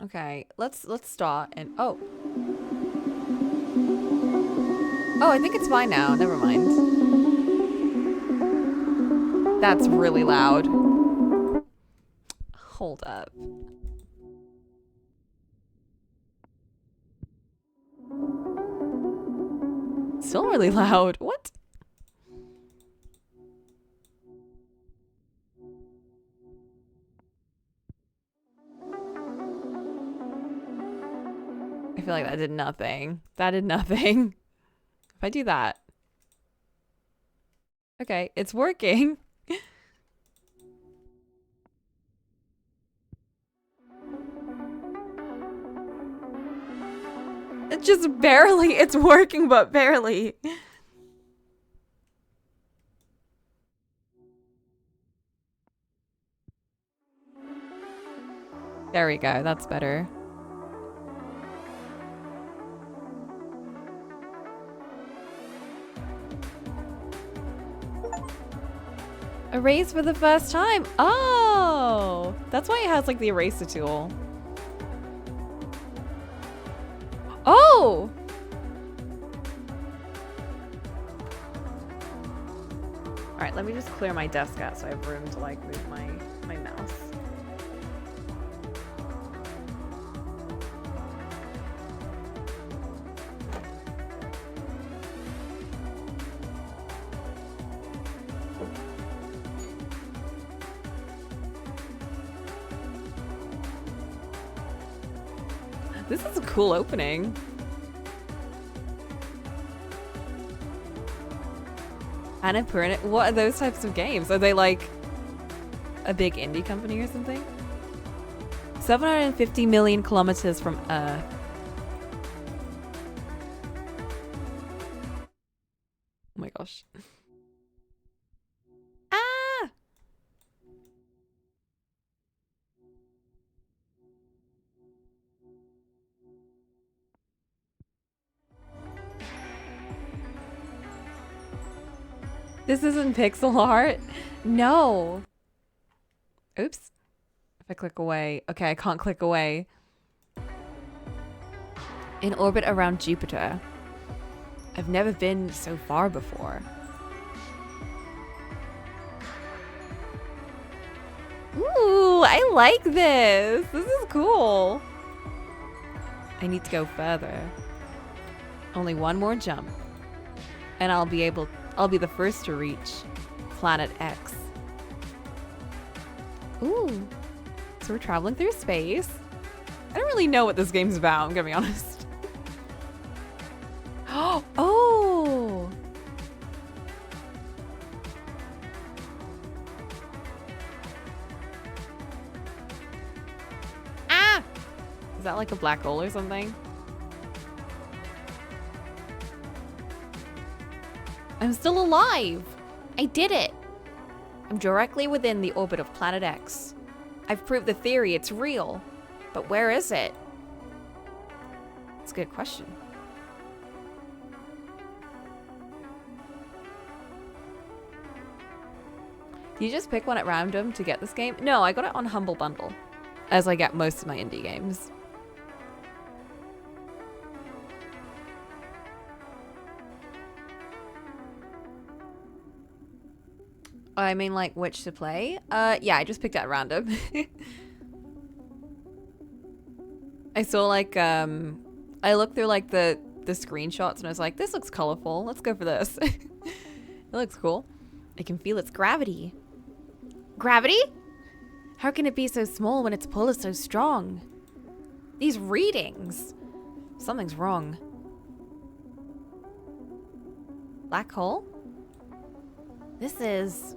Okay, let's start and oh. Oh, I think it's fine now. Never mind. That's really loud. Hold up. Still really loud. What? I feel like that did nothing. That did nothing. If I do that. Okay, it's working. It's just barely. It's working, but barely. There we go. That's better. Erase for the first time. Oh, that's why it has like the eraser tool. Oh. All right, let me just clear my desk out so I have room to like move my mouse. This is a cool opening. Annapurna, what are those types of games? Are they like a big indie company or something? 750 million kilometers from Earth. Oh my gosh. Ah! This isn't pixel art? No. Oops. If I click away. Okay, I can't click away. In orbit around Jupiter. I've never been so far before. Ooh, I like this. This is cool. I need to go further. Only one more jump. And I'll be the first to reach Planet X. Ooh. So we're traveling through space. I don't really know what this game's about, I'm gonna be honest. Oh! Ah! Is that like a black hole or something? I'm still alive! I did it! I'm directly within the orbit of Planet X. I've proved the theory, it's real. But where is it? That's a good question. Do you just pick one at random to get this game? No, I got it on Humble Bundle, as I get most of my indie games. I mean, like, which to play? Yeah, I just picked at random. I saw, like, I looked through, like, the screenshots and I was like, this looks colorful. Let's go for this. It looks cool. I can feel its gravity. Gravity? How can it be so small when its pull is so strong? These readings. Something's wrong. Black hole? This is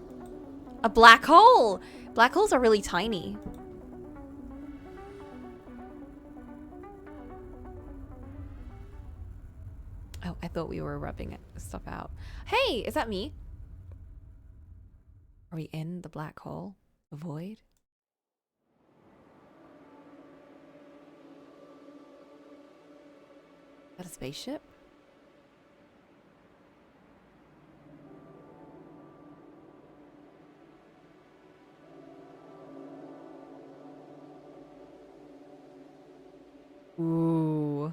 a black hole. Black holes are really tiny. Oh, I thought we were rubbing stuff out. Hey, is that me? Are we in the black hole? The void? Is that a spaceship? Ooh.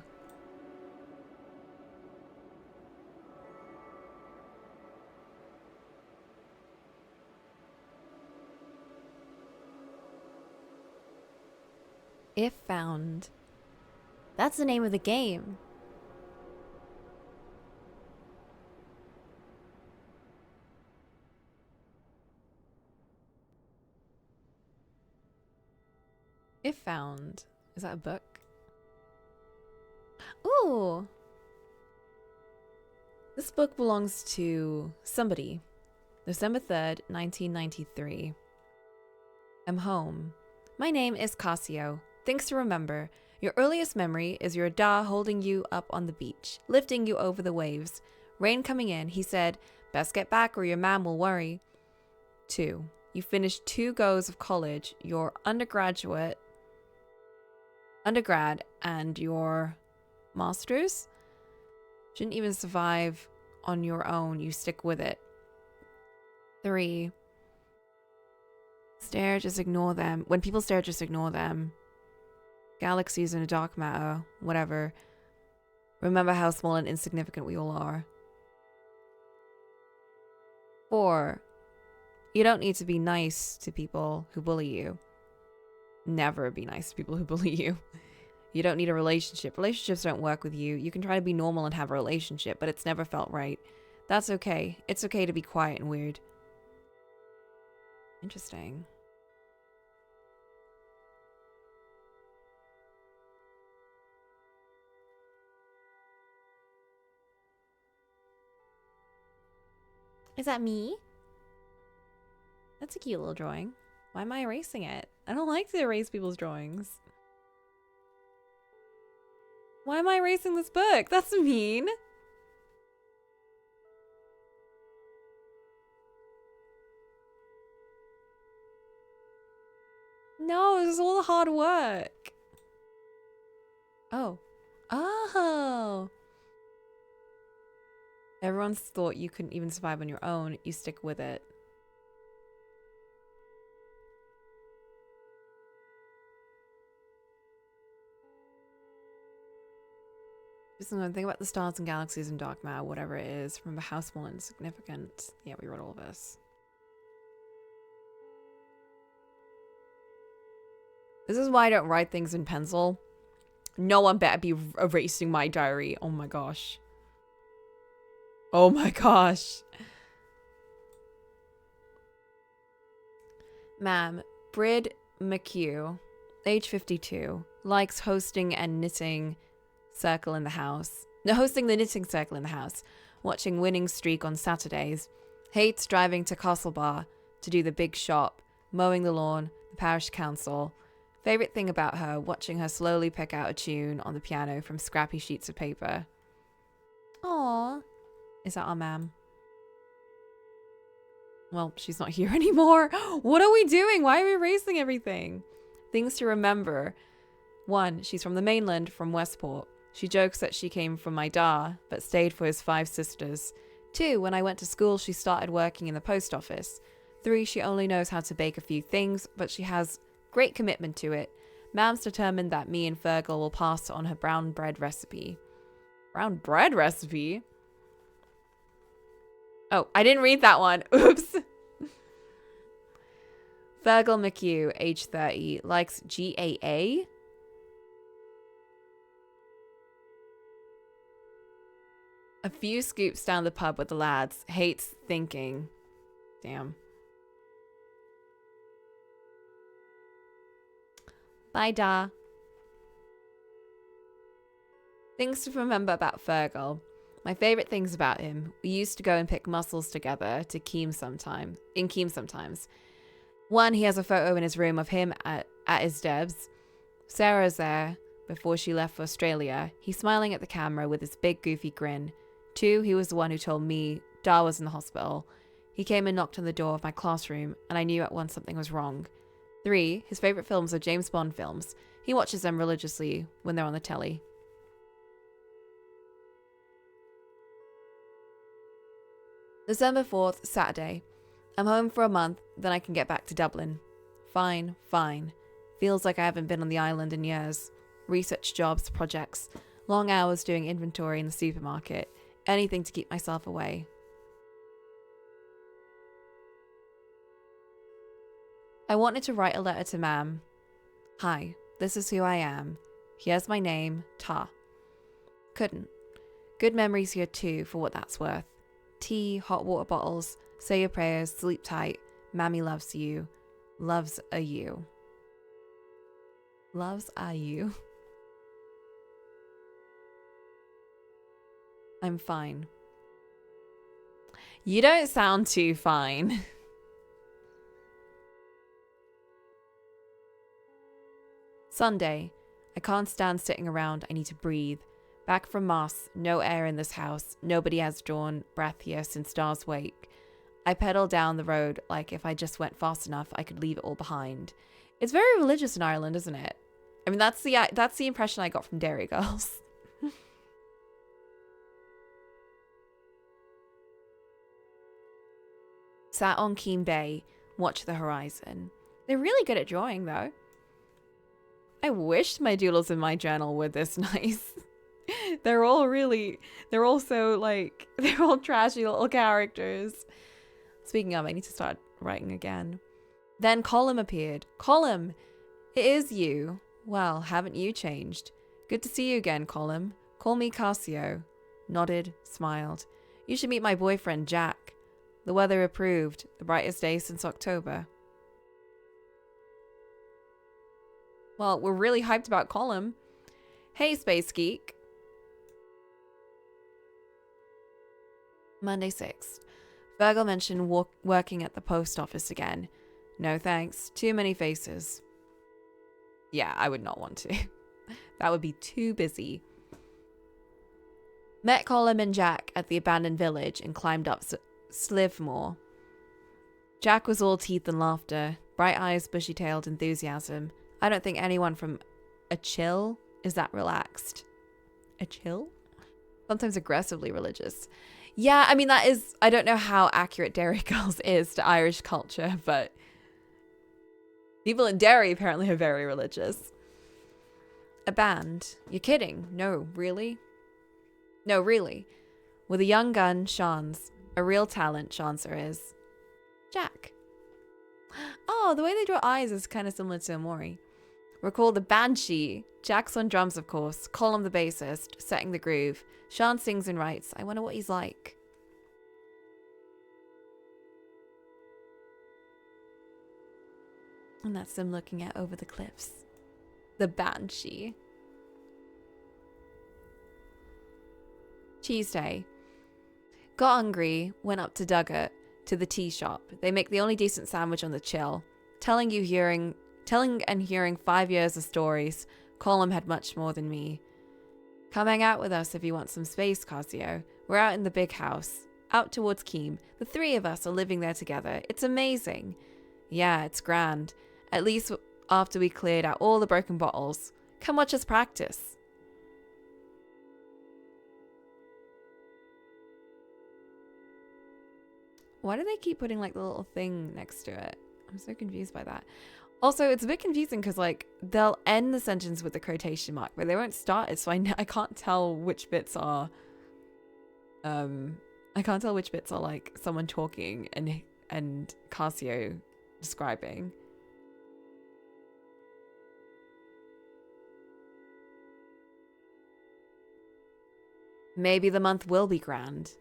If found. That's the name of the game. If found. Is that a book? Ooh. This book belongs to somebody. December 3rd, 1993. I'm home. My name is Casio. Things to remember. Your earliest memory is your da holding you up on the beach, lifting you over the waves. Rain coming in, he said, best get back or your mam will worry. 2. You finished 2 goes of college, your undergrad, and your master's. Shouldn't even survive on your own, you stick with it. 3. Stare, just ignore them. When people stare, just ignore them. Galaxies in a dark matter, whatever. Remember how small and insignificant we all are. 4. You don't need to be nice to people who bully you. Never be nice to people who bully you. You don't need a relationship. Relationships don't work with you. You can try to be normal and have a relationship, but it's never felt right. That's okay. It's okay to be quiet and weird. Interesting. Is that me? That's a cute little drawing. Why am I erasing it? I don't like to erase people's drawings. Why am I erasing this book? That's mean. No, this is all the hard work. Oh. Oh. Everyone's thought you couldn't even survive on your own. You stick with it. Just think about the stars and galaxies and dark matter, whatever it is. Remember how small and insignificant. Yeah, we wrote all this. This is why I don't write things in pencil. No one better be erasing my diary. Oh my gosh. Oh my gosh. Ma'am, Brid McHugh, age 52, likes hosting and knitting circle in the house. No, hosting the knitting circle in the house. Watching Winning Streak on Saturdays. Hates driving to Castlebar to do the big shop. Mowing the lawn, the parish council. Favorite thing about her, watching her slowly pick out a tune on the piano from scrappy sheets of paper. Aww. Is that our ma'am? Well, she's not here anymore. What are we doing? Why are we erasing everything? Things to remember. 1. She's from the mainland, from Westport. She jokes that she came from my da, but stayed for his 5 sisters. 2. When I went to school, she started working in the post office. 3. She only knows how to bake a few things, but she has great commitment to it. Ma'am's determined that me and Fergal will pass on her brown bread recipe. Brown bread recipe? Oh, I didn't read that one. Oops. Fergal McHugh, age 30, likes GAA. A few scoops down the pub with the lads. Hates thinking. Damn. Bye, Da. Things to remember about Fergal. My favorite things about him. We used to go and pick mussels together to Keem sometimes. 1, he has a photo in his room of him at his Debs. Sarah's there before she left for Australia. He's smiling at the camera with his big goofy grin. 2, he was the one who told me Da was in the hospital. He came and knocked on the door of my classroom, and I knew at once something was wrong. 3, his favorite films are James Bond films. He watches them religiously when they're on the telly. December 4th, Saturday. I'm home for a month, then I can get back to Dublin. Fine. Feels like I haven't been on the island in years. research jobs, projects, long hours doing inventory in the supermarket, anything to keep myself away. I wanted to write a letter to Mam. Hi, this is who I am. Here's my name, Ta. Couldn't. Good memories here too, for what that's worth. Tea, hot water bottles, say your prayers, sleep tight. Mammy loves you. Loves a you. Loves a you. I'm fine. You don't sound too fine. Sunday. I can't stand sitting around. I need to breathe. Back from Mass. No air in this house. Nobody has drawn breath here since Star's wake. I pedal down the road like if I just went fast enough, I could leave it all behind. It's very religious in Ireland, isn't it? I mean, that's the impression I got from Dairy Girls. Sat on Keene Bay, watch the horizon. They're really good at drawing, though. I wish my doodles in my journal were this nice. They're all so, like, they're all trashy little characters. Speaking of, I need to start writing again. Then Colum appeared. Colum! It is you. Well, haven't you changed? Good to see you again, Colum. Call me Cassio. Nodded, smiled. You should meet my boyfriend, Jack. The weather approved. The brightest day since October. Well, we're really hyped about Colum. Hey, Space Geek. Monday 6th. Virgil mentioned working at the post office again. No thanks. Too many faces. Yeah, I would not want to. That would be too busy. Met Colum and Jack at the abandoned village and climbed up Slivemore. Jack was all teeth and laughter, bright eyes, bushy-tailed enthusiasm. I don't think anyone from a chill is that relaxed. A chill? Sometimes aggressively religious. Yeah, I mean, that is... I don't know how accurate Dairy Girls is to Irish culture, but... people in Derry apparently are very religious. A band? You're kidding. No, really? No, really. With a young gun, Sean's. A real talent, Shanser is. Jack. Oh, the way they draw eyes is kind of similar to Amori. Recall the Banshee. Jack's on drums, of course. Colum the bassist, setting the groove. Sean sings and writes. I wonder what he's like. And that's them looking at over the cliffs. The Banshee. Tuesday. Got hungry, went up to Duggett, to the tea shop. They make the only decent sandwich on the chill. Telling and hearing 5 years of stories. Colum had much more than me. Come hang out with us if you want some space, Casio. We're out in the big house. Out towards Keem. The three of us are living there together. It's amazing. Yeah, it's grand. At least after we cleared out all the broken bottles. Come watch us practice. Why do they keep putting like the little thing next to it? I'm so confused by that. Also, it's a bit confusing because like they'll end the sentence with the quotation mark, but they won't start it, so I can't tell which bits are I can't tell which bits are like someone talking and Casio describing. Maybe the month will be grand.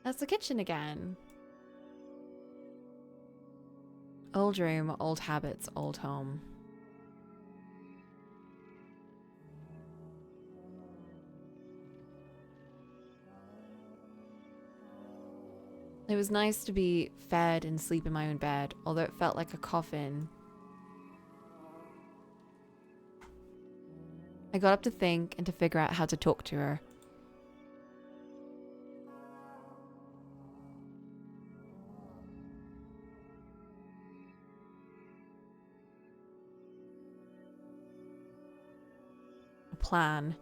That's the kitchen again. Old room, old habits, old home. It was nice to be fed and sleep in my own bed, although it felt like a coffin. I got up to think and to figure out how to talk to her. A plan.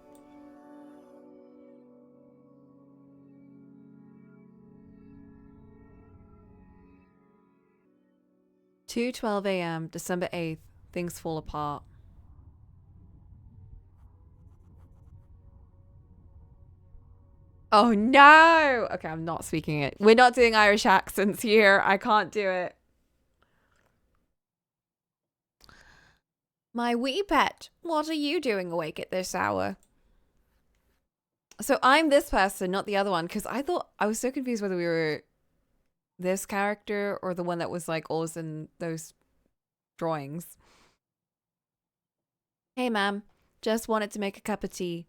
2:12 a.m., December 8th. Things fall apart. Oh no! Okay, I'm not speaking it. We're not doing Irish accents here. I can't do it. My wee pet, what are you doing awake at this hour? So I'm this person, not the other one, because I was so confused whether we were this character or the one that was like always in those drawings. Hey, ma'am. Just wanted to make a cup of tea.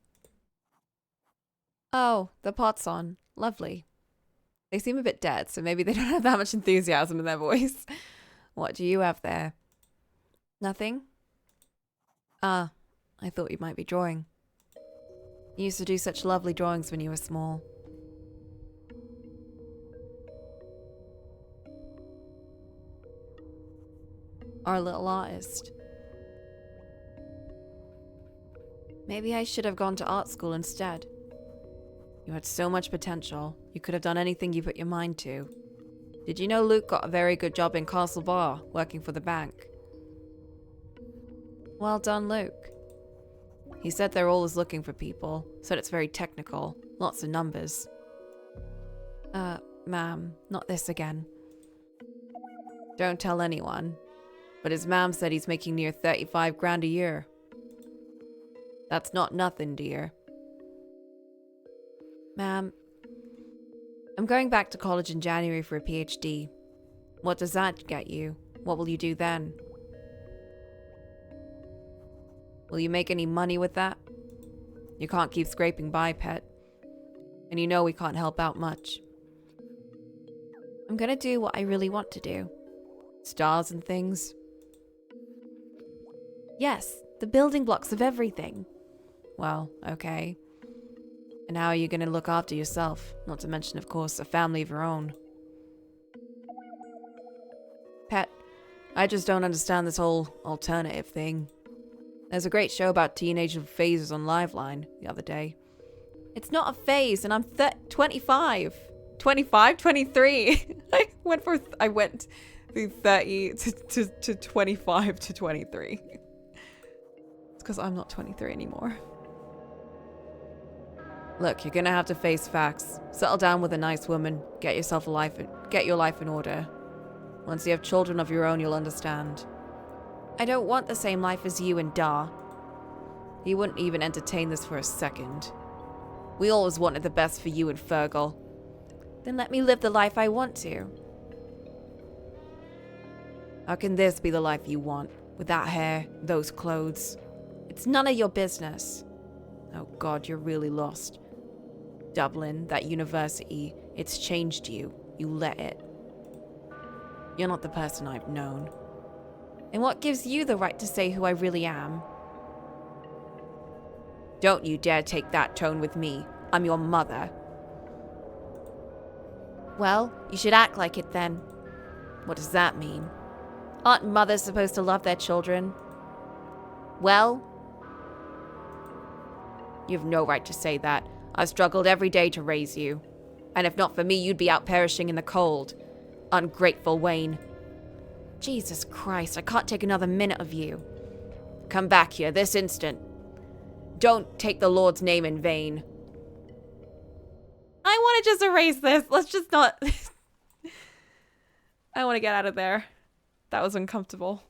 Oh, the pot's on. Lovely. They seem a bit dead, so maybe they don't have that much enthusiasm in their voice. What do you have there? Nothing? Ah, I thought you might be drawing. You used to do such lovely drawings when you were small. Our little artist. Maybe I should have gone to art school instead. You had so much potential. You could have done anything you put your mind to. Did you know Luke got a very good job in Castle Bar, working for the bank? Well done, Luke. He said they're always looking for people, said it's very technical, lots of numbers. Ma'am, not this again. Don't tell anyone. But his ma'am said he's making near 35 grand a year. That's not nothing, dear. Ma'am, I'm going back to college in January for a PhD. What does that get you? What will you do then? Will you make any money with that? You can't keep scraping by, pet. And you know we can't help out much. I'm gonna do what I really want to do. Stars and things. Yes, the building blocks of everything. Well, okay. And how are you gonna look after yourself? Not to mention, of course, a family of your own. Pet, I just don't understand this whole alternative thing. There's a great show about teenage phases on Liveline the other day. It's not a phase, and I'm 25. 25? 23. I went through 30 to 25 to 23. It's because I'm not 23 anymore. Look, you're gonna have to face facts. Settle down with a nice woman. Get your life in order. Once you have children of your own, you'll understand. I don't want the same life as you and Dar. He wouldn't even entertain this for a second. We always wanted the best for you and Fergal. Then let me live the life I want to. How can this be the life you want? With that hair, those clothes? It's none of your business. Oh God, you're really lost. Dublin, that university, it's changed you. You let it. You're not the person I've known. And what gives you the right to say who I really am? Don't you dare take that tone with me. I'm your mother. Well, you should act like it then. What does that mean? Aren't mothers supposed to love their children? Well, you have no right to say that. I've struggled every day to raise you. And if not for me, you'd be out perishing in the cold. Ungrateful Wayne. Jesus Christ, I can't take another minute of you. Come back here this instant. Don't take the Lord's name in vain. I want to just erase this. Let's just not... I want to get out of there. That was uncomfortable.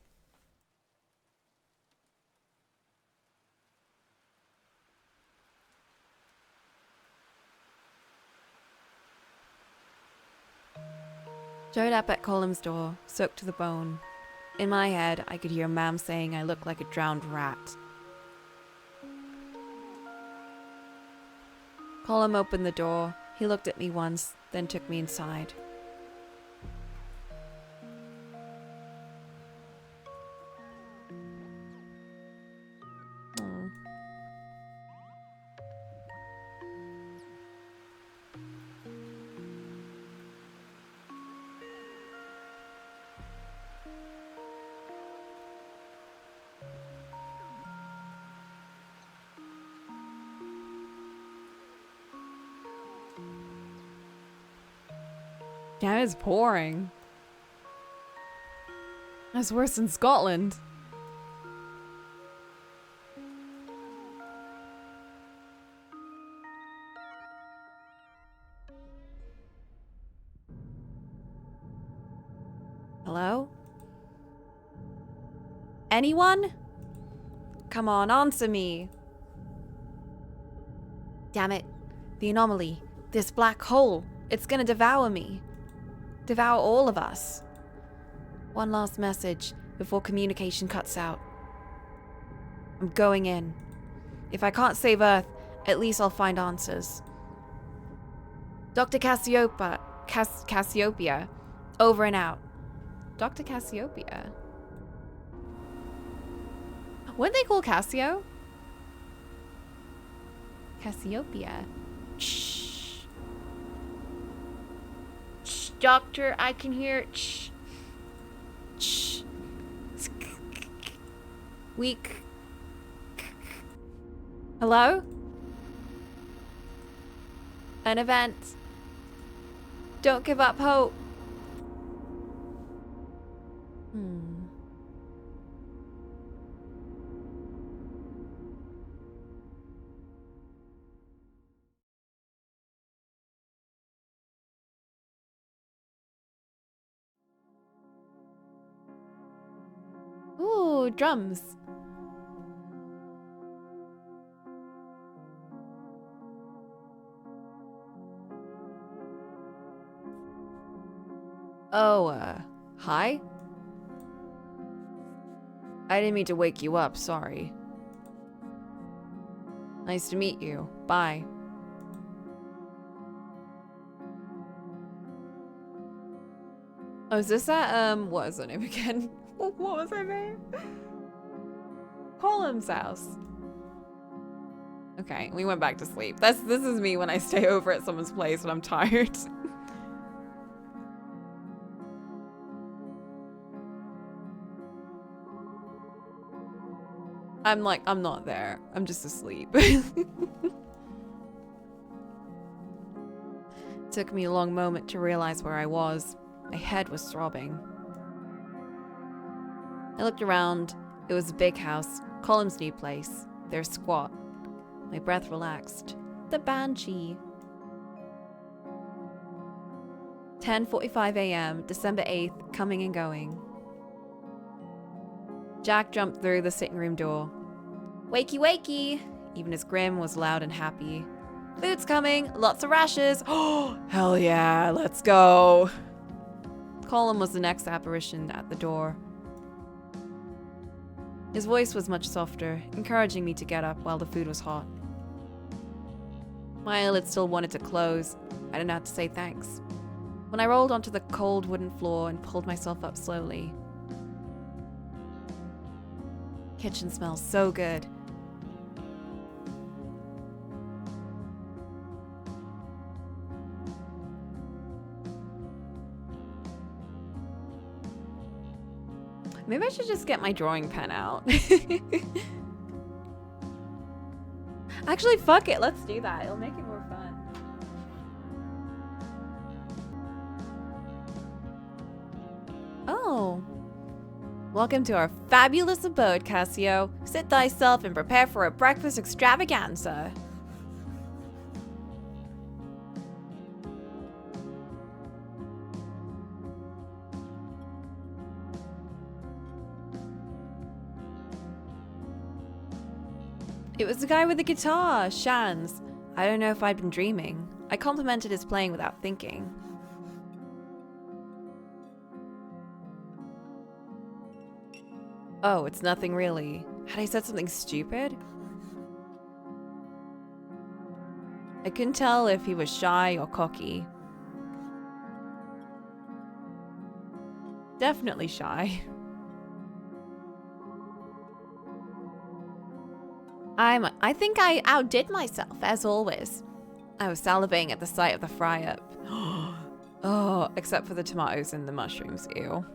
Showed up at Colum's door, soaked to the bone. In my head, I could hear Mam saying I looked like a drowned rat. Colum opened the door. He looked at me once, then took me inside. Aww. Yeah, it's pouring. That's worse than Scotland. Hello? Anyone? Come on, answer me. Damn it. The anomaly. This black hole. It's gonna devour me. Devour all of us. One last message before communication cuts out. I'm going in. If I can't save Earth, at least I'll find answers. Dr. Cassiopeia. Over and out. Dr. Cassiopeia? What did they call Cassio? Cassiopeia. Shh. Shh, doctor, I can hear it. Shh. Shh. Weak. Hello? An event. Don't give up hope. Ooh, drums. Oh, hi? I didn't mean to wake you up, sorry. Nice to meet you. Bye. Oh, is this at, what is her name again? What was her name? Colum's house. Okay, we went back to sleep. This is me when I stay over at someone's place when I'm tired. I'm like, I'm not there. I'm just asleep. Took me a long moment to realize where I was. My head was throbbing. I looked around. It was a big house, Colum's new place. They're squat. My breath relaxed. The Banshee. 10:45 a.m., December 8th, coming and going. Jack jumped through the sitting room door. Wakey, wakey! Even as Grim was loud and happy. Food's coming! Lots of rashes! Oh, hell yeah, let's go! Colum was the next apparition at the door. His voice was much softer, encouraging me to get up while the food was hot. My eyelids still wanted to close. I didn't have to say thanks. When I rolled onto the cold wooden floor and pulled myself up slowly. Kitchen smells so good. Maybe I should just get my drawing pen out. Actually, fuck it. Let's do that. It'll make it more fun. Oh. Welcome to our fabulous abode, Cassio. Sit thyself and prepare for a breakfast extravaganza. It was the guy with the guitar, Shans. I don't know if I'd been dreaming. I complimented his playing without thinking. Oh, it's nothing really. Had I said something stupid? I couldn't tell if he was shy or cocky. Definitely shy. I think I outdid myself, as always. I was salivating at the sight of the fry-up. Oh, except for the tomatoes and the mushrooms, ew.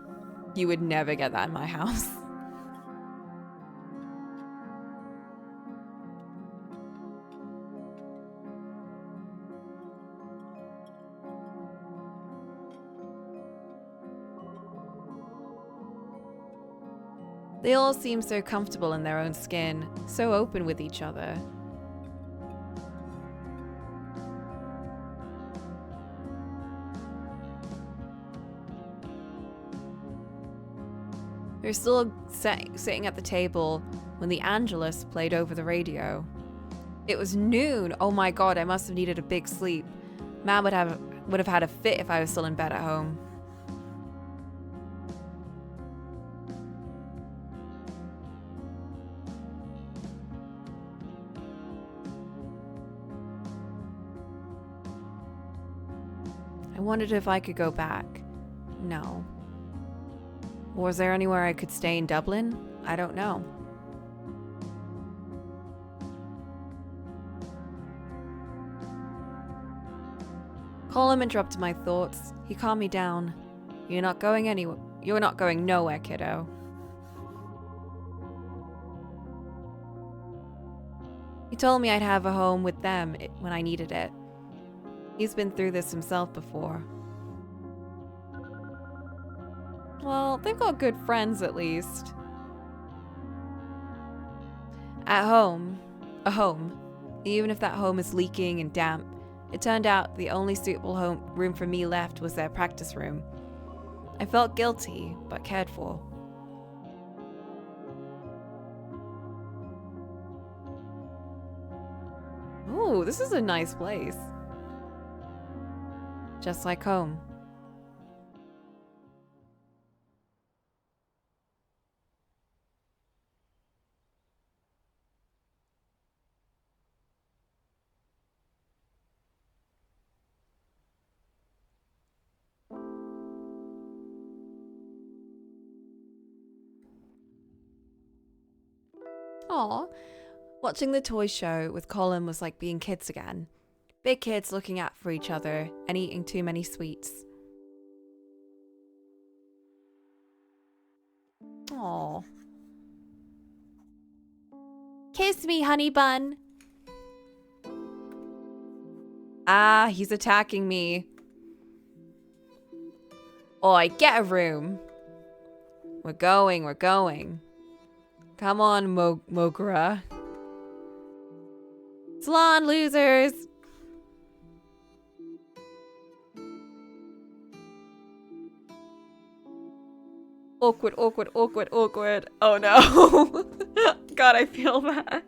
You would never get that in my house. They all seem so comfortable in their own skin, so open with each other. We were still sitting at the table when the Angelus played over the radio. It was noon. Oh my god, I must have needed a big sleep. Man would have had a fit if I was still in bed at home. I wondered if I could go back. No. Was there anywhere I could stay in Dublin? I don't know. Colm interrupted my thoughts. He calmed me down. You're not going anywhere. You're not going nowhere, kiddo. He told me I'd have a home with them when I needed it. He's been through this himself before. Well, they've got good friends at least. At home, a home, even if that home is leaking and damp, it turned out the only suitable room for me left was their practice room. I felt guilty, but cared for. Ooh, this is a nice place. Just like home. Aw, watching the toy show with Colm was like being kids again. Big kids looking out for each other and eating too many sweets. Aw. Kiss me, honey bun. Ah, he's attacking me. Oi, get a room. We're going. Come on, Mogra. Salon losers. Awkward. Oh no. God, I feel bad.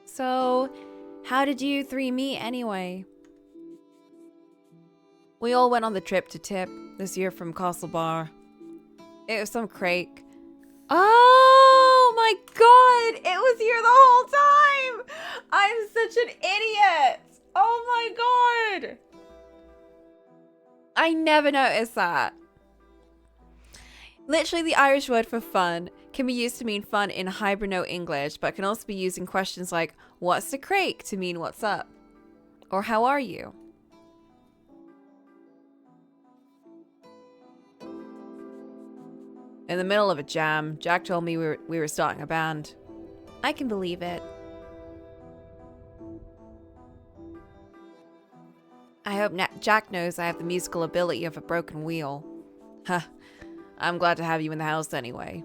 So, how did you three meet anyway? We all went on the trip to Tip this year from Castlebar. It was some crake. Oh my god! It was here the whole time! I'm such an idiot! Oh my god! I never noticed that. Literally, the Irish word for fun can be used to mean fun in Hiberno English, but can also be used in questions like, what's the crake? To mean what's up? Or how are you? In the middle of a jam, Jack told me we were starting a band. I can believe it. I hope Jack knows I have the musical ability of a broken wheel. Huh. I'm glad to have you in the house anyway.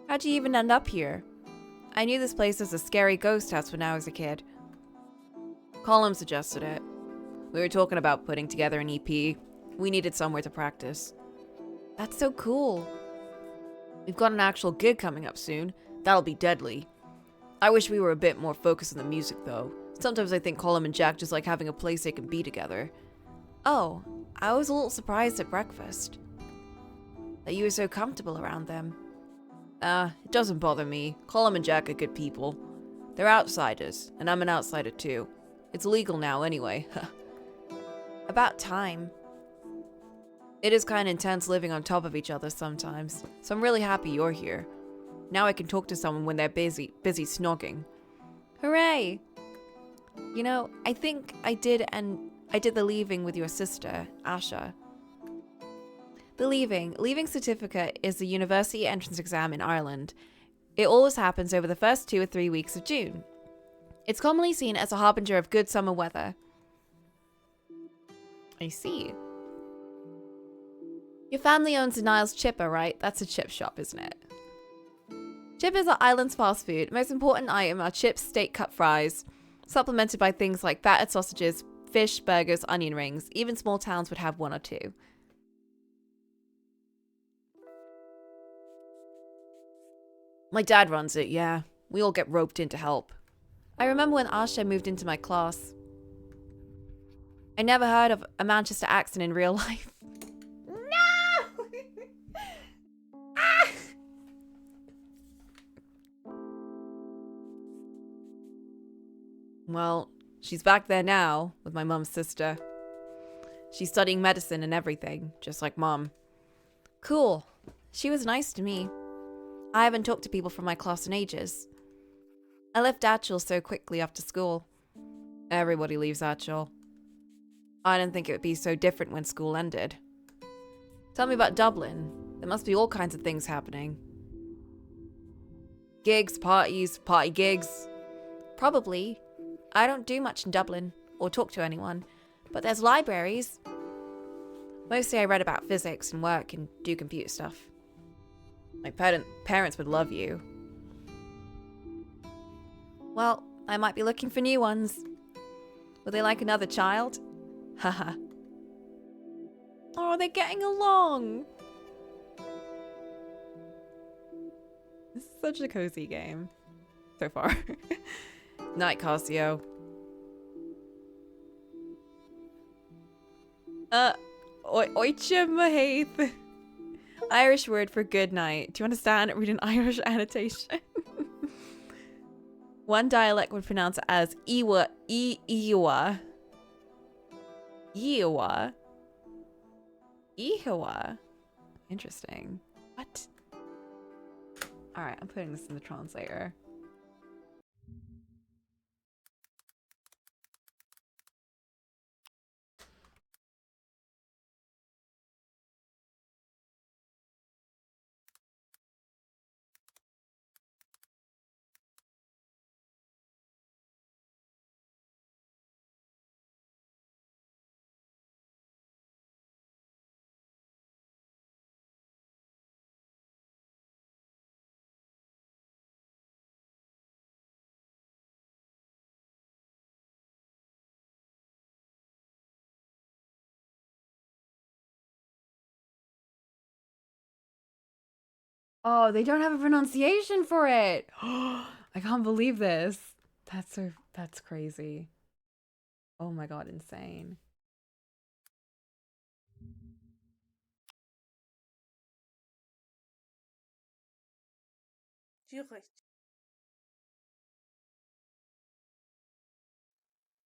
How'd you even end up here? I knew this place as a scary ghost house when I was a kid. Colm suggested it. We were talking about putting together an EP. We needed somewhere to practice. That's so cool. We've got an actual gig coming up soon. That'll be deadly. I wish we were a bit more focused on the music, though. Sometimes I think Colm and Jack just like having a place they can be together. Oh, I was a little surprised at breakfast that you were so comfortable around them. It doesn't bother me. Colm and Jack are good people. They're outsiders, and I'm an outsider too. It's legal now anyway. About time. It is kind of intense living on top of each other sometimes, so I'm really happy you're here. Now I can talk to someone when they're busy snogging. Hooray! You know, I think I did the leaving with your sister, Asha. The leaving certificate is the university entrance exam in Ireland. It always happens over the first 2 or 3 weeks of June. It's commonly seen as a harbinger of good summer weather. I see. Your family owns Niles Chipper, right? That's a chip shop, isn't it? Chippers are Island's fast food. Most important item are chips, steak cut fries, supplemented by things like battered sausages, fish, burgers, onion rings. Even small towns would have one or two. My dad runs it, yeah. We all get roped in to help. I remember when Asha moved into my class. I never heard of a Manchester accent in real life. No! Ah! Well, she's back there now with my mum's sister. She's studying medicine and everything, just like Mom. Cool. She was nice to me. I haven't talked to people from my class in ages. I left Atchel so quickly after school. Everybody leaves Atchel. I didn't think it would be so different when school ended. Tell me about Dublin. There must be all kinds of things happening. Gigs, parties, party gigs. Probably. I don't do much in Dublin, or talk to anyone, but there's libraries. Mostly I read about physics and work and do computer stuff. My parents would love you. Well, I might be looking for new ones. Would they like another child? Haha. Oh, they're getting along. This is such a cozy game. So far. Night, Cassio. Oiche Mahaith. Irish word for good night. Do you understand? Read an Irish annotation. One dialect would pronounce it as Iwa, Iwa. Iwa. Iwa. Interesting. What? Alright, I'm putting this in the translator. Oh, they don't have a pronunciation for it. I can't believe this. That's crazy. Oh my god, insane. Zurich.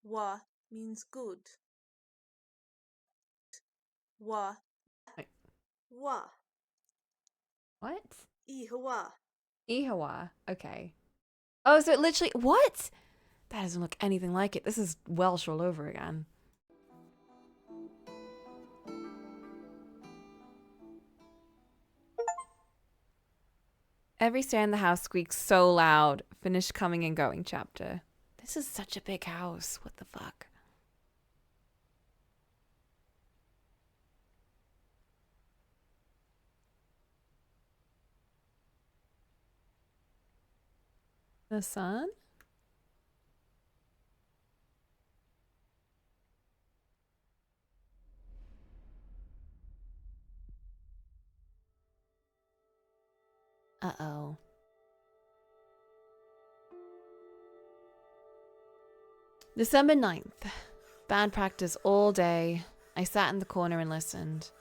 Wa means good. Wa. Wait. Wa. What? Ihawa. Ihawa. Okay. Oh, so it literally what? That doesn't look anything like it. This is Welsh all over again. Every stair in the house squeaks so loud. Finished coming and going chapter. This is such a big house. What the fuck? The sun? Uh-oh. December 9th. Band practice all day. I sat in the corner and listened.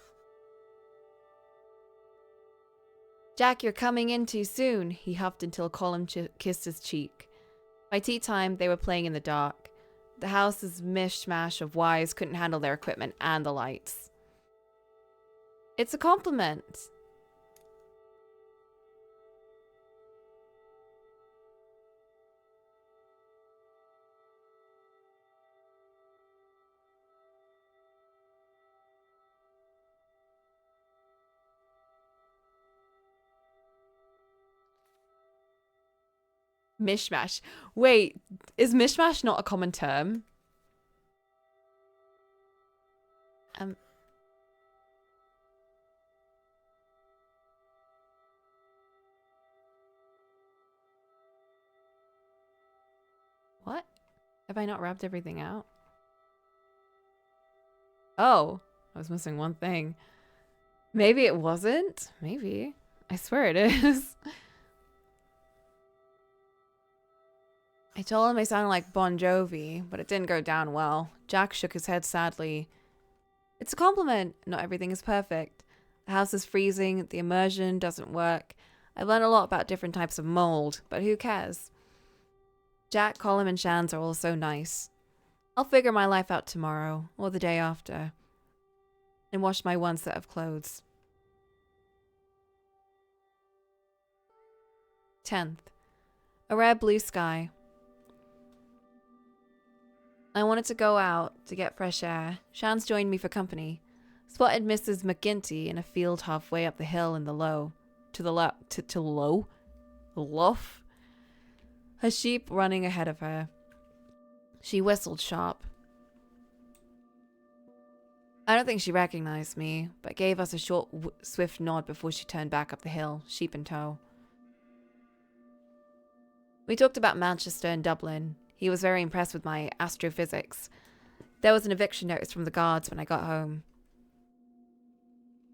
Jack, you're coming in too soon, he huffed until Colin kissed his cheek. By tea time, they were playing in the dark. The house's mishmash of wires couldn't handle their equipment and the lights. It's a compliment. Mishmash. Wait, is mishmash not a common term? Have I not wrapped everything out? Oh, I was missing one thing. Maybe it wasn't. Maybe. I swear it is. I told him I sounded like Bon Jovi, but it didn't go down well. Jack shook his head sadly. It's a compliment. Not everything is perfect. The house is freezing. The immersion doesn't work. I've learned a lot about different types of mold, but who cares? Jack, Colin, and Shans are all so nice. I'll figure my life out tomorrow, or the day after, and wash my one set of clothes. 10th. A rare blue sky. I wanted to go out to get fresh air. Shans joined me for company. Spotted Mrs. McGinty in a field halfway up the hill in the low. Lough? Her sheep running ahead of her. She whistled sharp. I don't think she recognized me, but gave us a short, swift nod before she turned back up the hill, sheep in tow. We talked about Manchester and Dublin. He was very impressed with my astrophysics. There was an eviction notice from the guards when I got home.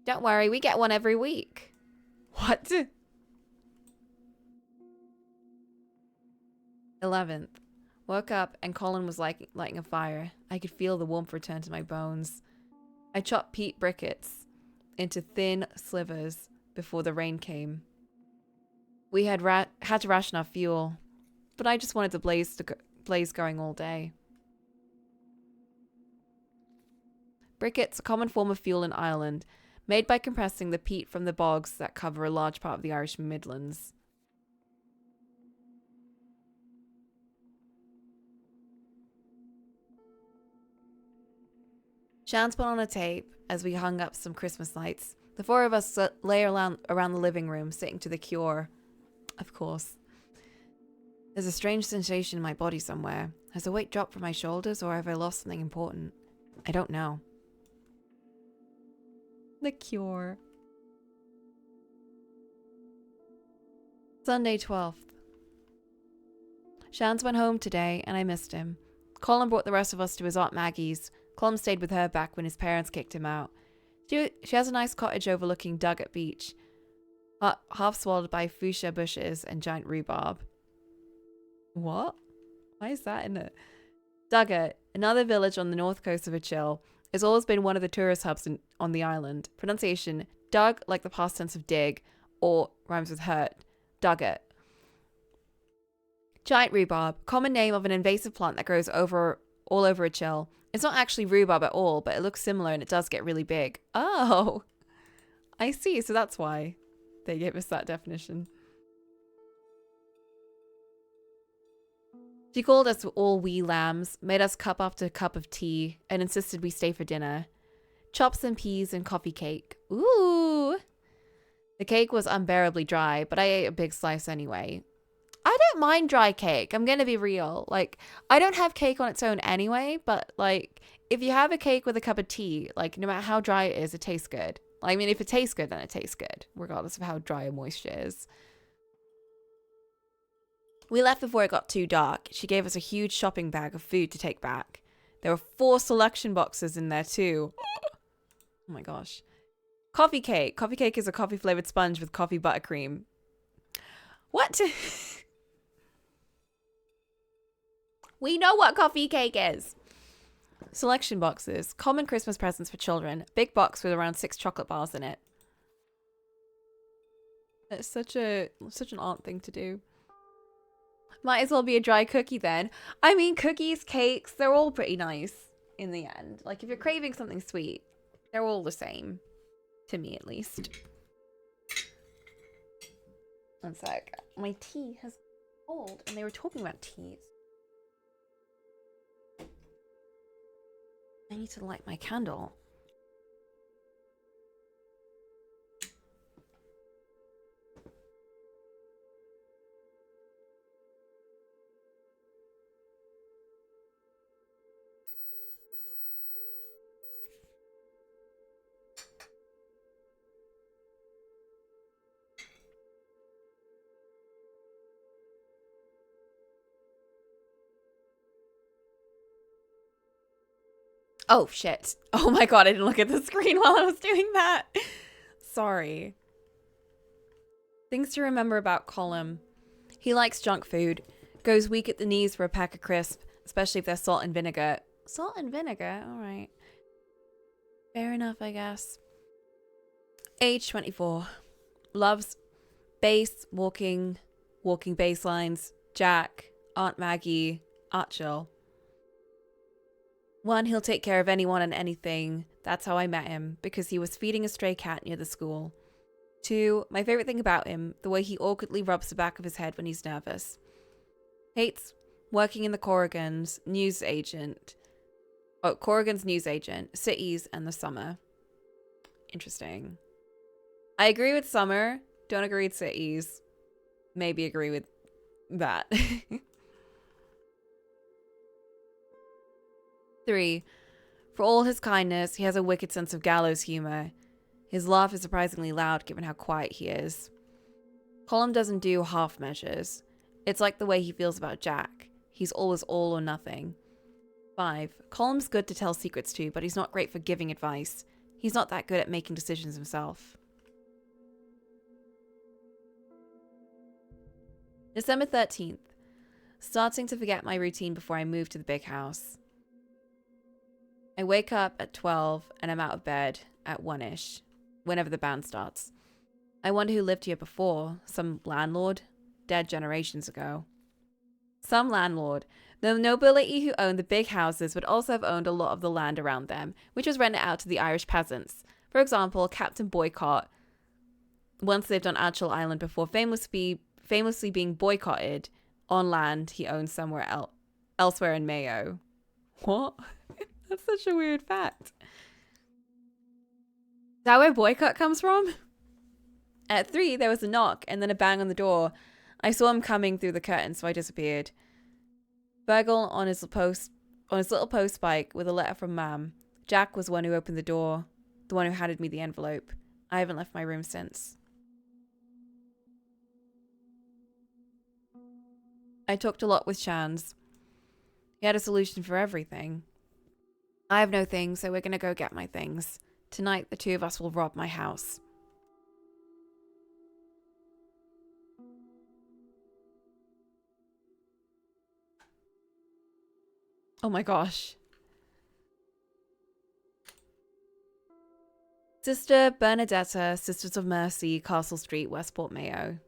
Don't worry, we get one every week. What? 11th. Woke up and Colin was lighting a fire. I could feel the warmth return to my bones. I chopped peat briquettes into thin slivers before the rain came. We had to ration our fuel, but I just wanted the blaze going all day. Briquettes, a common form of fuel in Ireland, made by compressing the peat from the bogs that cover a large part of the Irish Midlands. Shans put on a tape as we hung up some Christmas lights. The four of us lay around the living room, sitting to The Cure. Of course. There's a strange sensation in my body somewhere. Has the weight dropped from my shoulders, or have I lost something important? I don't know. The Cure. Sunday 12th. Shans went home today, and I missed him. Colin brought the rest of us to his Aunt Maggie's. Colin stayed with her back when his parents kicked him out. She has a nice cottage overlooking Duggett Beach, half swallowed by fuchsia bushes and giant rhubarb. What? Why is that in it? Duggett, another village on the north coast of Achill, has always been one of the tourist hubs on the island. Pronunciation, Dug like the past tense of dig, or rhymes with hurt. Duggett. Giant rhubarb, common name of an invasive plant that grows all over Achill. It's not actually rhubarb at all, but it looks similar and it does get really big. Oh, I see. So that's why they gave us that definition. She called us all wee lambs, made us cup after cup of tea, and insisted we stay for dinner. Chops and peas and coffee cake. Ooh! The cake was unbearably dry, but I ate a big slice anyway. I don't mind dry cake. I'm going to be real. Like, I don't have cake on its own anyway, but like, if you have a cake with a cup of tea, like, no matter how dry it is, it tastes good. I mean, if it tastes good, then it tastes good, regardless of how dry or moist it is. We left before it got too dark. She gave us a huge shopping bag of food to take back. There were 4 selection boxes in there too. Oh my gosh. Coffee cake. Coffee cake is a coffee flavored sponge with coffee buttercream. What? We know what coffee cake is. Selection boxes. Common Christmas presents for children. Big box with around 6 chocolate bars in it. It's such an aunt thing to do. Might as well be a dry cookie then. I mean, cookies, cakes, they're all pretty nice in the end. Like, if you're craving something sweet, they're all the same. To me, at least. One sec. My tea has cold, and they were talking about teas. I need to light my candle. Oh, shit. Oh my god, I didn't look at the screen while I was doing that. Sorry. Things to remember about Colum. He likes junk food. Goes weak at the knees for a pack of crisp, especially if they're salt and vinegar. Salt and vinegar? Alright. Fair enough, I guess. Age 24. Loves bass, walking bass lines, Jack, Aunt Maggie, Archil. 1, he'll take care of anyone and anything. That's how I met him, because he was feeding a stray cat near the school. 2, my favorite thing about him, the way he awkwardly rubs the back of his head when he's nervous. Hates working in the Corrigan's news agent, cities, and the summer. Interesting. I agree with summer, don't agree with cities. Maybe agree with that. 3, for all his kindness, he has a wicked sense of gallows humor. His laugh is surprisingly loud given how quiet he is. Colum doesn't do half measures. It's like the way he feels about Jack. He's always all or nothing. 5, Colum's good to tell secrets to, but he's not great for giving advice. He's not that good at making decisions himself. December 13th. Starting to forget my routine before I move to the big house. I wake up at 12 and I'm out of bed at 1-ish, whenever the band starts. I wonder who lived here before. Some landlord? Dead generations ago. Some landlord. The nobility who owned the big houses would also have owned a lot of the land around them, which was rented out to the Irish peasants. For example, Captain Boycott once lived on Atchell Island before famously being boycotted on land he owned somewhere elsewhere in Mayo. What? That's such a weird fact. Is that where boycott comes from? At 3, there was a knock and then a bang on the door. I saw him coming through the curtain, so I disappeared. Virgil on his little post bike with a letter from Mam. Jack was the one who opened the door, the one who handed me the envelope. I haven't left my room since. I talked a lot with Chans. He had a solution for everything. I have no things, so we're gonna go get my things. Tonight, the 2 of us will rob my house. Oh my gosh. Sister Bernadetta, Sisters of Mercy, Castle Street, Westport, Mayo.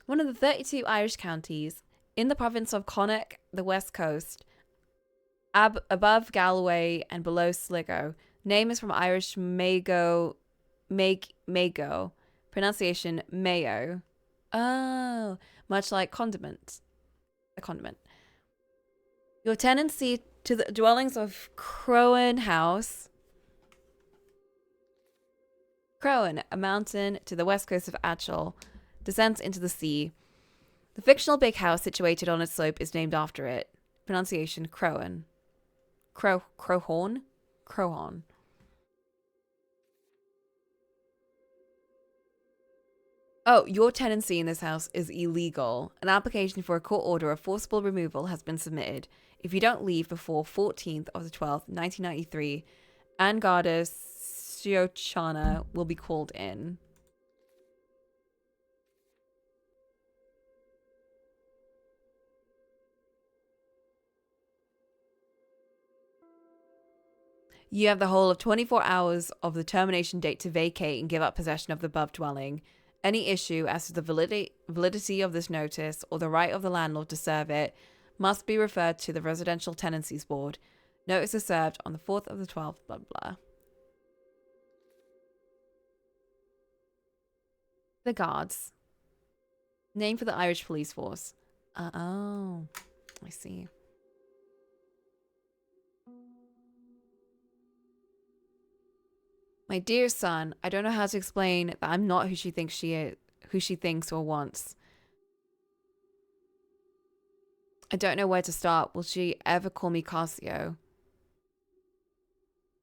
One of the 32 Irish counties in the province of Connacht, the west coast, above Galway and below Sligo. Name is from Irish Mago, pronunciation Mayo. Oh, much like condiment. A condiment. Your tenancy to the dwellings of Crowan House. Crowan, a mountain to the west coast of Atchell, descends into the sea. The fictional big house situated on its slope is named after it. Pronunciation Crowan. Crowhorn? Crowhorn. Oh, your tenancy in this house is illegal. An application for a court order of forcible removal has been submitted. If you don't leave before 14th of the 12th, 1993, Angarda Siochana will be called in. You have the whole of 24 hours of the termination date to vacate and give up possession of the above dwelling. Any issue as to the validity of this notice or the right of the landlord to serve it must be referred to the Residential Tenancies Board. Notice is served on the 4th of the 12th, blah, blah. The Guards. Name for the Irish police force. Oh, I see. My dear son, I don't know how to explain that I'm not who she thinks she is, who she thinks or wants. I don't know where to start. Will she ever call me Cassio?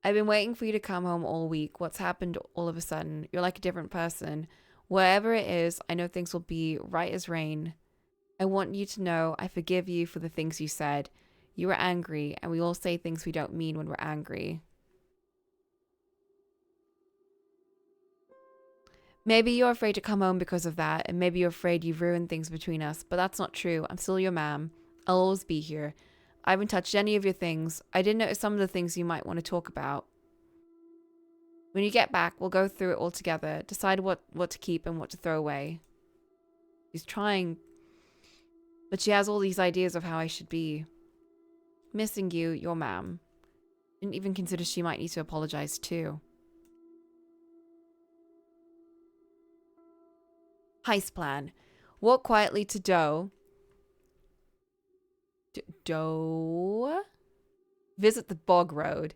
I've been waiting for you to come home all week. What's happened all of a sudden? You're like a different person. Wherever it is, I know things will be right as rain. I want you to know I forgive you for the things you said. You were angry, and we all say things we don't mean when we're angry. Maybe you're afraid to come home because of that, and maybe you're afraid you've ruined things between us, but that's not true. I'm still your ma'am. I'll always be here. I haven't touched any of your things. I did notice some of the things you might want to talk about. When you get back, we'll go through it all together, decide what to keep and what to throw away. She's trying, but she has all these ideas of how I should be. Missing you, your ma'am. Didn't even consider she might need to apologize too. Heist plan. Walk quietly to Doe. Visit the bog road.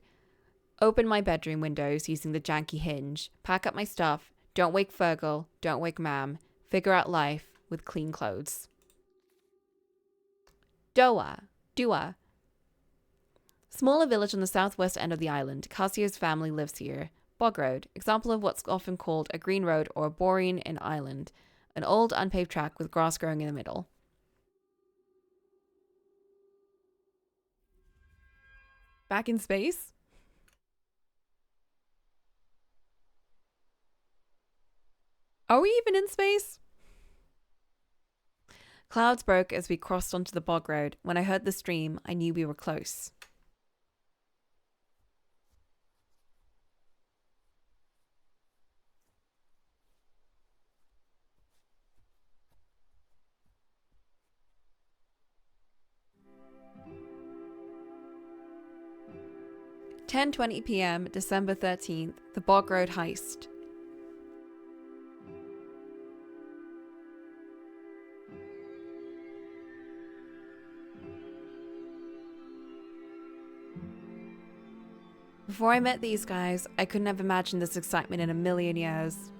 Open my bedroom windows using the janky hinge. Pack up my stuff. Don't wake Fergal. Don't wake Mam. Figure out life with clean clothes. Dua. Smaller village on the southwest end of the island. Cassio's family lives here. Bog road. Example of what's often called a green road or a boreen in Ireland. An old unpaved track with grass growing in the middle. Back in space? Are we even in space? Clouds broke as we crossed onto the bog road. When I heard the stream, I knew we were close. (10:20 p.m. December 13th, the Bog Road heist. Before I met these guys, I couldn't have imagined this excitement in a million years.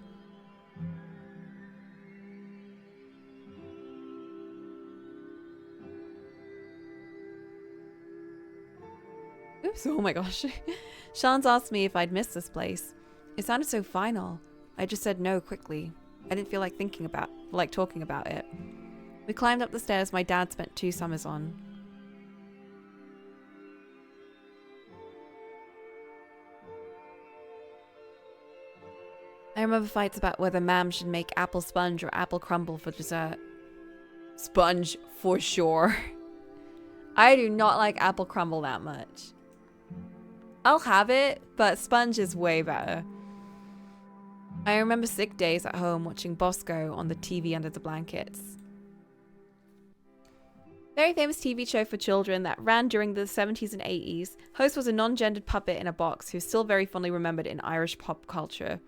Oops, oh my gosh. Sean's asked me if I'd missed this place. It sounded so final. I just said no quickly. I didn't feel like talking about it. We climbed up the stairs my dad spent 2 summers on. I remember fights about whether Mam should make apple sponge or apple crumble for dessert. Sponge, for sure. I do not like apple crumble that much. I'll have it, but sponge is way better. I remember sick days at home watching Bosco on the TV under the blankets. Very famous TV show for children that ran during the 70s and 80s. Host was a non-gendered puppet in a box who's still very fondly remembered in Irish pop culture.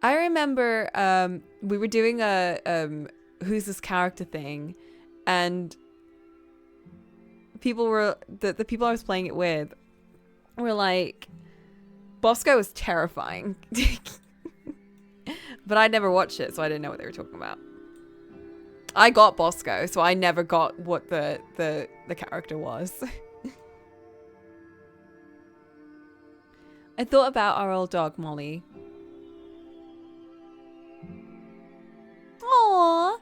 I remember we were doing a who's this character thing, and people were the people I was playing it with were like, Bosco was terrifying. But I never watched it, so I didn't know what they were talking about. I got Bosco, so I never got what the character was. I thought about our old dog, Molly. Aww!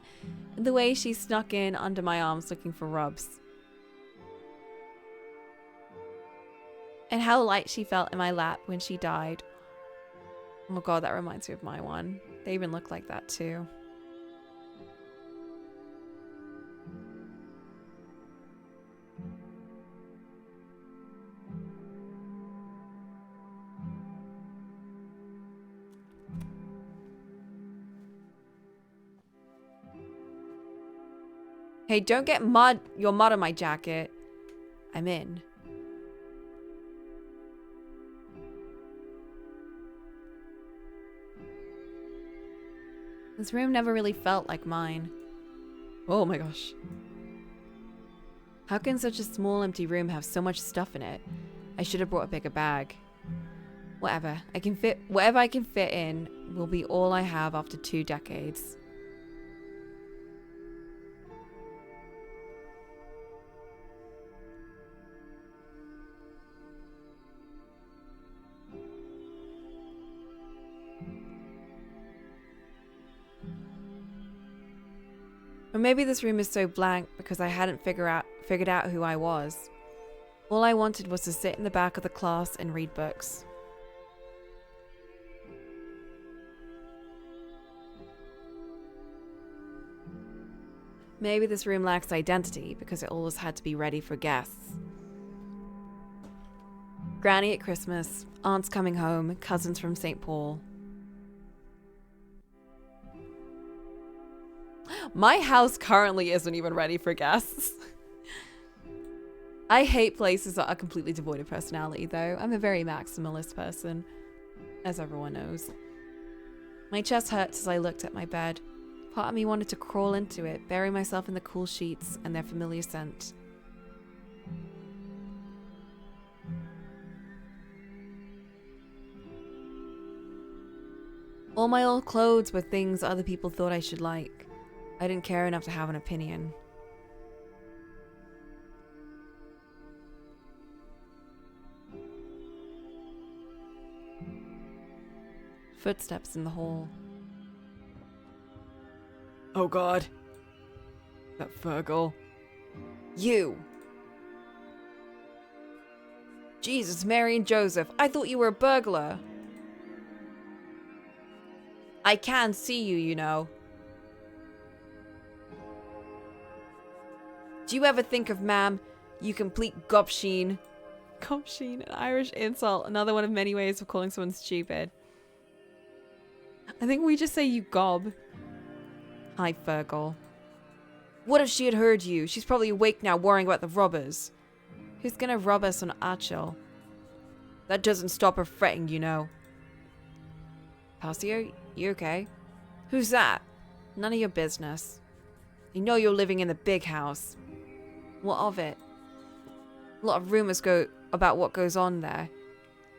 The way she snuck in under my arms looking for rubs. And how light she felt in my lap when she died. Oh god, that reminds me of my one. They even look like that too. Hey, don't get your mud on my jacket. I'm in. This room never really felt like mine. Oh my gosh. How can such a small empty room have so much stuff in it? I should have brought a bigger bag. Whatever I can fit in will be all I have after 2 decades. Or maybe this room is so blank because I hadn't figured figured out who I was. All I wanted was to sit in the back of the class and read books. Maybe this room lacks identity because it always had to be ready for guests. Granny at Christmas, aunts coming home, cousins from St. Paul. My house currently isn't even ready for guests. I hate places that are completely devoid of personality, though. I'm a very maximalist person, as everyone knows. My chest hurt as I looked at my bed. Part of me wanted to crawl into it, bury myself in the cool sheets and their familiar scent. All my old clothes were things other people thought I should like. I didn't care enough to have an opinion. Footsteps in the hall. Oh God. That Fergal. You! Jesus, Mary and Joseph, I thought you were a burglar. I can see you, you know. Do you ever think of ma'am, you complete gobsheen? Gobsheen, an Irish insult, another one of many ways of calling someone stupid. I think we just say you gob. Hi, Fergal. What if she had heard you? She's probably awake now worrying about the robbers. Who's gonna rob us on Achel? That doesn't stop her fretting, you know. Passio, you okay? Who's that? None of your business. You know you're living in the big house. What of it? A lot of rumors go about what goes on there.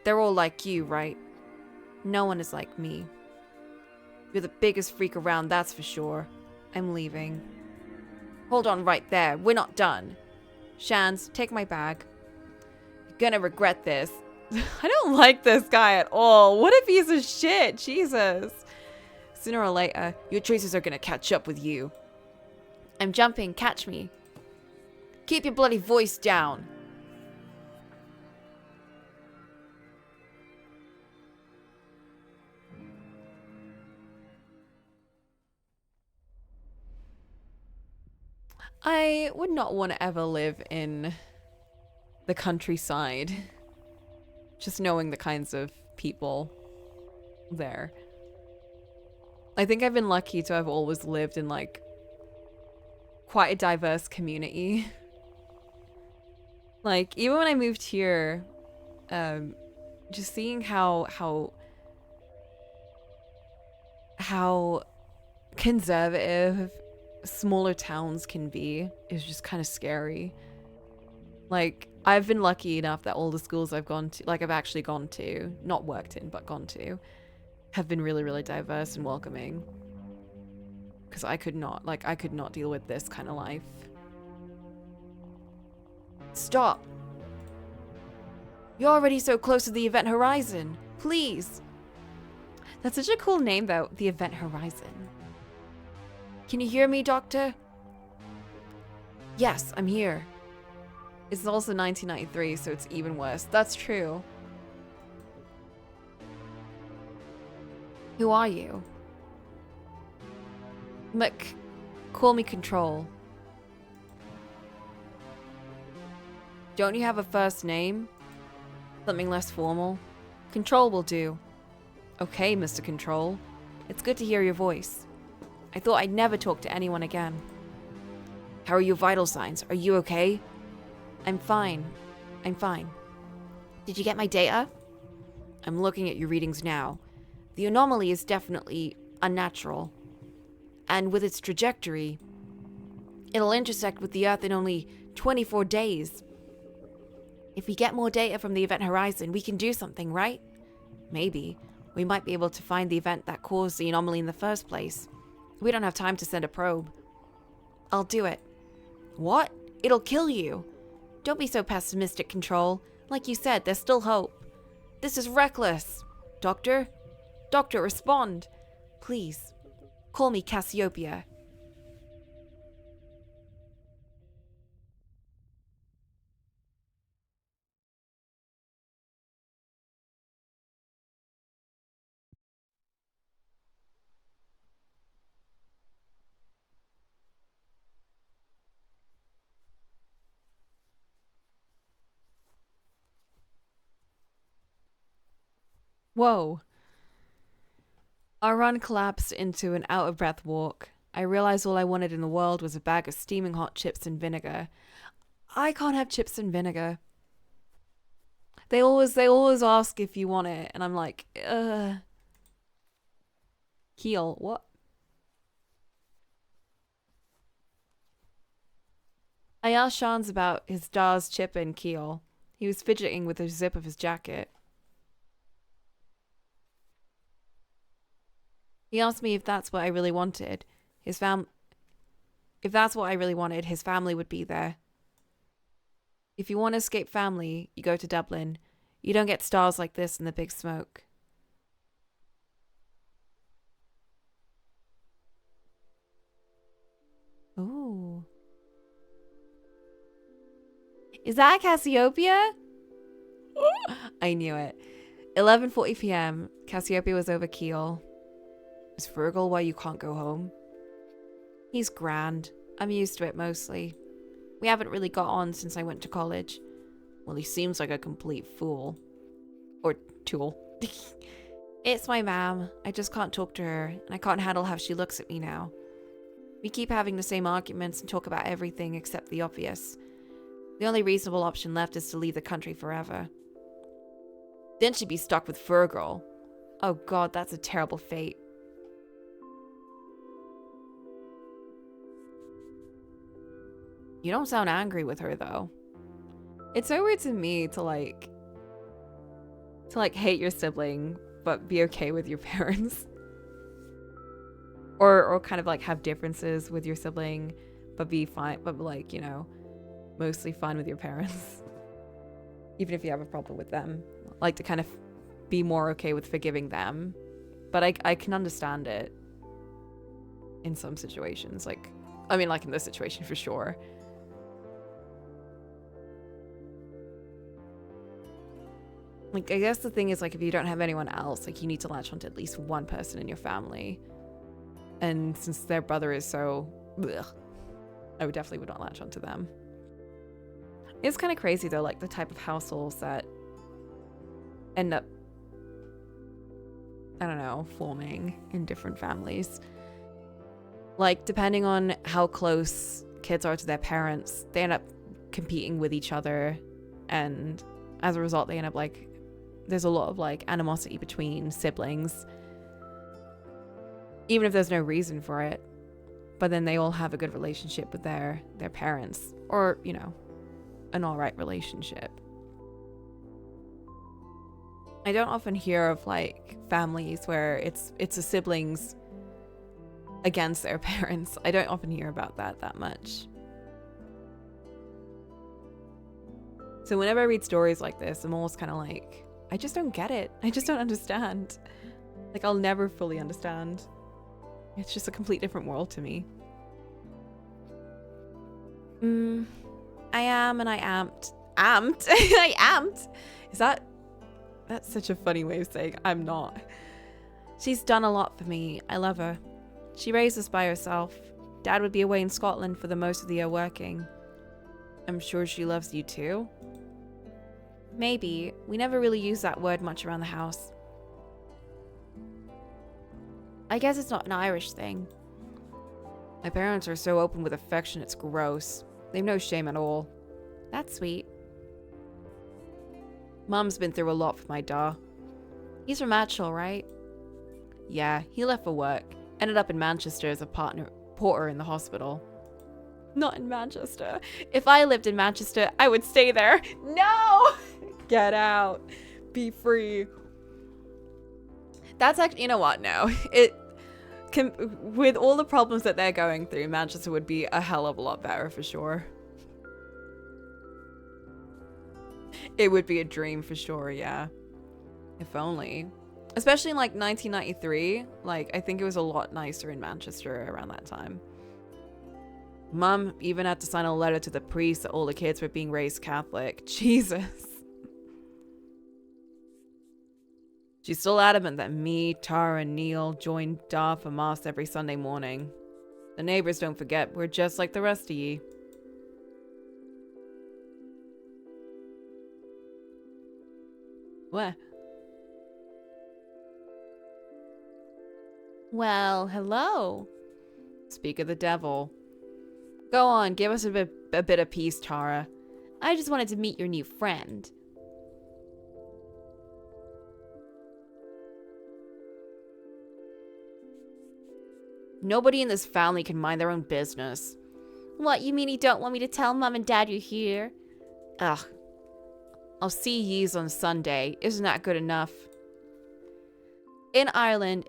They're all like you, right? No one is like me. You're the biggest freak around, that's for sure. I'm leaving. Hold on right there. We're not done. Shans, take my bag. You're gonna regret this. I don't like this guy at all. What a piece of shit. Jesus. Sooner or later, your choices are gonna catch up with you. I'm jumping. Catch me. Keep your bloody voice down. I would not want to ever live in the countryside. Just knowing the kinds of people there. I think I've been lucky to have always lived in like quite a diverse community. Like even when I moved here, just seeing how conservative smaller towns can be is just kind of scary. Like I've been lucky enough that all the schools I've gone to, like I've actually gone to, not worked in, but gone to, have been really, really diverse and welcoming. Because I could not deal with this kind of life. Stop. You're already so close to the event horizon. Please. That's such a cool name though, the event horizon. Can you hear me, Doctor? Yes, I'm here. It's also 1993, so it's even worse. That's true. Who are you? Call me Control. Don't you have a first name? Something less formal? Control will do. Okay, Mr. Control. It's good to hear your voice. I thought I'd never talk to anyone again. How are your vital signs? Are you okay? I'm fine. I'm fine. Did you get my data? I'm looking at your readings now. The anomaly is definitely unnatural. And with its trajectory, it'll intersect with the Earth in only 24 days. If we get more data from the event horizon, we can do something, right? Maybe. We might be able to find the event that caused the anomaly in the first place. We don't have time to send a probe. I'll do it. What? It'll kill you. Don't be so pessimistic, Control. Like you said, there's still hope. This is reckless. Doctor? Doctor, respond. Please. Call me Cassiopeia. Whoa. Our run collapsed into an out-of-breath walk. I realized all I wanted in the world was a bag of steaming hot chips and vinegar. I can't have chips and vinegar. They always ask if you want it, and I'm like, Keel, what? I asked Shans about his Dar's chip and Keel. He was fidgeting with the zip of his jacket. He asked me if that's what I really wanted. If that's what I really wanted, his family would be there. If you want to escape family, you go to Dublin. You don't get stars like this in the big smoke. Ooh. Is that Cassiopeia? I knew it. 11:40 p.m. Cassiopeia was over keel. Is Virgil why you can't go home? He's grand. I'm used to it mostly. We haven't really got on since I went to college. Well, he seems like a complete fool. Or tool. It's my mom. I just can't talk to her, and I can't handle how she looks at me now. We keep having the same arguments and talk about everything except the obvious. The only reasonable option left is to leave the country forever. Then she'd be stuck with Virgil. Oh god, that's a terrible fate. You don't sound angry with her, though. It's so weird to me to hate your sibling, but be okay with your parents. Or kind of like have differences with your sibling, but be fine, but like, you know, mostly fine with your parents. Even if you have a problem with them. Like to kind of be more okay with forgiving them. But I can understand it in some situations. Like, I mean, like in this situation for sure. Like, I guess the thing is, like, if you don't have anyone else, like, you need to latch onto at least one person in your family. And since their brother is so... Ugh, I would not latch onto them. It's kind of crazy, though, like, the type of households that end up, I don't know, forming in different families. Like, depending on how close kids are to their parents, they end up competing with each other. And as a result, they end up, like... There's a lot of, like, animosity between siblings. Even if there's no reason for it. But then they all have a good relationship with their parents. Or, you know, an alright relationship. I don't often hear of, like, families where it's the siblings against their parents. I don't often hear about that much. So whenever I read stories like this, I'm always kind of like... I just don't get it. I just don't understand. Like, I'll never fully understand. It's just a complete different world to me. I am and I amped. Amped? I amped? Is that... That's such a funny way of saying I'm not. She's done a lot for me. I love her. She raised us by herself. Dad would be away in Scotland for the most of the year working. I'm sure she loves you too. Maybe. We never really use that word much around the house. I guess it's not an Irish thing. My parents are so open with affection, it's gross. They've no shame at all. That's sweet. Mum's been through a lot for my da. He's from Matchell, right? Yeah, he left for work. Ended up in Manchester as a porter in the hospital. Not in Manchester. If I lived in Manchester, I would stay there. No! Get out. Be free. That's actually, you know what? No. With all the problems that they're going through, Manchester would be a hell of a lot better for sure. It would be a dream for sure, yeah. If only. Especially in like 1993. Like, I think it was a lot nicer in Manchester around that time. Mum even had to sign a letter to the priest that all the kids were being raised Catholic. Jesus. She's still adamant that me, Tara, and Neil join Da for Mass every Sunday morning. The neighbors don't forget, we're just like the rest of ye. What? Well, hello. Speak of the devil. Go on, give us a bit of peace, Tara. I just wanted to meet your new friend. Nobody in this family can mind their own business. What, you mean you don't want me to tell Mum and Dad you're here? Ugh. I'll see yous on Sunday. Isn't that good enough? In Ireland,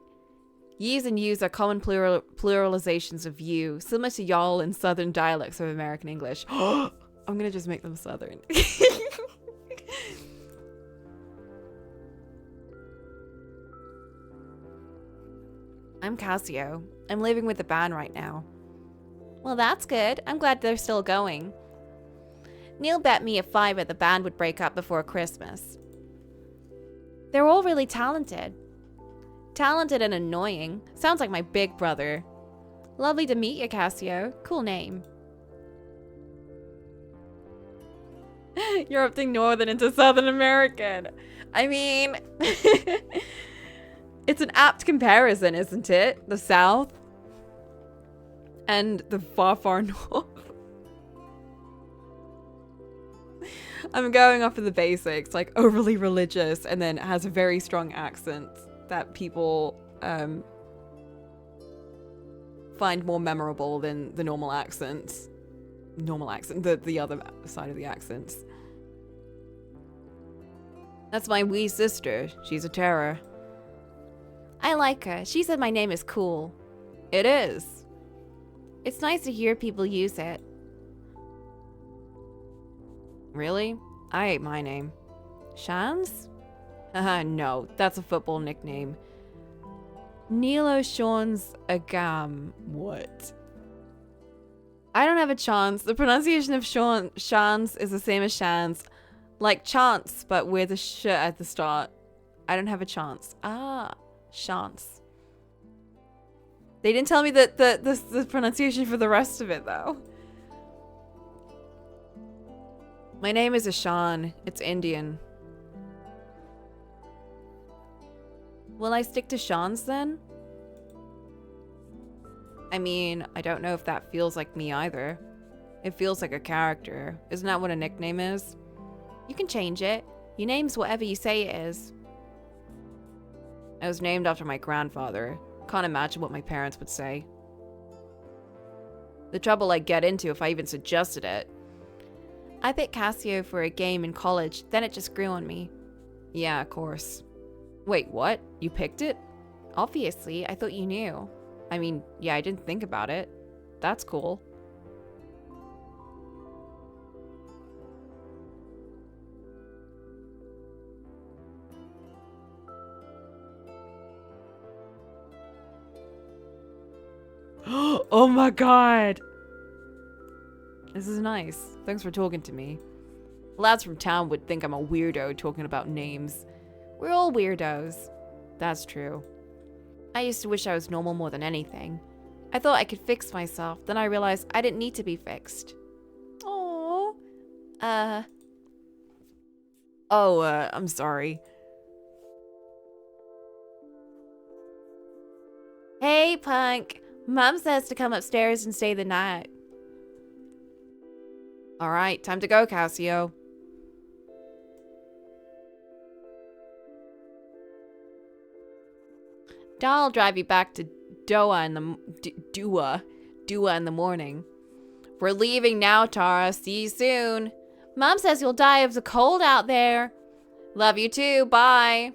yous and yous are common pluralizations of you, similar to y'all in southern dialects of American English. I'm gonna just make them southern. I'm Cassio. I'm living with the band right now. Well, that's good. I'm glad they're still going. Neil bet me a fiver the band would break up before Christmas. They're all really talented. Talented and annoying. Sounds like my big brother. Lovely to meet you, Cassio. Cool name. You're opting northern into Southern American. I mean, it's an apt comparison, isn't it? The South and the far, far north. I'm going off of the basics, like overly religious, and then has a very strong accent that people find more memorable than the normal accents. The other side of the accents. That's my wee sister. She's a terror. I like her. She said my name is cool. It is. It's nice to hear people use it. Really? I hate my name. Shans? No, that's a football nickname. Nilo Shans Agam. What? I don't have a chance. The pronunciation of Shans is the same as Shans. Like chance, but with a sh at the start. I don't have a chance. Ah, chance. They didn't tell me that the pronunciation for the rest of it, though. My name is Ishan. It's Indian. Will I stick to Shans then? I mean, I don't know if that feels like me either. It feels like a character. Isn't that what a nickname is? You can change it. Your name's whatever you say it is. I was named after my grandfather. Can't imagine what my parents would say. The trouble I'd get into if I even suggested it. I picked Cassio for a game in college, then it just grew on me. Yeah, of course. Wait, what? You picked it? Obviously, I thought you knew. I mean, yeah, I didn't think about it. That's cool. Oh my god! This is nice. Thanks for talking to me. Lads from town would think I'm a weirdo talking about names. We're all weirdos. That's true. I used to wish I was normal more than anything. I thought I could fix myself, then I realized I didn't need to be fixed. Aww. I'm sorry. Hey, punk. Mom says to come upstairs and stay the night. Alright, time to go, Cassio. I'll drive you back to Dua in the morning. We're leaving now, Tara. See you soon. Mom says you'll die of the cold out there. Love you too. Bye.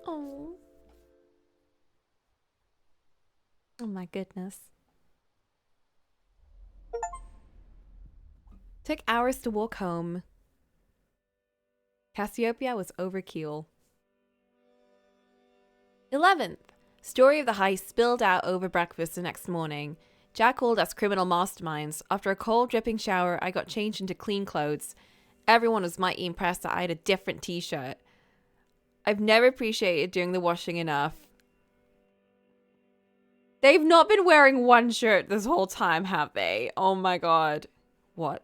Oh. Oh my goodness. Took hours to walk home. Cassiopeia was overkill. 11th. Story of the heist spilled out over breakfast the next morning. Jack called us criminal masterminds. After a cold dripping shower, I got changed into clean clothes. Everyone was mighty impressed that I had a different t-shirt. I've never appreciated doing the washing enough. They've not been wearing one shirt this whole time, have they? Oh my god. What?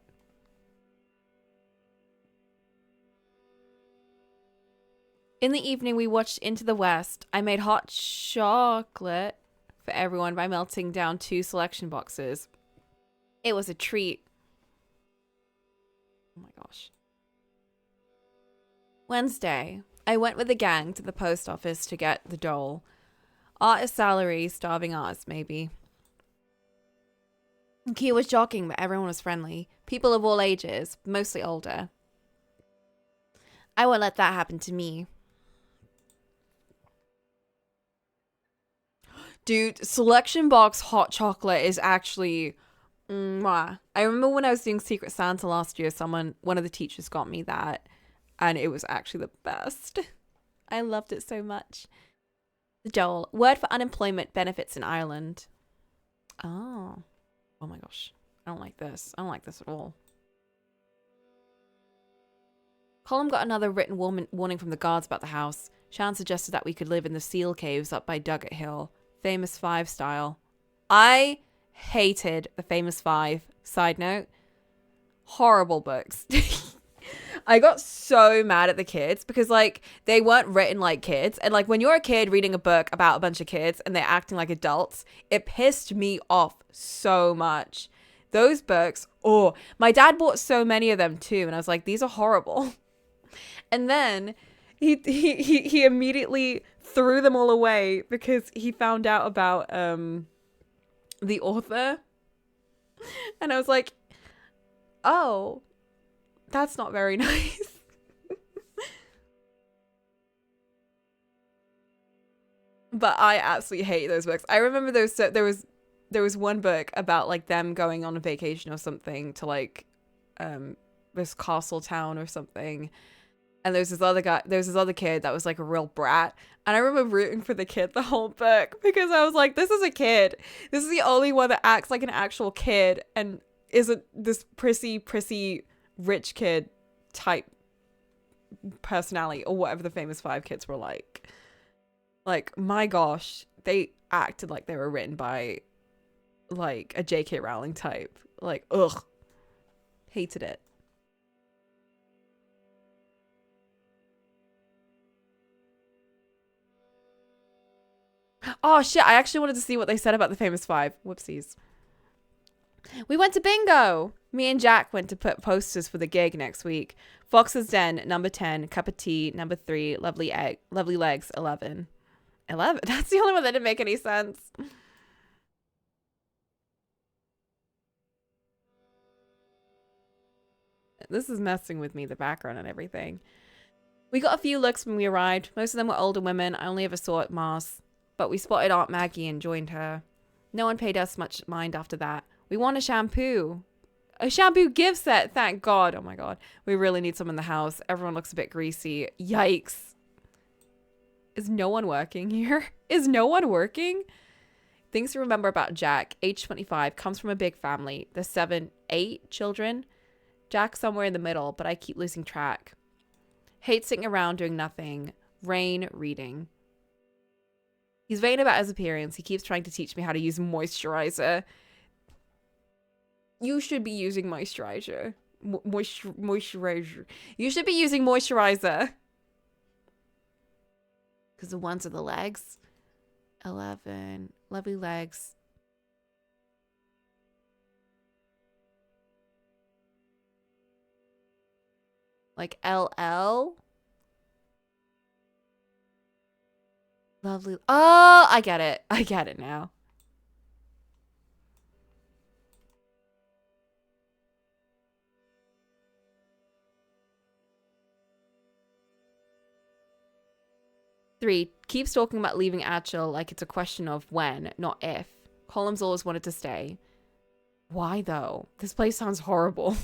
In the evening, we watched Into the West. I made hot chocolate for everyone by melting down 2 selection boxes. It was a treat. Oh my gosh. Wednesday. I went with the gang to the post office to get the dole. Artist salary, starving artists, maybe. Kia was joking, but everyone was friendly. People of all ages, mostly older. I won't let that happen to me. Dude, selection box hot chocolate is actually... Mwah. I remember when I was doing Secret Santa last year, one of the teachers got me that. And it was actually the best. I loved it so much. The dole. Word for unemployment benefits in Ireland. Oh. Oh my gosh. I don't like this. I don't like this at all. Colm got another written warning from the guards about the house. Shan suggested that we could live in the seal caves up by Duggett Hill. Famous Five style. I hated the Famous Five. Side note. Horrible books. I got so mad at the kids because, like, they weren't written like kids. And, like, when you're a kid reading a book about a bunch of kids and they're acting like adults, it pissed me off so much. Those books, oh, my dad bought so many of them too. And I was like, these are horrible. And then he immediately threw them all away because he found out about the author. And I was like, oh, that's not very nice. But I absolutely hate those books. I remember there was one book about like them going on a vacation or something to like this castle town or something. And there's this other kid that was like a real brat. And I remember rooting for the kid the whole book because I was like, this is a kid. This is the only one that acts like an actual kid and isn't this prissy rich kid type personality or whatever the Famous Five kids were like. Like, my gosh, they acted like they were written by like a J.K. Rowling type. Like, ugh. Hated it. Oh shit, I actually wanted to see what they said about the Famous Five. Whoopsies. We went to bingo. Me and Jack went to put posters for the gig next week. Fox's Den, number 10. Cup of Tea, number 3. Lovely Legs, 11. 11? That's the only one that didn't make any sense. This is messing with me, the background and everything. We got a few looks when we arrived. Most of them were older women I only ever saw at Mars. But we spotted Aunt Maggie and joined her. No one paid us much mind after that. We want a shampoo. A shampoo gift set, thank God. Oh my God. We really need some in the house. Everyone looks a bit greasy. Yikes. Is no one working here? Is no one working? Things to remember about Jack. Age 25. Comes from a big family. There's 8 children. Jack's somewhere in the middle, but I keep losing track. Hates sitting around doing nothing. Rain reading. He's vain about his appearance. He keeps trying to teach me how to use moisturizer. You should be using moisturizer. Moisturizer. You should be using moisturizer. Because the ones are the legs. 11. Lovely legs. Like LL. Lovely. Oh, I get it. I get it now. Three, keeps talking about leaving Achel like it's a question of when, not if. Column's always wanted to stay. Why though? This place sounds horrible.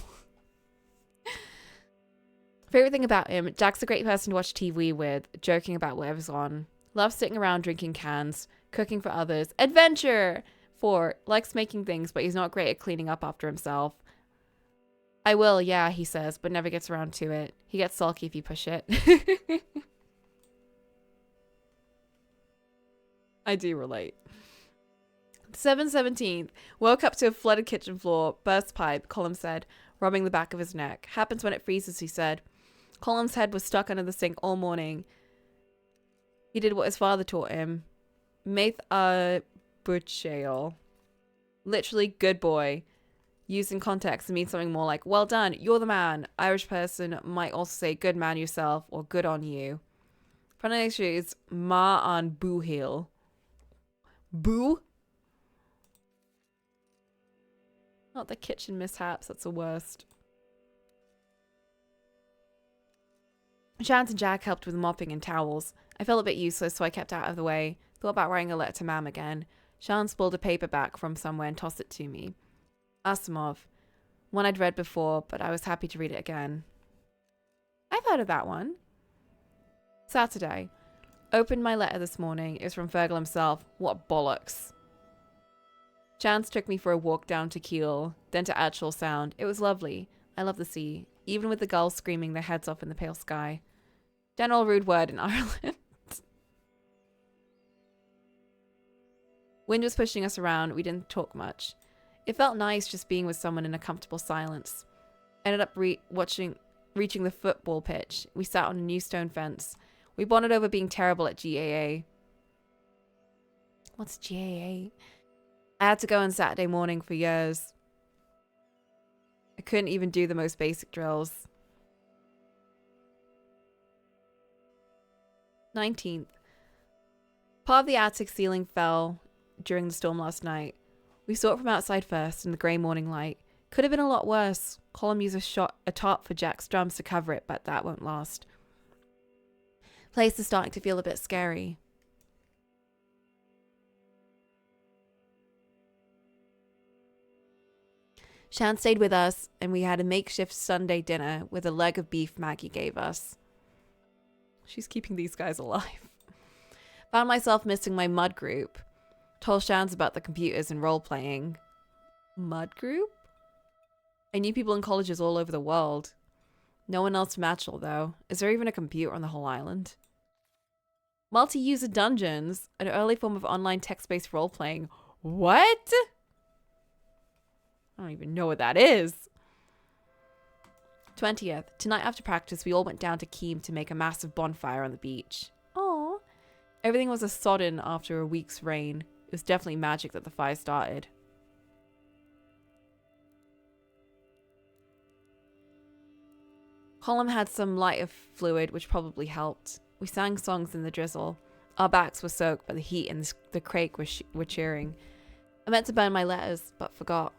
Favorite thing about him, Jack's a great person to watch TV with, joking about whatever's on. Loves sitting around drinking cans, cooking for others. Adventure! 4, likes making things, but he's not great at cleaning up after himself. I will, yeah, he says, but never gets around to it. He gets sulky if you push it. I do relate. 7/17. Woke up to a flooded kitchen floor. Burst pipe, Colm said, rubbing the back of his neck. Happens when it freezes, he said. Colm's head was stuck under the sink all morning. He did what his father taught him. Maith a butchale. Literally, good boy. Used in context to mean something more like, well done, you're the man. Irish person might also say good man yourself or good on you. Pronunciation is ma an boohil. Boo? Not the kitchen mishaps, that's the worst. Chance and Jack helped with mopping and towels. I felt a bit useless, so I kept out of the way. Thought about writing a letter to Mam again. Shan pulled a paperback from somewhere and tossed it to me. Asimov. One I'd read before, but I was happy to read it again. I've heard of that one. Saturday. Opened my letter this morning. It was from Fergal himself. What bollocks. Chance took me for a walk down to Kiel, then to Adshall Sound. It was lovely. I love the sea, even with the gulls screaming their heads off in the pale sky. General rude word in Ireland. Wind was pushing us around. We didn't talk much. It felt nice just being with someone in a comfortable silence. Ended up reaching the football pitch. We sat on a new stone fence. We bonded over being terrible at GAA. What's GAA? I had to go on Saturday morning for years. I couldn't even do the most basic drills. 19th. Part of the attic ceiling fell during the storm last night. We saw it from outside first in the grey morning light. Could have been a lot worse. Colm used a tarp for Jack's drums to cover it, but that won't last. Place is starting to feel a bit scary. Shan stayed with us, and we had a makeshift Sunday dinner with a leg of beef Maggie gave us. She's keeping these guys alive. Found myself missing my mud group. Told Shans about the computers and role-playing. Mud group? I knew people in colleges all over the world. No one else from Atchell, though. Is there even a computer on the whole island? Multi-user dungeons, an early form of online text-based role-playing. What? I don't even know what that is. 20th. Tonight after practice, we all went down to Keem to make a massive bonfire on the beach. Aww. Everything was a sodden after a week's rain. It was definitely magic that the fire started. Colm had some lighter fluid, which probably helped. We sang songs in the drizzle. Our backs were soaked, but the heat and the crake were cheering. I meant to burn my letters, but forgot.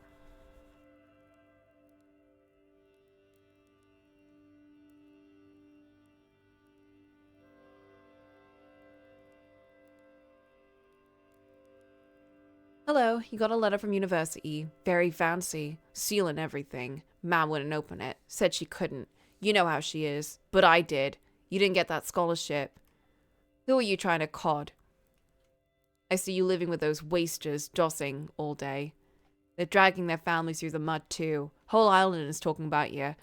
Hello, you got a letter from university. Very fancy. Seal and everything. Mam wouldn't open it. Said she couldn't. You know how she is. But I did. You didn't get that scholarship. Who are you trying to cod? I see you living with those wasters, dossing all day. They're dragging their families through the mud too. Whole island is talking about you.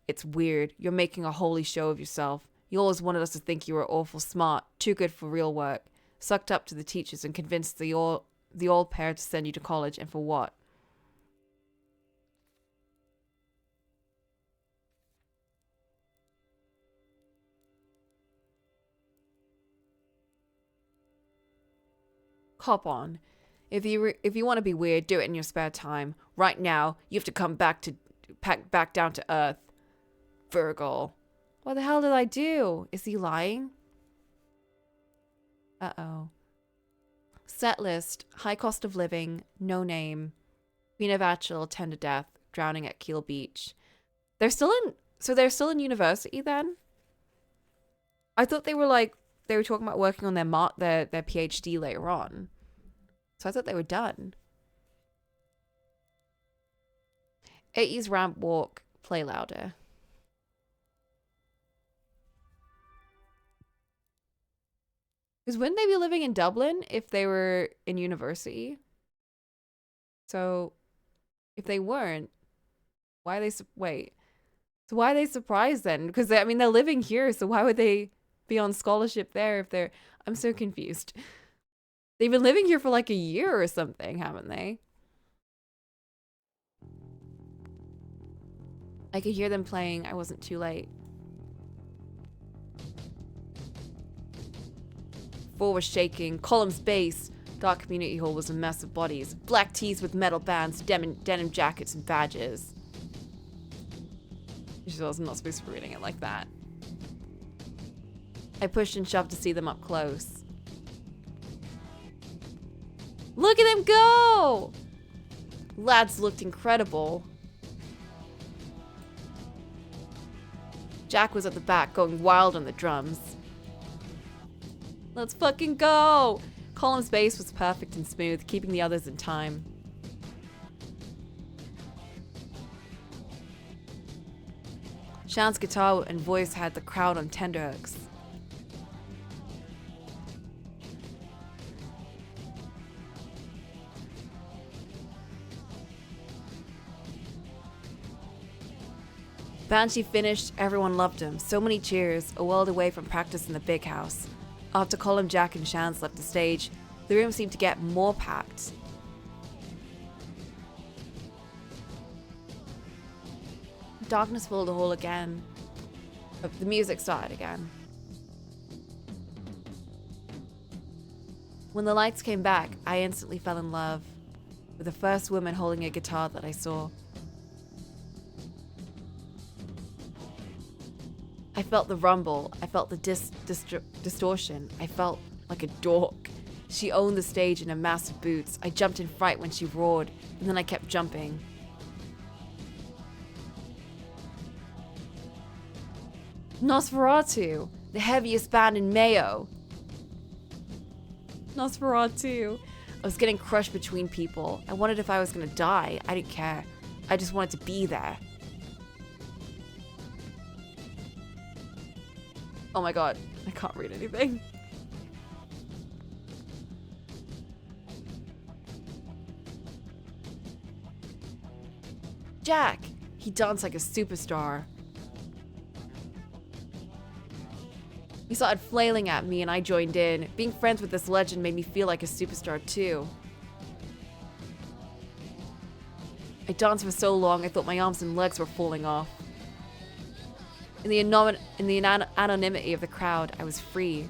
It's weird. You're making a holy show of yourself. You always wanted us to think you were awful smart, too good for real work. Sucked up to the teachers and convinced the old pair to send you to college, and for what? Cop on. If you want to be weird, do it in your spare time. Right now, you have to come back down to earth. Virgil. What the hell did I do? Is he lying? Uh-oh. Set list. High cost of living. No name. Queen of Atchell, 10 to death. Drowning at Kiel Beach. They're still in university then? I thought they were talking about working on their PhD later on. So I thought they were done. 80s ramp walk. Play louder. Because wouldn't they be living in Dublin if they were in university? So if they weren't, why are they wait? So why are they surprised then? Because they're living here, so why would they be on scholarship there if they're... I'm so confused. They've been living here for like a year or something, haven't they? I could hear them playing. I wasn't too late. Floor was shaking. Columns base. Dark community hall was a mess of bodies. Black tees with metal bands, denim jackets, and badges. I was not supposed to be reading it like that. I pushed and shoved to see them up close. Look at them go! Lads looked incredible. Jack was at the back, going wild on the drums. Let's fucking go! Colin's bass was perfect and smooth, keeping the others in time. Shan's guitar and voice had the crowd on tenterhooks. Banshee finished, everyone loved him. So many cheers, a world away from practice in the big house. After Colin, Jack, and Shans left the stage, the room seemed to get more packed. Darkness filled the hall again. The music started again. When the lights came back, I instantly fell in love with the first woman holding a guitar that I saw. I felt the rumble. I felt the distortion. I felt like a dork. She owned the stage in her massive boots. I jumped in fright when she roared, and then I kept jumping. Nosferatu, the heaviest band in Mayo. Nosferatu. I was getting crushed between people. I wondered if I was gonna die. I didn't care. I just wanted to be there. Oh my god, I can't read anything. Jack! He danced like a superstar. He started flailing at me and I joined in. Being friends with this legend made me feel like a superstar too. I danced for so long I thought my arms and legs were falling off. In the anonymity of the crowd, I was free.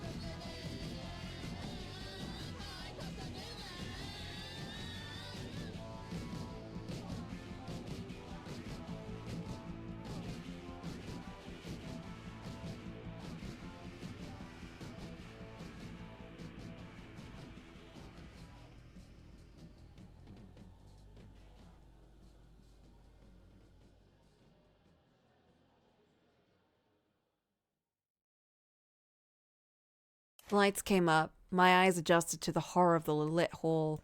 The lights came up. My eyes adjusted to the horror of the lit hall.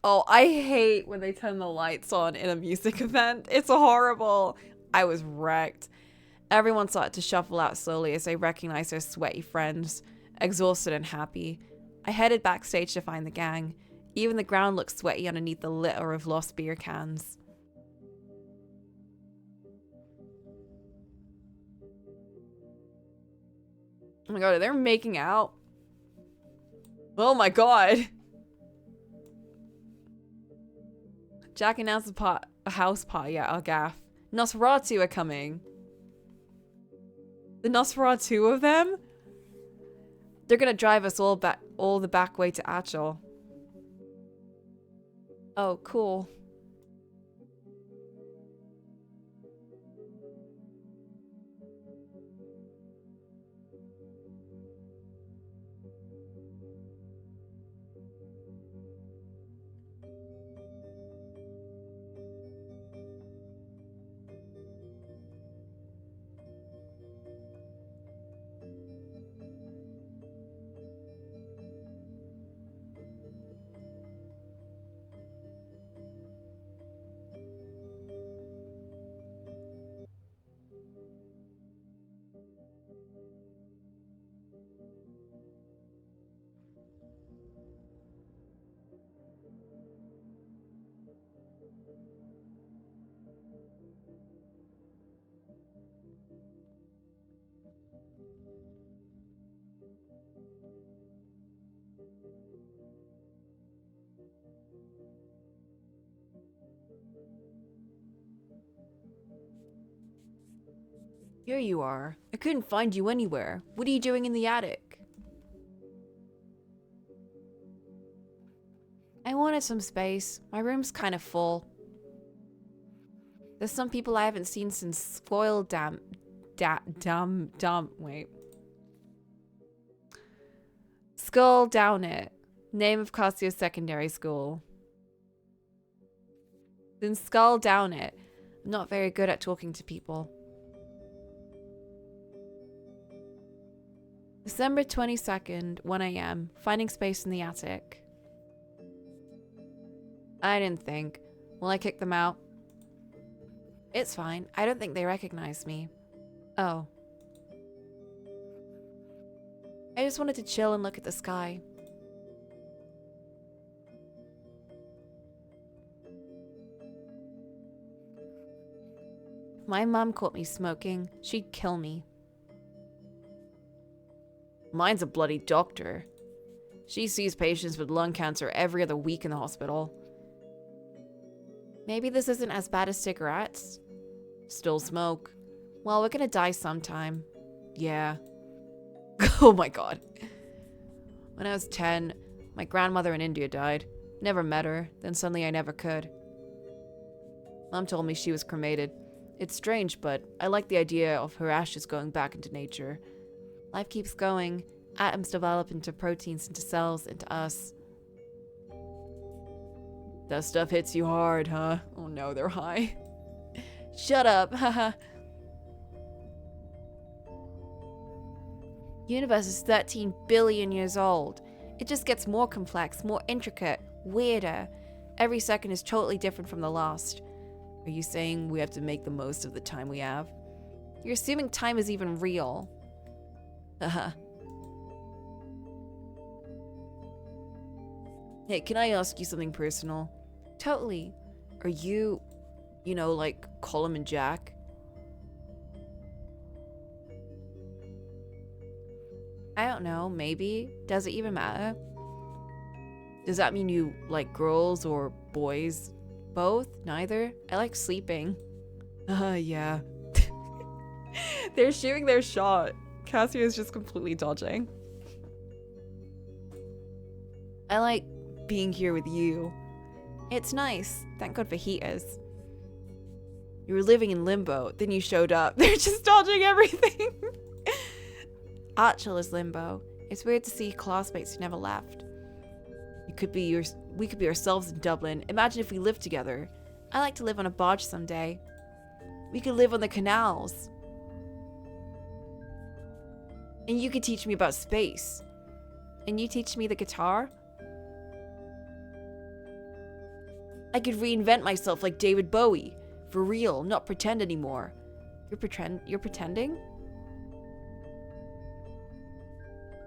Oh, I hate when they turn the lights on in a music event. It's horrible. I was wrecked. Everyone started to shuffle out slowly as they recognized their sweaty friends, exhausted and happy. I headed backstage to find the gang. Even the ground looked sweaty underneath the litter of lost beer cans. Oh my god, they're making out. Oh my god. Jack announced a house party at our gaff. Nosferatu are coming. The Nosferatu of them? They're gonna drive us all the back way to Achel. Oh, cool. Here you are. I couldn't find you anywhere. What are you doing in the attic? I wanted some space. My room's kind of full. There's some people I haven't seen since Spoiled wait. Skull Down It. Name of Cassio's secondary school. Then Skull Down It. I'm not very good at talking to people. December 22nd, 1 a.m. Finding space in the attic. I didn't think. Will I kick them out? It's fine. I don't think they recognize me. Oh. I just wanted to chill and look at the sky. If my mom caught me smoking, she'd kill me. Mine's a bloody doctor. She sees patients with lung cancer every other week in the hospital. Maybe this isn't as bad as cigarettes. Still smoke. Well, we're gonna die sometime. Yeah. Oh my god. When I was 10, my grandmother in India died. Never met her, then suddenly I never could. Mom told me she was cremated. It's strange, but I like the idea of her ashes going back into nature. Life keeps going. Atoms develop into proteins, into cells, into us. That stuff hits you hard, huh? Oh no, they're high. Shut up, haha. Universe is 13 billion years old. It just gets more complex, more intricate, weirder. Every second is totally different from the last. Are you saying we have to make the most of the time we have? You're assuming time is even real. Haha. Hey, can I ask you something personal? Totally. Are you, like Colum and Jack? I don't know, maybe. Does it even matter? Does that mean you like girls or boys? Both? Neither? I like sleeping. Yeah. They're shooting their shot. Cassia is just completely dodging. I like being here with you. It's nice. Thank God for heaters. You were living in limbo, then you showed up. They're just dodging everything. Actual is limbo. It's weird to see classmates who never left. We could be ourselves in Dublin. Imagine if we lived together. I like to live on a barge someday. We could live on the canals. And you could teach me about space. And you teach me the guitar. I could reinvent myself like David Bowie. For real, not pretend anymore. You're pretending?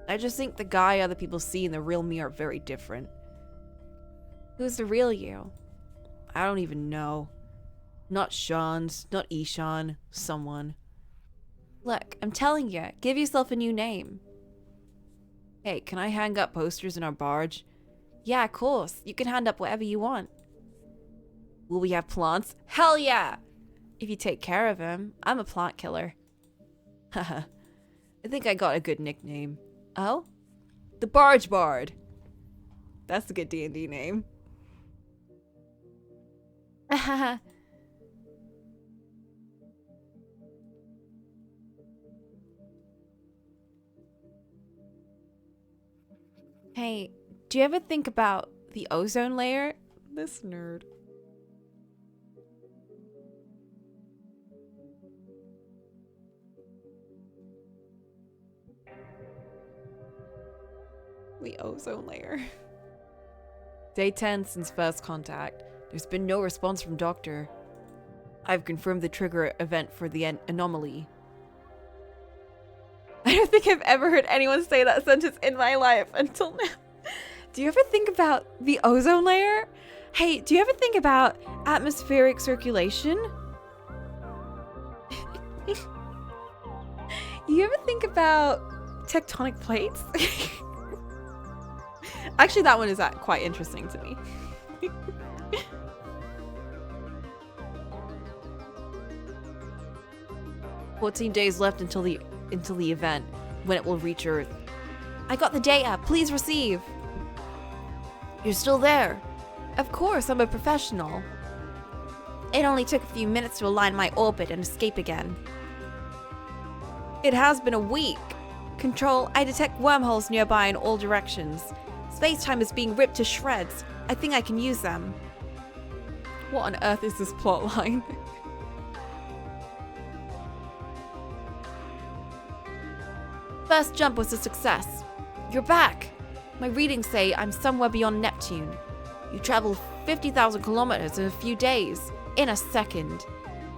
I just think the guy other people see and the real me are very different. Who's the real you? I don't even know. Not Sean's, not Ishan, someone. Look, I'm telling you, give yourself a new name. Hey, can I hang up posters in our barge? Yeah, of course. You can hand up whatever you want. Will we have plants? Hell yeah! If you take care of them, I'm a plant killer. Haha. I think I got a good nickname. Oh? The Barge Bard. That's a good D&D name. Hey, do you ever think about the ozone layer? This nerd. The ozone layer. Day 10 since first contact. There's been no response from Doctor. I've confirmed the trigger event for the anomaly. I don't think I've ever heard anyone say that sentence in my life until now. Do you ever think about the ozone layer? Hey, do you ever think about atmospheric circulation? You ever think about tectonic plates? Actually, that one is quite interesting to me. 14 days left until the event, when it will reach Earth. I got the data. Please receive. You're still there? Of course, I'm a professional. It only took a few minutes to align my orbit and escape again. It has been a week. Control, I detect wormholes nearby in all directions. Space-time is being ripped to shreds. I think I can use them. What on earth is this plotline? First jump was a success. You're back. My readings say I'm somewhere beyond Neptune. You traveled 50,000 kilometers in a few days, in a second.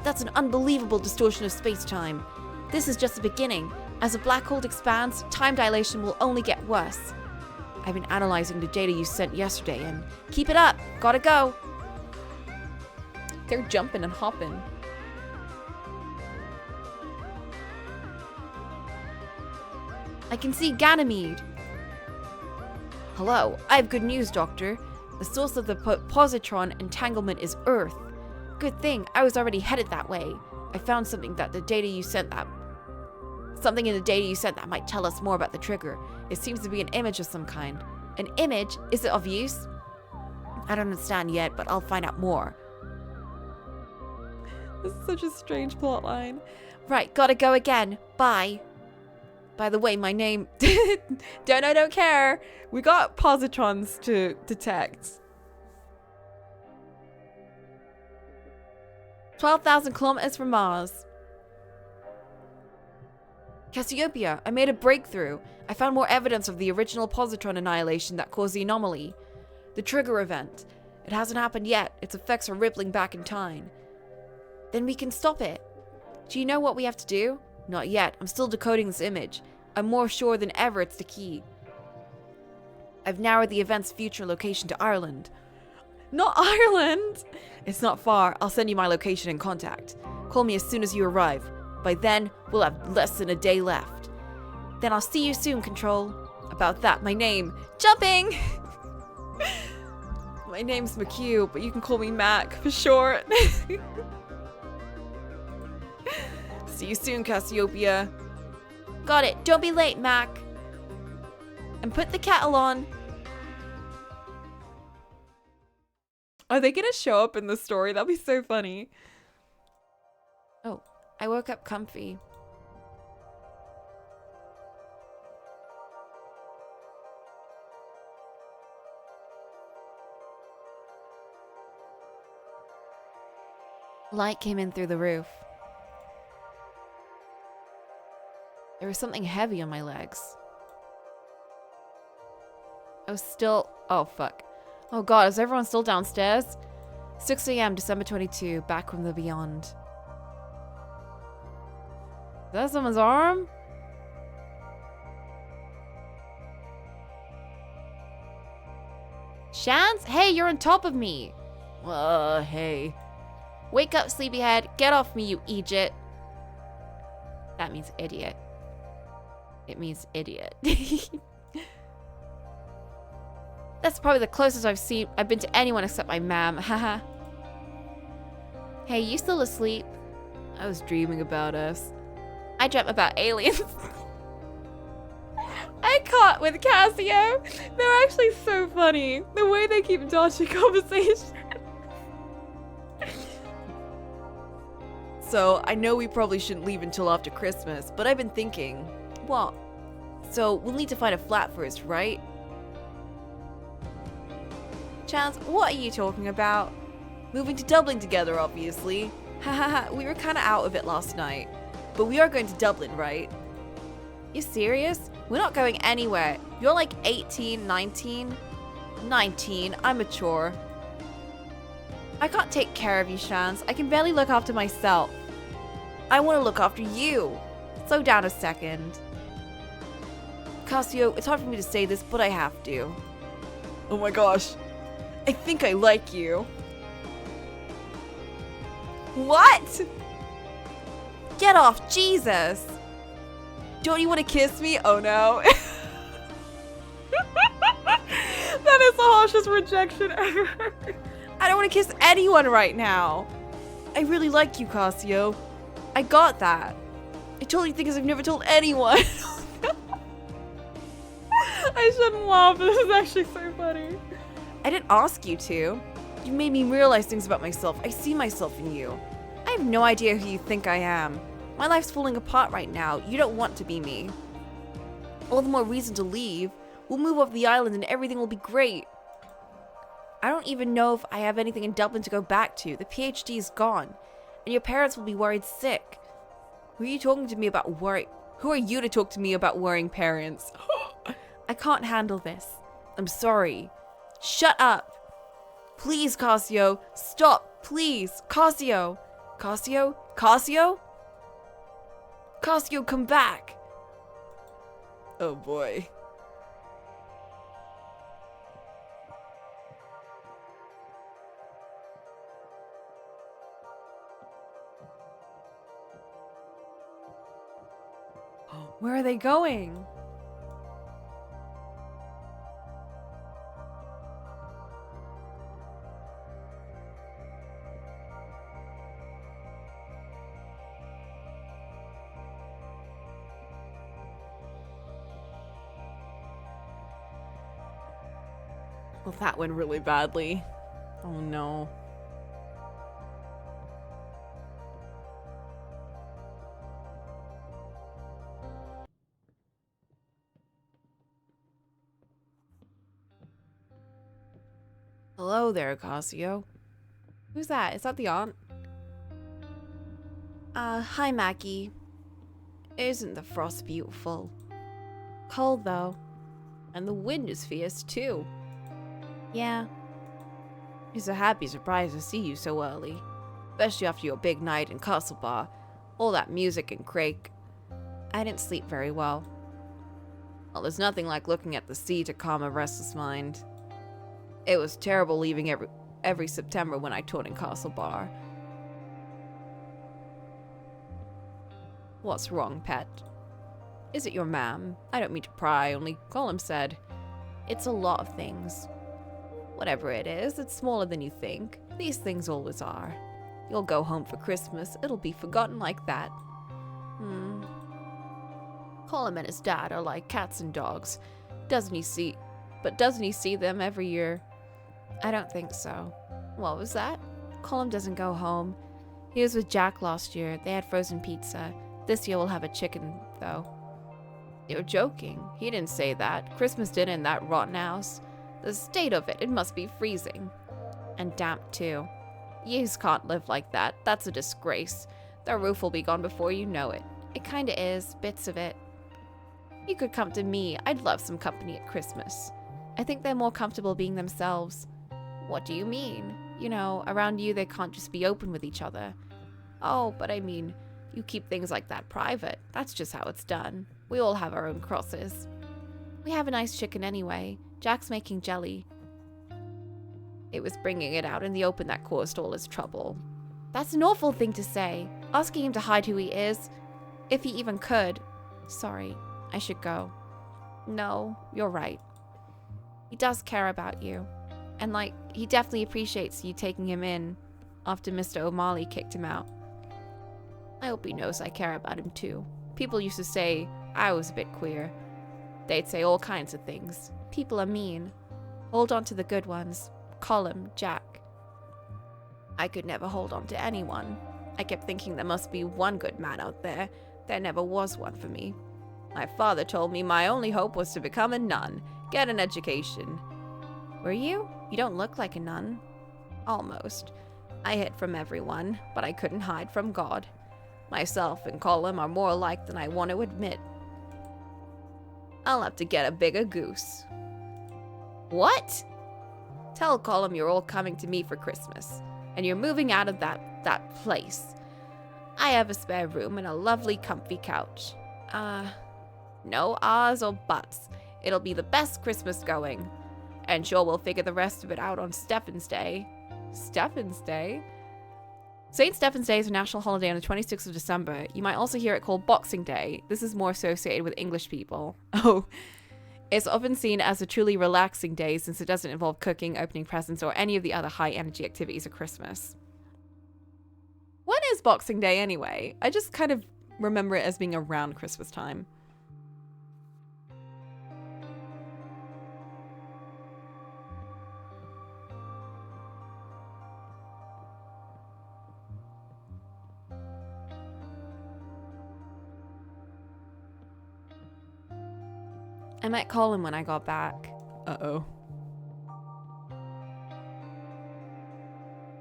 That's an unbelievable distortion of space-time. This is just the beginning. As a black hole expands, time dilation will only get worse. I've been analyzing the data you sent yesterday and keep it up. Gotta go. They're jumping and hopping. I can see Ganymede. Hello, I have good news, Doctor. The source of the positron entanglement is Earth. Good thing, I was already headed that way. I found something in the data you sent that might tell us more about the trigger. It seems to be an image of some kind. An image? Is it of use? I don't understand yet, but I'll find out more. This is such a strange plotline. Right, gotta go again. Bye. By the way, my name... don't care. We got positrons to detect. 12,000 kilometers from Mars. Cassiopeia, I made a breakthrough. I found more evidence of the original positron annihilation that caused the anomaly. The trigger event. It hasn't happened yet. Its effects are rippling back in time. Then we can stop it. Do you know what we have to do? Not yet. I'm still decoding this image. I'm more sure than ever it's the key. I've narrowed the event's future location to Ireland. Not Ireland! It's not far. I'll send you my location and contact. Call me as soon as you arrive. By then, we'll have less than a day left. Then I'll see you soon, Control. About that, my name... Jumping! My name's McHugh, but you can call me Mac for short. See you soon, Cassiopeia. Got it. Don't be late, Mac. And put the kettle on. Are they gonna show up in the story? That'd be so funny. Oh, I woke up comfy. Light came in through the roof. There was something heavy on my legs. I was still... Oh, fuck. Oh god, is everyone still downstairs? 6 a.m. December 22, back from the beyond. Is that someone's arm? Shans? Hey, you're on top of me. Hey. Wake up, sleepyhead. Get off me, you idiot. That means idiot. It means idiot. That's probably the closest I've been to anyone except my ma'am. Haha. Hey, you still asleep? I was dreaming about us. I dreamt about aliens. I caught with Cassio. They're actually so funny. The way they keep dodging conversation. So, I know we probably shouldn't leave until after Christmas, but I've been thinking, what? So, we'll need to find a flat first, right? Chance, what are you talking about? Moving to Dublin together, obviously. Hahaha, we were kinda out of it last night. But we are going to Dublin, right? You serious? We're not going anywhere. You're like 18, 19? 19, I'm mature. I can't take care of you, Shans. I can barely look after myself. I want to look after you. Slow down a second. Cassio, it's hard for me to say this, but I have to. Oh my gosh. I think I like you. What? Get off, Jesus. Don't you want to kiss me? Oh no. That is the harshest rejection ever. I don't want to kiss anyone right now. I really like you, Cassio. I got that. I told you things I've never told anyone. I shouldn't laugh, but this is actually so funny. I didn't ask you to. You made me realize things about myself. I see myself in you. I have no idea who you think I am. My life's falling apart right now. You don't want to be me. All the more reason to leave. We'll move off the island and everything will be great. I don't even know if I have anything in Dublin to go back to. The PhD is gone. And your parents will be worried sick. Who are you talking to me about worry? Who are you to talk to me about worrying parents? I can't handle this. I'm sorry. Shut up. Please, Cassio. Stop. Please. Cassio. Cassio? Cassio? Cassio, come back. Oh boy. Where are they going? Well, that went really badly. Oh no. Hello there, Cassio. Who's that? Is that the aunt? Hi, Mackie. Isn't the frost beautiful? Cold, though. And the wind is fierce, too. Yeah. It's a happy surprise to see you so early. Especially after your big night in Castle Bar. All that music and crake. I didn't sleep very well. Well, there's nothing like looking at the sea to calm a restless mind. It was terrible leaving every September when I taught in Castle Bar. What's wrong, pet? Is it your mam? I don't mean to pry, only Colum said. It's a lot of things. Whatever it is, it's smaller than you think. These things always are. You'll go home for Christmas, it'll be forgotten like that. Colum and his dad are like cats and dogs. Doesn't he see them every year? I don't think so. What was that? Colum doesn't go home. He was with Jack last year. They had frozen pizza. This year we'll have a chicken, though. You're joking. He didn't say that. Christmas dinner in that rotten house. The state of it must be freezing. And damp, too. Yous can't live like that. That's a disgrace. The roof will be gone before you know it. It kinda is. Bits of it. You could come to me. I'd love some company at Christmas. I think they're more comfortable being themselves. What do you mean? You know, around you they can't just be open with each other. Oh, but I mean, you keep things like that private. That's just how it's done. We all have our own crosses. We have a nice chicken anyway. Jack's making jelly. It was bringing it out in the open that caused all his trouble. That's an awful thing to say. Asking him to hide who he is. If he even could. Sorry, I should go. No, you're right. He does care about you. And, he definitely appreciates you taking him in after Mr. O'Malley kicked him out. I hope he knows I care about him, too. People used to say I was a bit queer. They'd say all kinds of things. People are mean. Hold on to the good ones. Colum, Jack. I could never hold on to anyone. I kept thinking there must be one good man out there. There never was one for me. My father told me my only hope was to become a nun, get an education. Were you? You don't look like a nun. Almost. I hid from everyone, but I couldn't hide from God. Myself and Colum are more alike than I want to admit. I'll have to get a bigger goose. What? Tell Colum you're all coming to me for Christmas, and you're moving out of that place. I have a spare room and a lovely comfy couch. No ahs or buts. It'll be the best Christmas going. And sure, we'll figure the rest of it out on Stephen's Day. Stephen's Day? St. Stephen's Day is a national holiday on the 26th of December. You might also hear it called Boxing Day. This is more associated with English people. Oh. It's often seen as a truly relaxing day since it doesn't involve cooking, opening presents, or any of the other high-energy activities of Christmas. When is Boxing Day anyway? I just kind of remember it as being around Christmas time. I might call him when I got back. Uh-oh.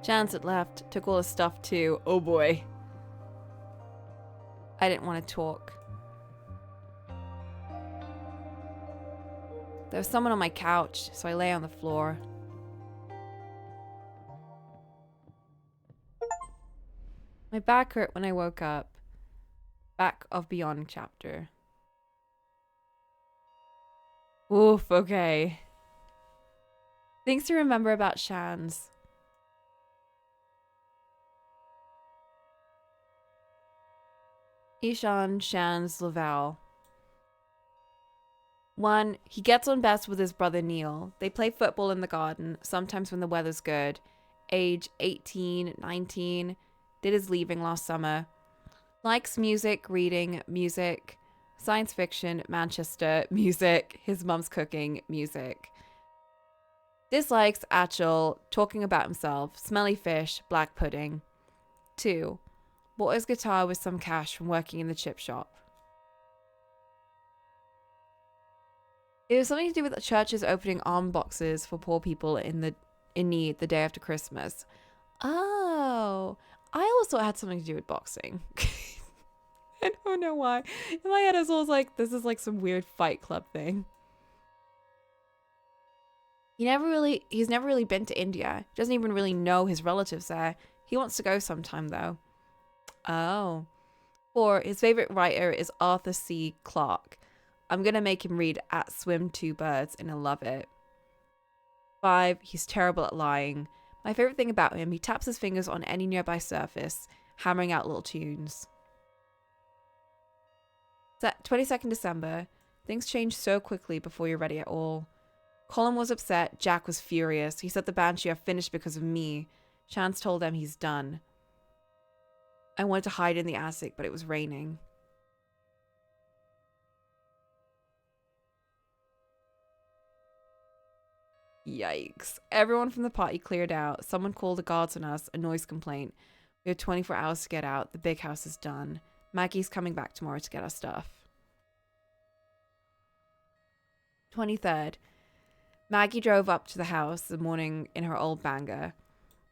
Chance had left, took all his stuff too. Oh boy. I didn't want to talk. There was someone on my couch, so I lay on the floor. My back hurt when I woke up. Back of Beyond chapter. Oof, okay. Things to remember about Shans. Ishan, Shans, Laval. 1. He gets on best with his brother Neil. They play football in the garden, sometimes when the weather's good. Age 18, 19. Did his leaving last summer. Likes music, reading, music. Science fiction, Manchester, music. His mum's cooking, music. Dislikes Achel, talking about himself. Smelly fish, black pudding. 2. Bought his guitar with some cash from working in the chip shop. It was something to do with the churches opening arm boxes for poor people in need the day after Christmas. Oh, I always thought it had something to do with boxing. I don't know why. In my head, I was always like, this is like some weird Fight Club thing. He's never really been to India. He doesn't even really know his relatives there. He wants to go sometime though. Oh. 4. His favorite writer is Arthur C. Clarke. I'm going to make him read At Swim Two Birds and he'll love it. 5. He's terrible at lying. My favorite thing about him, he taps his fingers on any nearby surface, hammering out little tunes. 22nd December. Things change so quickly before you're ready at all. Colin was upset. Jack was furious. He said the Banshee are finished because of me. Chance told them he's done. I wanted to hide in the attic, but it was raining. Yikes. Everyone from the party cleared out. Someone called the guards on us, a noise complaint. We have 24 hours to get out. The big house is done. Maggie's coming back tomorrow to get our stuff. 23rd. Maggie drove up to the house the morning in her old banger.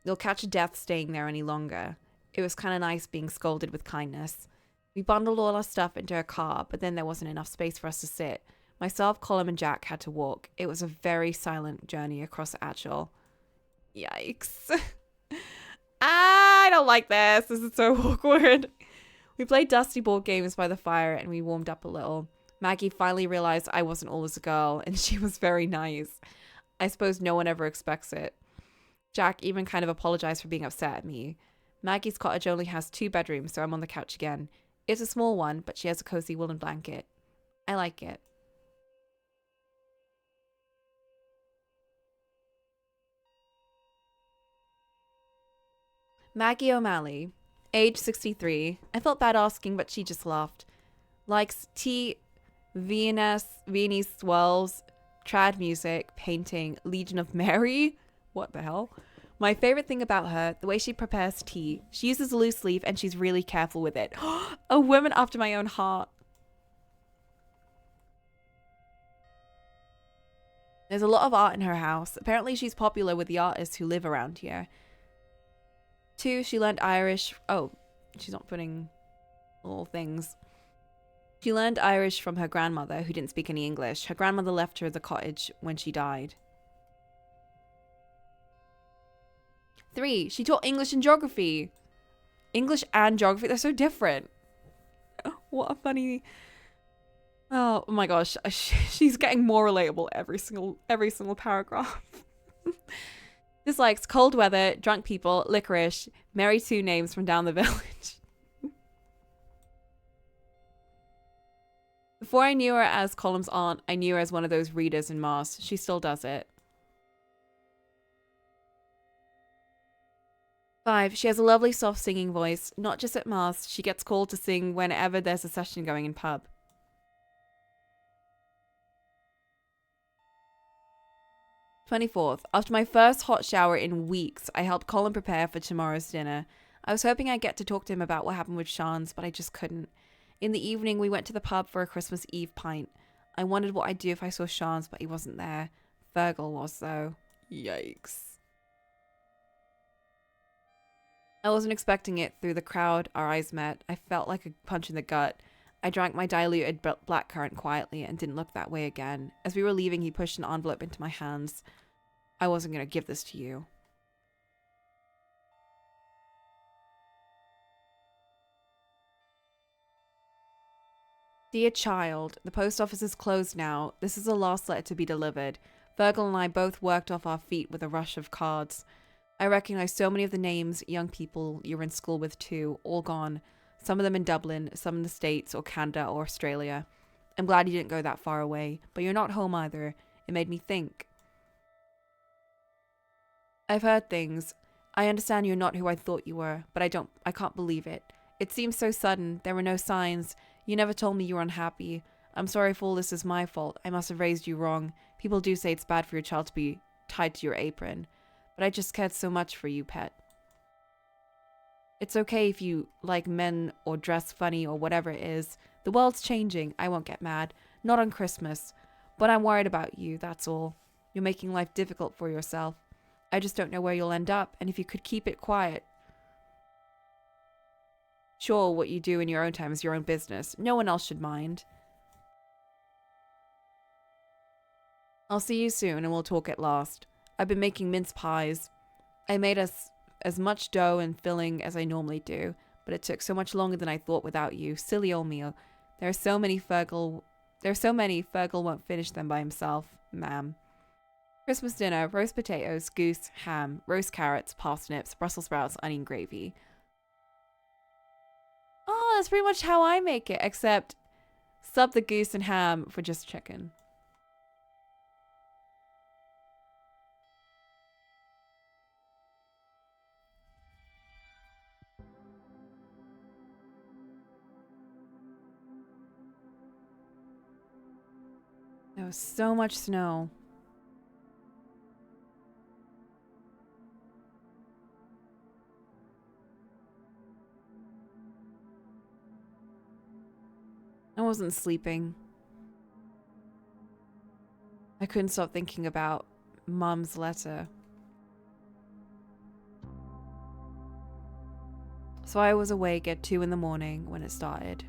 You'll catch a death staying there any longer. It was kind of nice being scolded with kindness. We bundled all our stuff into a car, but then there wasn't enough space for us to sit. Myself, Colin, and Jack had to walk. It was a very silent journey across Atchel. Yikes. I don't like this. This is so awkward. We played dusty board games by the fire and we warmed up a little. Maggie finally realized I wasn't always a girl and she was very nice. I suppose no one ever expects it. Jack even kind of apologized for being upset at me. Maggie's cottage only has 2 bedrooms, so I'm on the couch again. It's a small one, but she has a cozy woolen blanket. I like it. Maggie O'Malley, age 63. I felt bad asking, but she just laughed. Likes tea, Viennese swells, trad music, painting, Legion of Mary. What the hell? My favorite thing about her, the way she prepares tea. She uses a loose leaf and she's really careful with it. A woman after my own heart. There's a lot of art in her house. Apparently she's popular with the artists who live around here. 2, she learned Irish. Oh, she's not putting little things. She learned Irish from her grandmother, who didn't speak any English. Her grandmother left her the cottage when she died. 3, she taught English and geography. English and geography, they're so different. What a funny... Oh my gosh, she's getting more relatable every single paragraph. Dislikes cold weather, drunk people, licorice, married 2 names from down the village. Before I knew her as Colum's aunt, I knew her as one of those readers in Mars. She still does it. 5. She has a lovely soft singing voice. Not just at Mass, she gets called to sing whenever there's a session going in pub. 24th. After my first hot shower in weeks, I helped Colin prepare for tomorrow's dinner. I was hoping I'd get to talk to him about what happened with Shans, but I just couldn't. In the evening, we went to the pub for a Christmas Eve pint. I wondered what I'd do if I saw Shans, but he wasn't there. Fergal was, though. Yikes. I wasn't expecting it. Through the crowd, our eyes met. I felt like a punch in the gut. I drank my diluted blackcurrant quietly and didn't look that way again. As we were leaving, he pushed an envelope into my hands. I wasn't going to give this to you. Dear child, the post office is closed now. This is the last letter to be delivered. Fergal and I both worked off our feet with a rush of cards. I recognize so many of the names, young people you were in school with too, all gone. Some of them in Dublin, some in the States or Canada or Australia. I'm glad you didn't go that far away, but you're not home either. It made me think. I've heard things. I understand you're not who I thought you were, but I can't believe it. It seems so sudden. There were no signs. You never told me you were unhappy. I'm sorry if all this is my fault. I must have raised you wrong. People do say it's bad for your child to be tied to your apron. But I just cared so much for you, pet. It's okay if you like men or dress funny or whatever it is. The world's changing. I won't get mad. Not on Christmas. But I'm worried about you, that's all. You're making life difficult for yourself. I just don't know where you'll end up, and if you could keep it quiet. Sure, what you do in your own time is your own business. No one else should mind. I'll see you soon, and we'll talk at last. I've been making mince pies. I made us as much dough and filling as I normally do, but it took so much longer than I thought without you. Silly old meal. There are so many Fergal won't finish them by himself, ma'am. Christmas dinner, roast potatoes, goose, ham, roast carrots, parsnips, Brussels sprouts, onion gravy. Oh, that's pretty much how I make it, except sub the goose and ham for just chicken. There was so much snow. I wasn't sleeping. I couldn't stop thinking about Mum's letter. So I was awake at 2 in the morning when it started.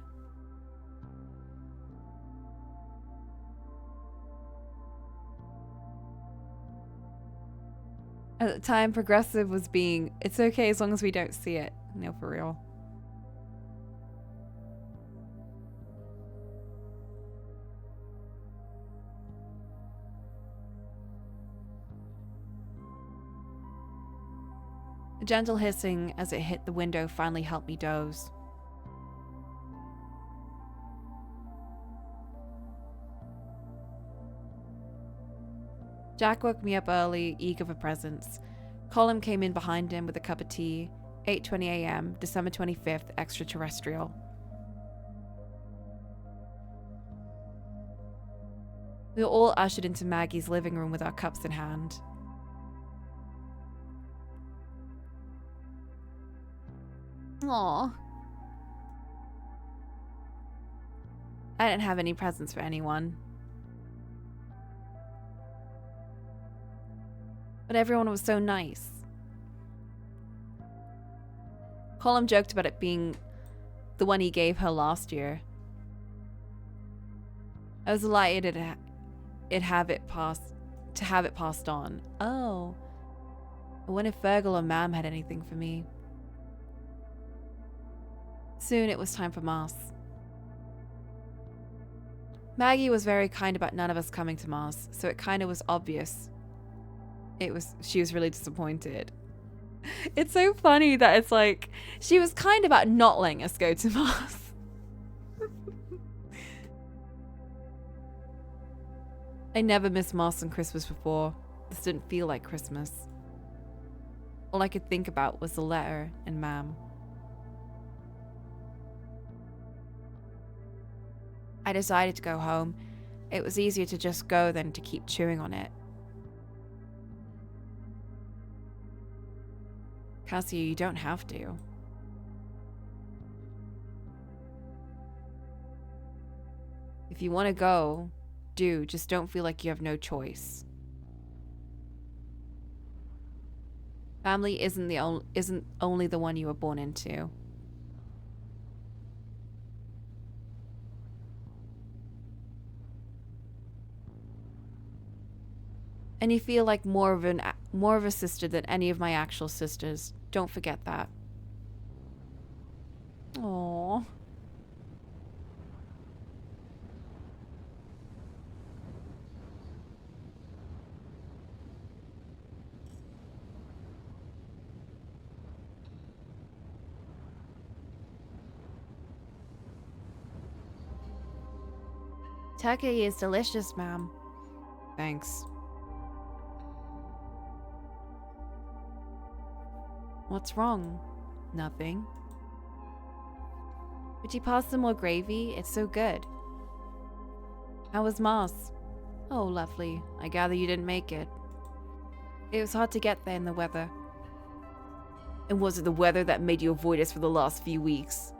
At the time, Progressive was being, it's okay as long as we don't see it. No, for real. A gentle hissing as it hit the window finally helped me doze. Jack woke me up early, eager for presents. Colin came in behind him with a cup of tea. 8:20 a.m., December 25th, extraterrestrial. We were all ushered into Maggie's living room with our cups in hand. Aww. I didn't have any presents for anyone. But everyone was so nice. Colin joked about it being the one he gave her last year. I was delighted to have it passed on. Oh. I wonder if Fergal or Mam had anything for me. Soon it was time for Mass. Maggie was very kind about none of us coming to Mass, so it kind of was obvious. She was really disappointed. It's so funny that it's like, she was kind about not letting us go to Mass. I never missed Mass on Christmas before. This didn't feel like Christmas. All I could think about was the letter and Mam. I decided to go home. It was easier to just go than to keep chewing on it. Cassie, you don't have to. If you want to go, do. Just don't feel like you have no choice. Family isn't only the one you were born into. And you feel like more of a sister than any of my actual sisters. Don't forget that. Aww. Turkey is delicious, ma'am. Thanks. What's wrong? Nothing. Would you pass some more gravy? It's so good. How was Mars? Oh, lovely. I gather you didn't make it. It was hard to get there in the weather. And was it the weather that made you avoid us for the last few weeks?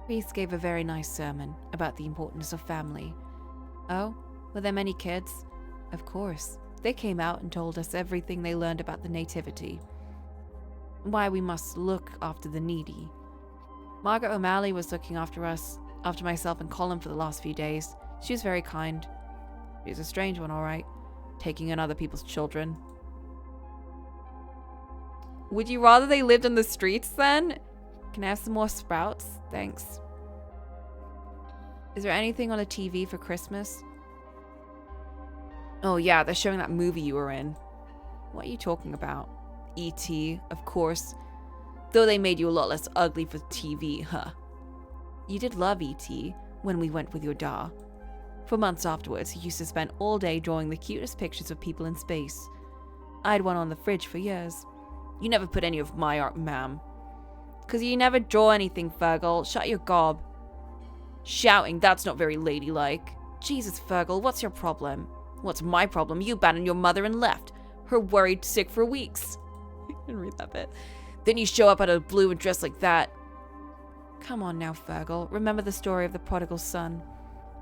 Reese gave a very nice sermon about the importance of family. Oh, were there many kids? Of course. They came out and told us everything they learned about the nativity. Why we must look after the needy. Margaret O'Malley was looking after us, after myself and Colin for the last few days. She was very kind. She was a strange one, all right. Taking in other people's children. Would you rather they lived on the streets then? Can I have some more sprouts? Thanks. Is there anything on the TV for Christmas? Oh yeah, they're showing that movie you were in. What are you talking about? E.T., of course. Though they made you a lot less ugly for TV, huh? You did love E.T. when we went with your da. For months afterwards, he used to spend all day drawing the cutest pictures of people in space. I had one on the fridge for years. You never put any of my art, ma'am. 'Cause you never draw anything, Fergal. Shut your gob. Shouting, that's not very ladylike. Jesus, Fergal, what's your problem? What's my problem? You abandoned your mother and left. Her worried sick for weeks. I didn't read that bit. Then you show up out of the blue and dress like that. Come on now, Fergal. Remember the story of the prodigal son.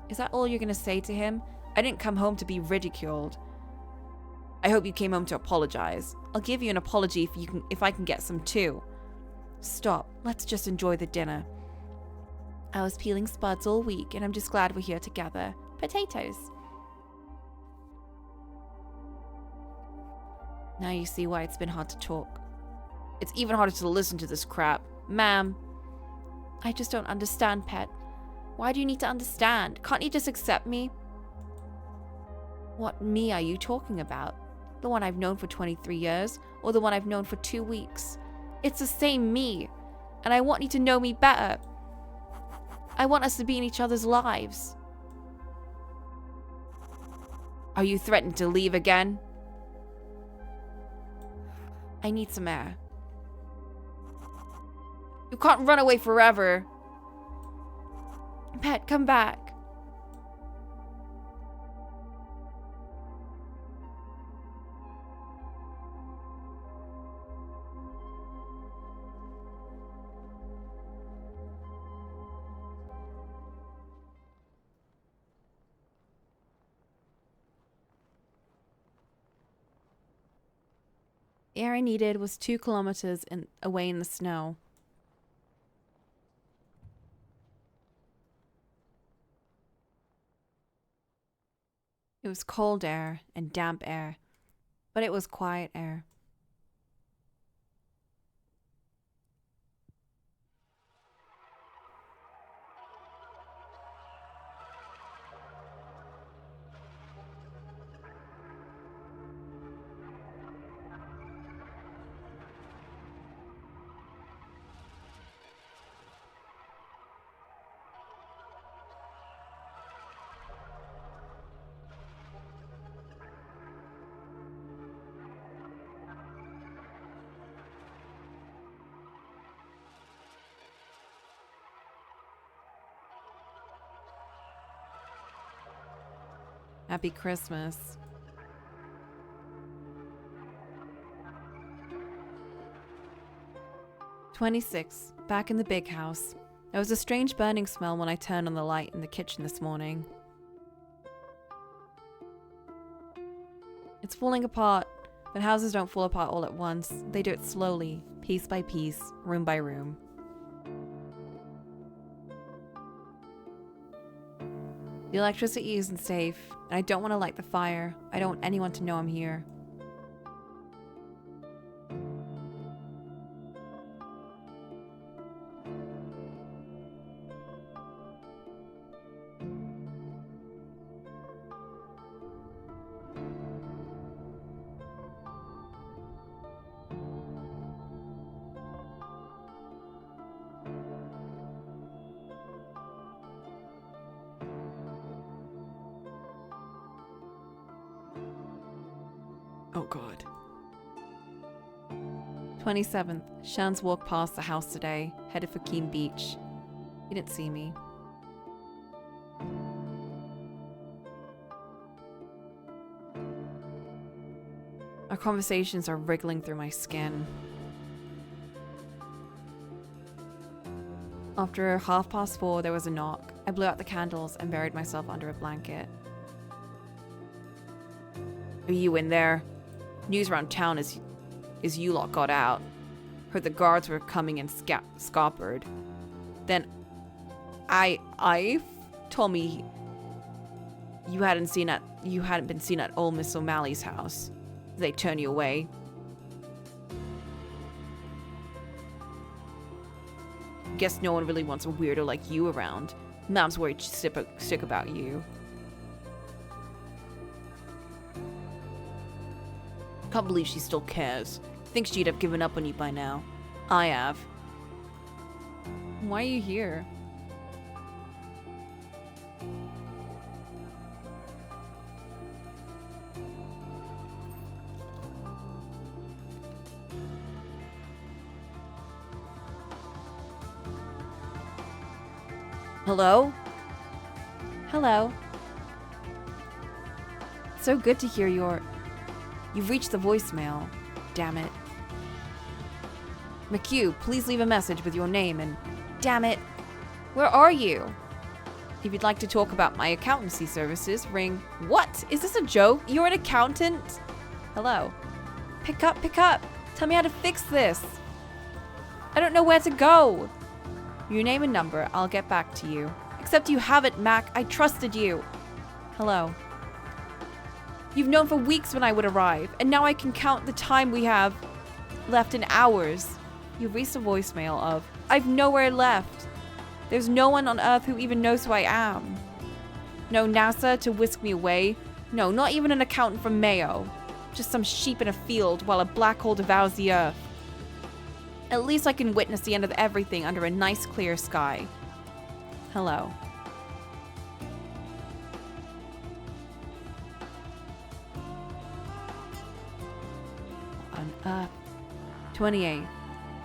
Is that all you're going to say to him? I didn't come home to be ridiculed. I hope you came home to apologize. I'll give you an apology if I can get some too. Stop. Let's just enjoy the dinner. I was peeling spuds all week and I'm just glad we're here together. Potatoes. Now you see why it's been hard to talk. It's even harder to listen to this crap. Ma'am. I just don't understand, Pet. Why do you need to understand? Can't you just accept me? What me are you talking about? The one I've known for 23 years, or the one I've known for 2 weeks? It's the same me, and I want you to know me better. I want us to be in each other's lives. Are you threatening to leave again? I need some air. You can't run away forever. Pet, come back. The air I needed was 2 kilometers away in the snow. It was cold air and damp air, but it was quiet air. Happy Christmas. "26. Back in the big house. There was a strange burning smell when I turned on the light in the kitchen this morning. It's falling apart, but houses don't fall apart all at once. They do it slowly, piece by piece, room by room. The electricity isn't safe, and I don't want to light the fire. I don't want anyone to know I'm here. Oh God. 27th. Shan's walked past the house today, headed for Keene Beach. He didn't see me. Our conversations are wriggling through my skin. After 4:30, there was a knock. I blew out the candles and buried myself under a blanket. Are you in there? News around town is you lot got out. Heard the guards were coming in scuppered. Then I told me you hadn't been seen at old Miss O'Malley's house. They turn you away. Guess no one really wants a weirdo like you around. Mom's worried sick about you. Can't believe she still cares. Thinks she'd have given up on you by now. I have. Why are you here? Hello? Hello. So good to hear You've reached the voicemail. Damn it. McHugh, please leave a message with your name and... Damn it. Where are you? If you'd like to talk about my accountancy services, ring... What? Is this a joke? You're an accountant? Hello. Pick up. Tell me how to fix this. I don't know where to go. Your name and number, I'll get back to you. Except you haven't, Mac. I trusted you. Hello. You've known for weeks when I would arrive, and now I can count the time we have left in hours. You've reached a voicemail of, I've nowhere left. There's no one on Earth who even knows who I am. No NASA to whisk me away. No, not even an accountant from Mayo. Just some sheep in a field while a black hole devours the Earth. At least I can witness the end of everything under a nice clear sky. Hello. On Earth. 28.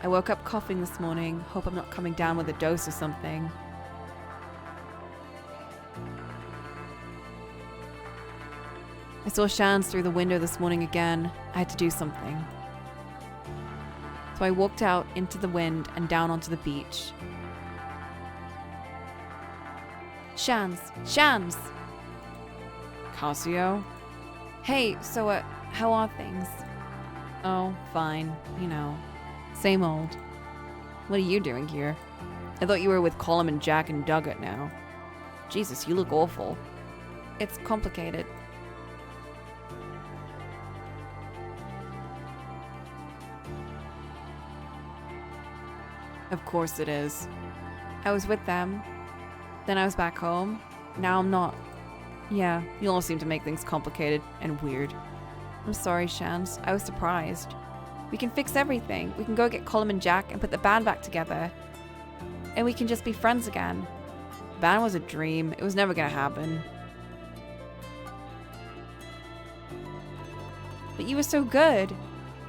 I woke up coughing this morning. Hope I'm not coming down with a dose or something. I saw Shans through the window this morning again. I had to do something. So I walked out into the wind and down onto the beach. Shans! Casio? Hey, so, how are things? Oh, fine. You know, same old. What are you doing here? I thought you were with Colum and Jack and Duggett now. Jesus, you look awful. It's complicated. Of course it is. I was with them. Then I was back home. Now I'm not. Yeah, you all seem to make things complicated and weird. I'm sorry, Shans. I was surprised. We can fix everything. We can go get Colum and Jack and put the band back together. And we can just be friends again. The band was a dream. It was never gonna happen. But you were so good.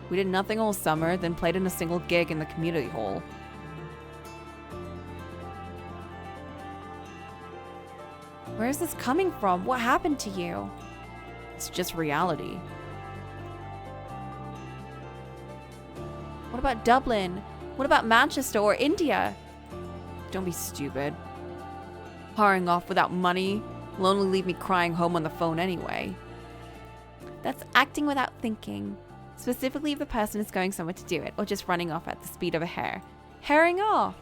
We did nothing all summer, then played in a single gig in the community hall. Where is this coming from? What happened to you? It's just reality. What about Dublin? What about Manchester or India? Don't be stupid. Hurrying off without money will only leave me crying home on the phone anyway. That's acting without thinking. Specifically if the person is going somewhere to do it, or just running off at the speed of a hare. Herring off!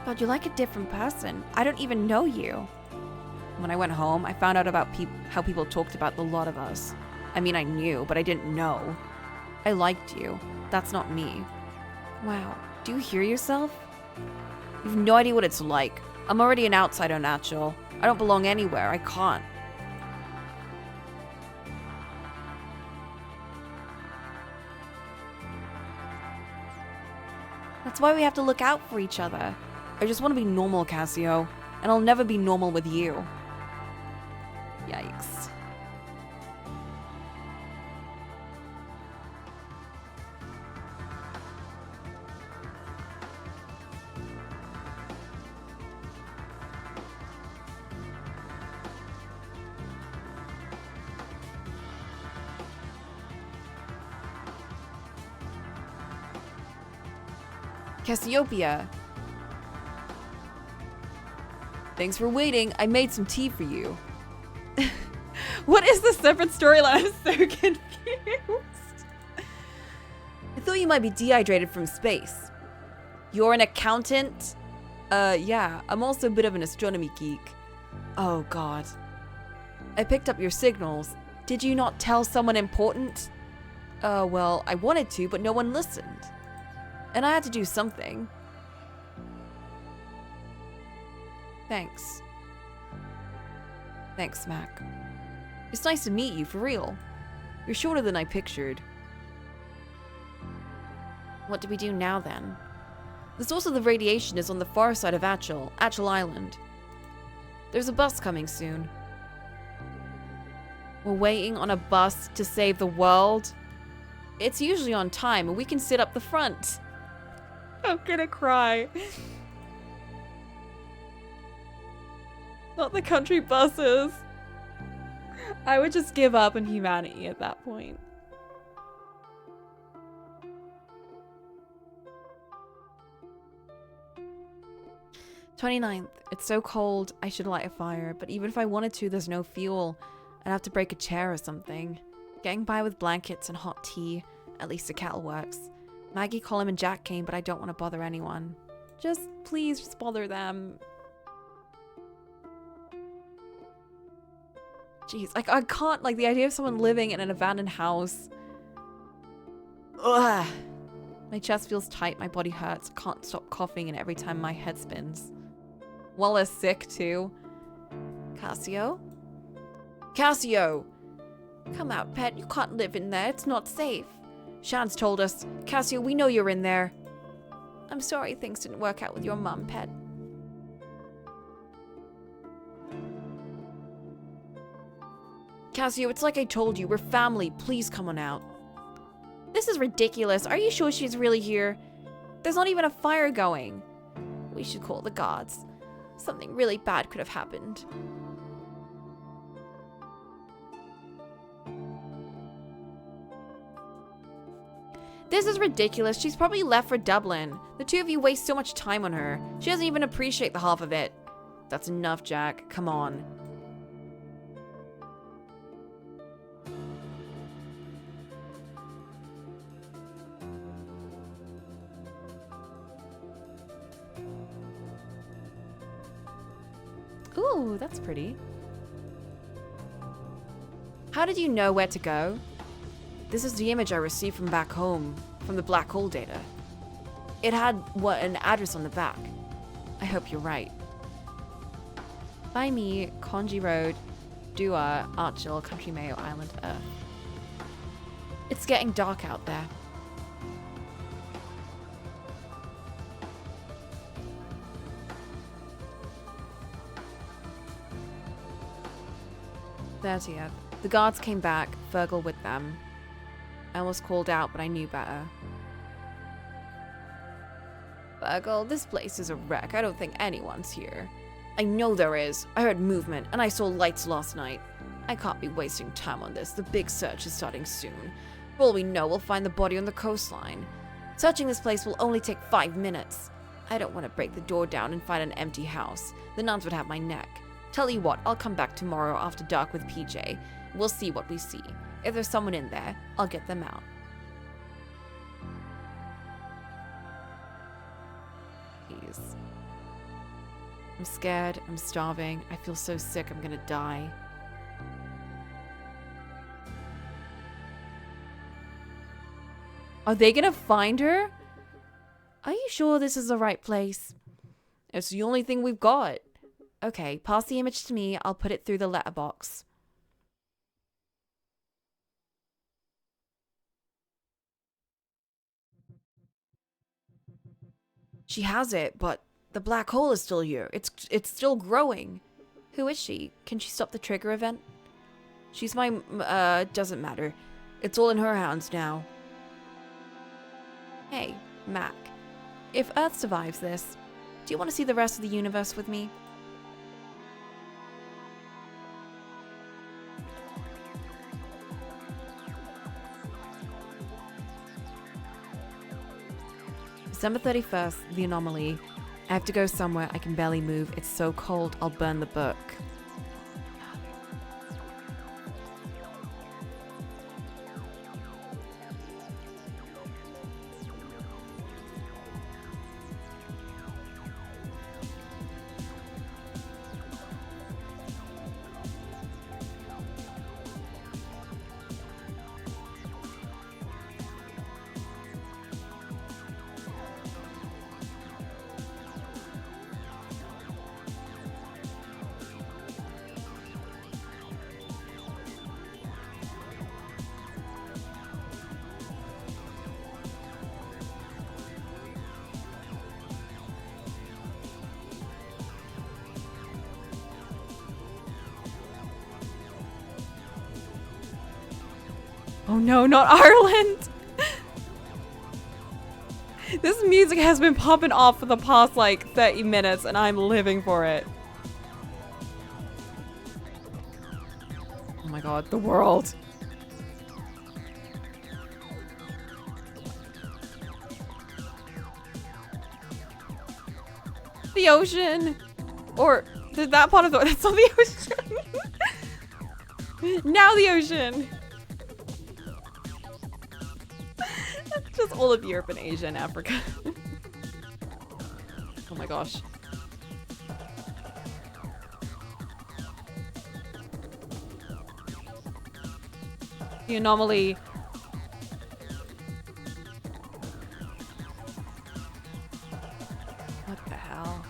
God, you're like a different person. I don't even know you. When I went home, I found out about how people talked about the lot of us. I mean, I knew, but I didn't know. I liked you. That's not me. Wow, do you hear yourself? You have no idea what it's like. I'm already an outsider, Natural. I don't belong anywhere. I can't. That's why we have to look out for each other. I just want to be normal, Cassio, and I'll never be normal with you. Yikes. Cassiopeia. Thanks for waiting. I made some tea for you. What is the separate storyline? I'm so confused. I thought you might be dehydrated from space. You're an accountant? Yeah. I'm also a bit of an astronomy geek. Oh, God. I picked up your signals. Did you not tell someone important? Well, I wanted to, but no one listened. And I had to do something. Thanks. Thanks, Mac. It's nice to meet you, for real. You're shorter than I pictured. What do we do now, then? The source of the radiation is on the far side of Atchel Island. There's a bus coming soon. We're waiting on a bus to save the world? It's usually on time, and we can sit up the front. I'm gonna cry. Not the country buses. I would just give up on humanity at that point. "29th. It's so cold, I should light a fire, but even if I wanted to, there's no fuel. I'd have to break a chair or something. Getting by with blankets and hot tea. At least the kettle works. Maggie, Colin, and Jack came, but I don't want to bother anyone. Please, just bother them." Jeez, like, I can't, like, the idea of someone living in an abandoned house. Ugh. My chest feels tight, my body hurts, can't stop coughing, and every time my head spins. Walla's sick, too. Cassio? Cassio! Come out, pet, you can't live in there, it's not safe. Shan's told us. Cassio, we know you're in there. I'm sorry things didn't work out with your mum, pet. Cassio, it's like I told you, we're family. Please come on out. This is ridiculous. Are you sure she's really here? There's not even a fire going. We should call the guards. Something really bad could have happened. This is ridiculous. She's probably left for Dublin. The two of you waste so much time on her. She doesn't even appreciate the half of it. That's enough, Jack. Come on. Ooh, that's pretty. How did you know where to go? This is the image I received from back home, from the black hole data. It had, an address on the back. I hope you're right. By me, Conji Road, Dua, Archil, Country Mayo Island, Earth. It's getting dark out there. "30th. The guards came back, Fergal with them. I was called out, but I knew better. Fergal, this place is a wreck. I don't think anyone's here. I know there is. I heard movement, and I saw lights last night. I can't be wasting time on this. The big search is starting soon. For all we know, we'll find the body on the coastline. Searching this place will only take 5 minutes. I don't want to break the door down and find an empty house. The nuns would have my neck. Tell you what, I'll come back tomorrow after dark with PJ. We'll see what we see. If there's someone in there, I'll get them out. Please. I'm scared. I'm starving. I feel so sick I'm gonna die. Are they gonna find her? Are you sure this is the right place? It's the only thing we've got. Okay, pass the image to me. I'll put it through the letterbox. She has it, but the black hole is still here. It's still growing. Who is she? Can she stop the trigger event? She's my, doesn't matter. It's all in her hands now. Hey, Mac. If Earth survives this, do you want to see the rest of the universe with me? December 31st, the anomaly. I have to go somewhere. I can barely move. It's so cold, I'll burn the book. Oh no, not Ireland! This music has been popping off for the past like 30 minutes and I'm living for it. Oh my god, the world. The ocean! Or, that part of the- that's not the ocean! Now the ocean! Just all of Europe and Asia and Africa. Oh my gosh. The anomaly. What the hell?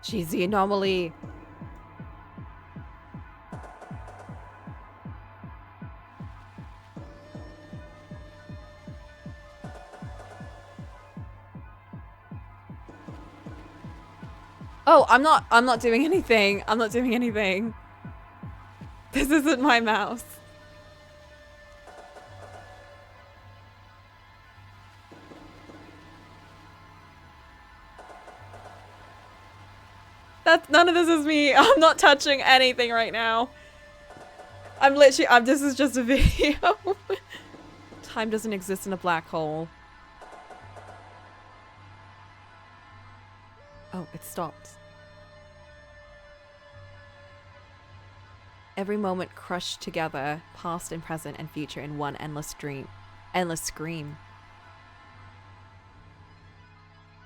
She's the anomaly. Oh, I'm not doing anything. I'm not doing anything. This isn't my mouse. None of this is me. I'm not touching anything right now. This is just a video. Time doesn't exist in a black hole. Oh, it stopped. Every moment crushed together, past and present and future in one endless dream. Endless scream.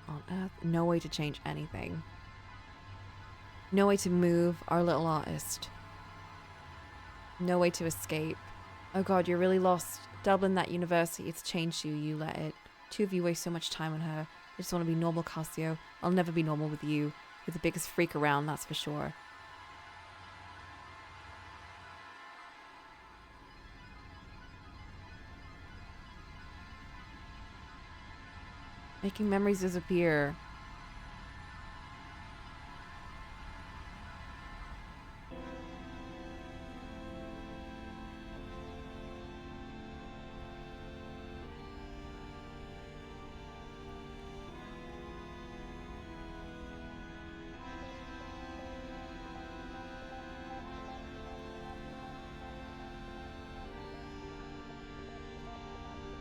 On Earth, no way to change anything. No way to move our little artist. No way to escape. Oh god, you're really lost. Dublin, that university, it's changed you. You let it. Two of you waste so much time on her. I just want to be normal, Cassio. I'll never be normal with you. You're the biggest freak around, that's for sure. Making memories disappear.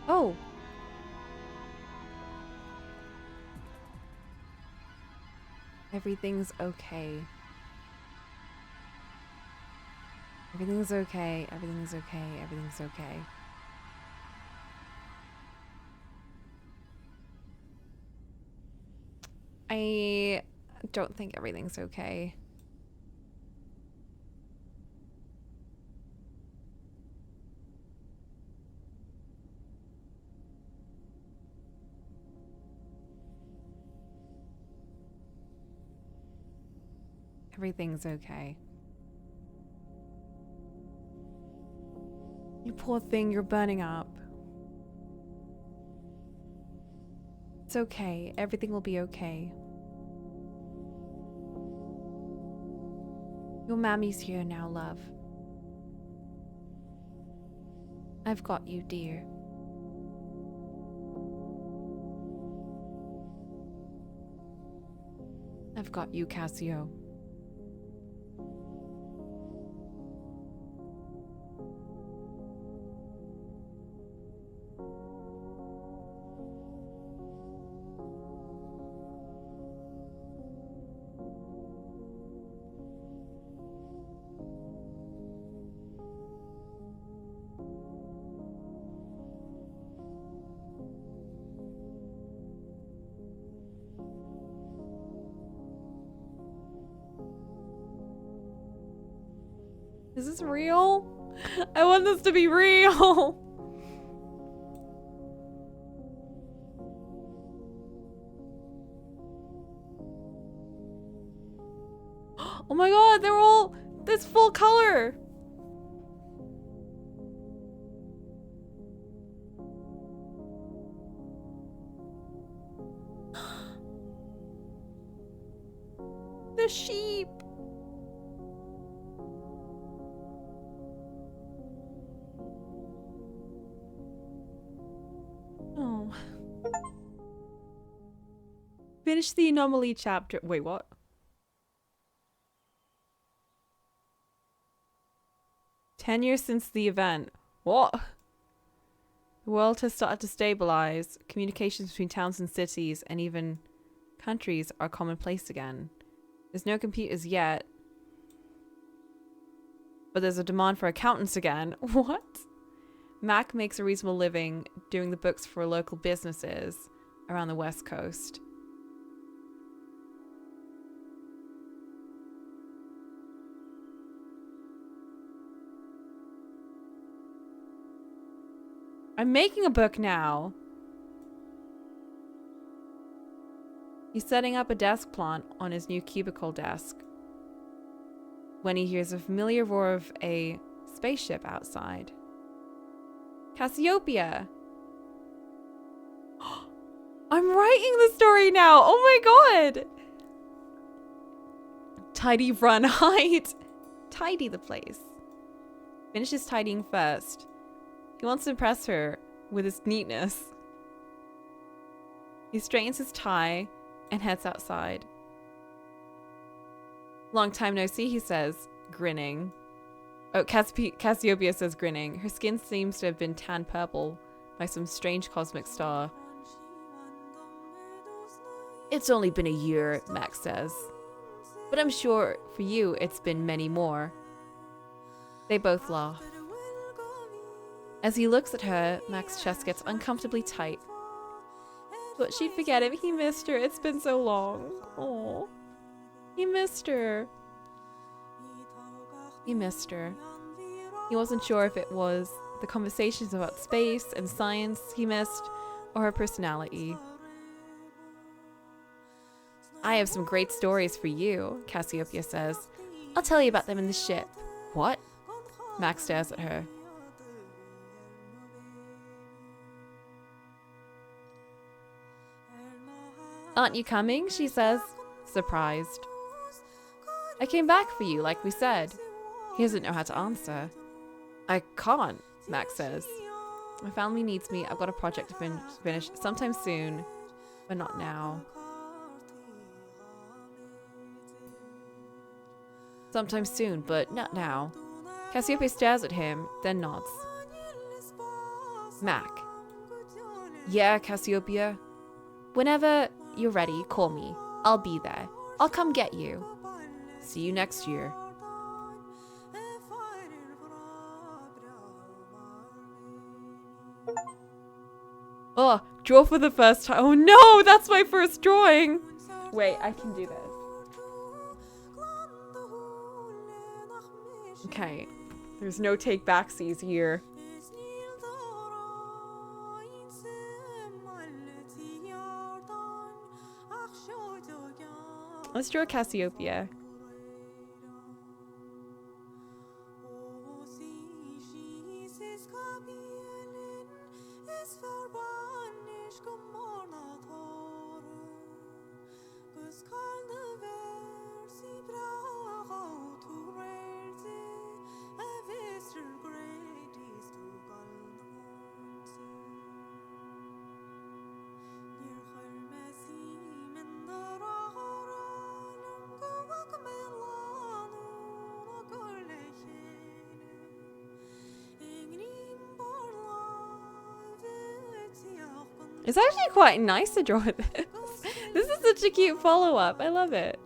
Oh. Everything's okay. Everything's okay. Everything's okay. Everything's okay. I don't think everything's okay. Everything's okay. You poor thing, you're burning up. It's okay. Everything will be okay. Your mammy's here now, love. I've got you, dear. I've got you, Cassio. Is this real? I want this to be real. Oh my god, they're all this full color. The sheep. Oh. Finish the anomaly chapter. Wait, what? "10 years since the event." What? The world has started to stabilize. Communications between towns and cities and even countries are commonplace again. There's no computers yet, but there's a demand for accountants again. What? Mac makes a reasonable living doing the books for local businesses around the West Coast. I'm making a book now. He's setting up a desk plant on his new cubicle desk when he hears a familiar roar of a spaceship outside. Cassiopeia! I'm writing the story now! Oh my god! Tidy, run, hide! Tidy the place. Finishes tidying first. He wants to impress her with his neatness. He straightens his tie and heads outside. "Long time no see," he says, grinning. Oh, Cassiopeia says, grinning. Her skin seems to have been tanned purple by some strange cosmic star. "It's only been a year," Max says. "But I'm sure for you it's been many more." They both laugh. As he looks at her, Max's chest gets uncomfortably tight. But she'd forget him. He missed her. It's been so long. Oh, he missed her. He missed her. He wasn't sure if it was the conversations about space and science he missed, or her personality. I have some great stories for you, Cassiopeia says. I'll tell you about them in the ship. What? Max stares at her. Aren't you coming? She says, surprised. I came back for you, like we said. He doesn't know how to answer. I can't, Max says. My family needs me. I've got a project to finish sometime soon, but not now. Sometime soon, but not now. Cassiopeia stares at him, then nods. Mac. Yeah, Cassiopeia. Whenever you're ready, call me. I'll be there. I'll come get you. See you next year. Oh, draw for the first time. Oh no, that's my first drawing. Wait, I can do this. Okay, there's no take backsies here. Let's draw Cassiopeia. It's actually quite nice to draw this. This is such a cute follow-up. I love it.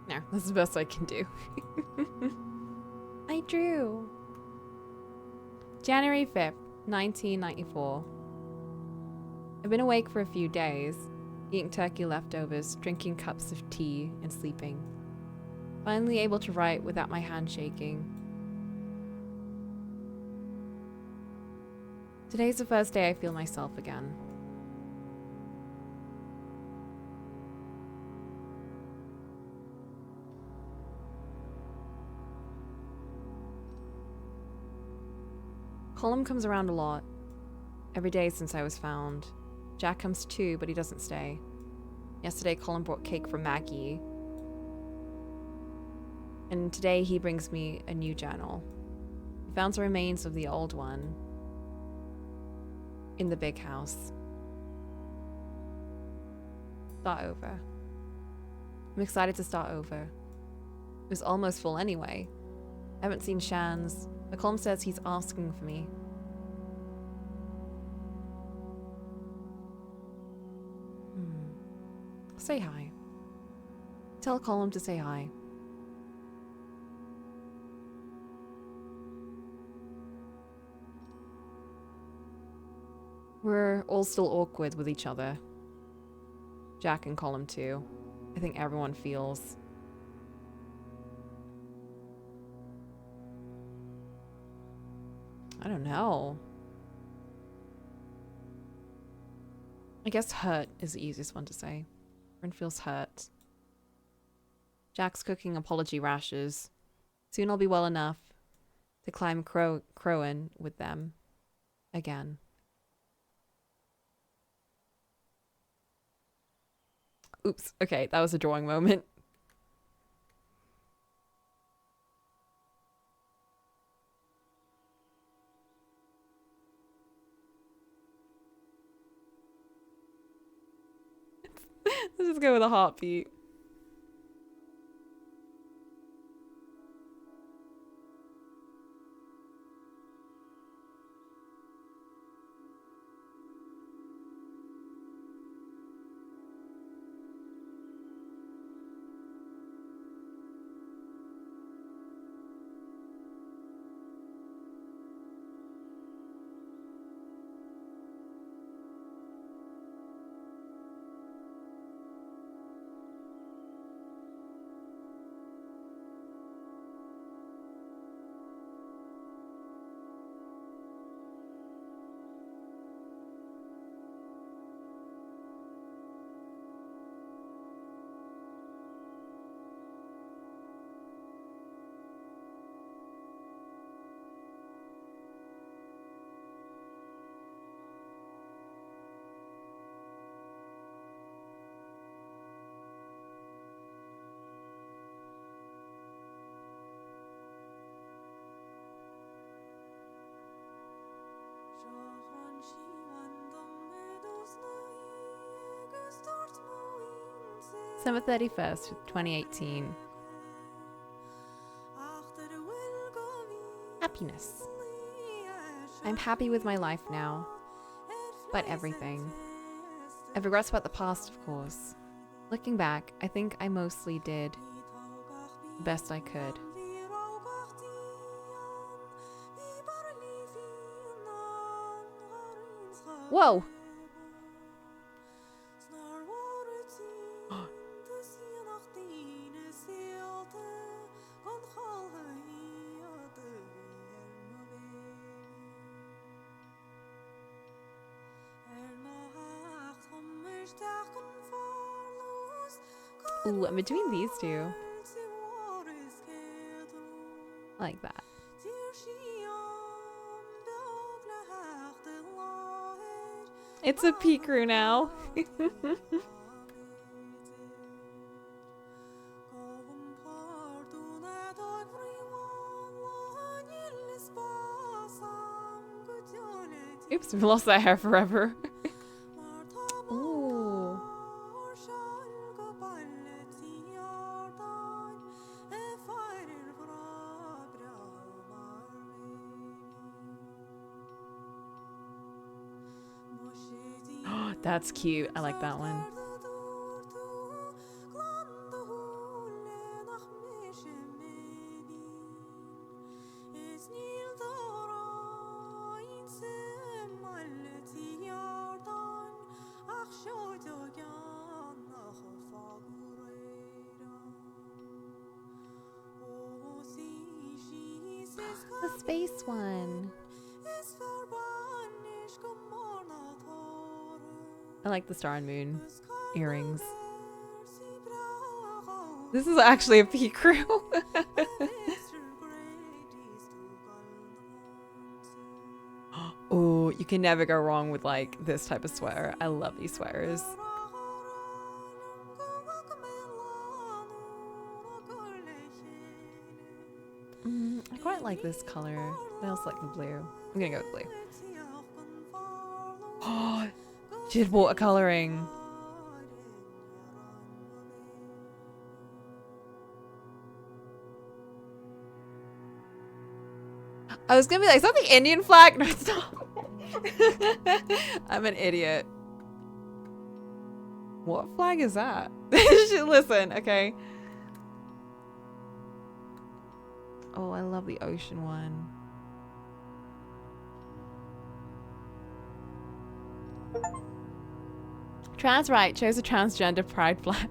No, that's the best I can do. I drew. January 5th, 1994. I've been awake for a few days, eating turkey leftovers, drinking cups of tea, and sleeping. Finally able to write without my hand shaking. Today's the first day I feel myself again. Colum comes around a lot. Every day since I was found. Jack comes too, but he doesn't stay. Yesterday, Colum brought cake for Maggie. And today he brings me a new journal. He found the remains of the old one in the big house. Start over. I'm excited to start over. It was almost full anyway. I haven't seen Shan's. The column says he's asking for me. Say hi. Tell Colum to say hi. We're all still awkward with each other. Jack and Colum too. I think everyone feels. I don't know. I guess hurt is the easiest one to say. Bryn feels hurt. Jack's cooking apology rashes. Soon I'll be well enough to climb Crowan with them again. Oops. Okay, that was a drawing moment. Let's just go with a heartbeat. December 31st, 2018. Happiness. I'm happy with my life now. But everything. I have regrets about the past, of course. Looking back, I think I mostly did the best I could. Whoa! Ooh, I'm between these two. I like that. It's a Pikru now. Oops, we lost that hair forever. Ooh. That's cute. I like that one. The space one. I like the star and moon earrings. This is actually a Pikru. Oh, you can never go wrong with like this type of sweater. I love these sweaters. I quite like this color. I also like the blue. I'm gonna go with blue. Oh, she did watercoloring. I was gonna be like, is that the Indian flag? No, it's not. I'm an idiot. What flag is that? Listen, okay. Oh, I love the ocean one. Trans right, chose a transgender pride flag.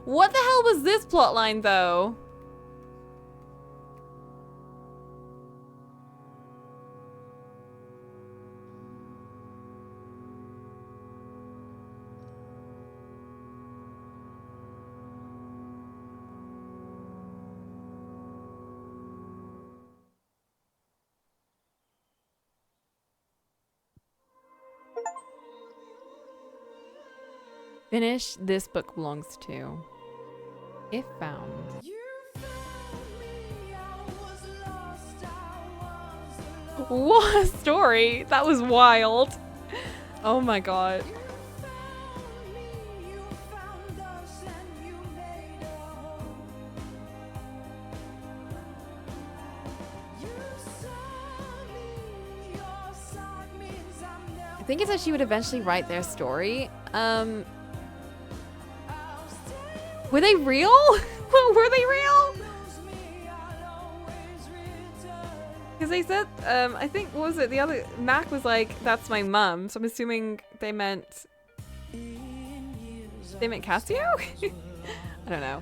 What the hell was this plotline, though? Finish this book belongs to. If found. What a story! That was wild. Oh my god. I think it said she would eventually write their story. Were they real? Were they real? Because they said, I think, what was it? The other, Mac was like, that's my mum. So I'm assuming they meant Cassio? I don't know.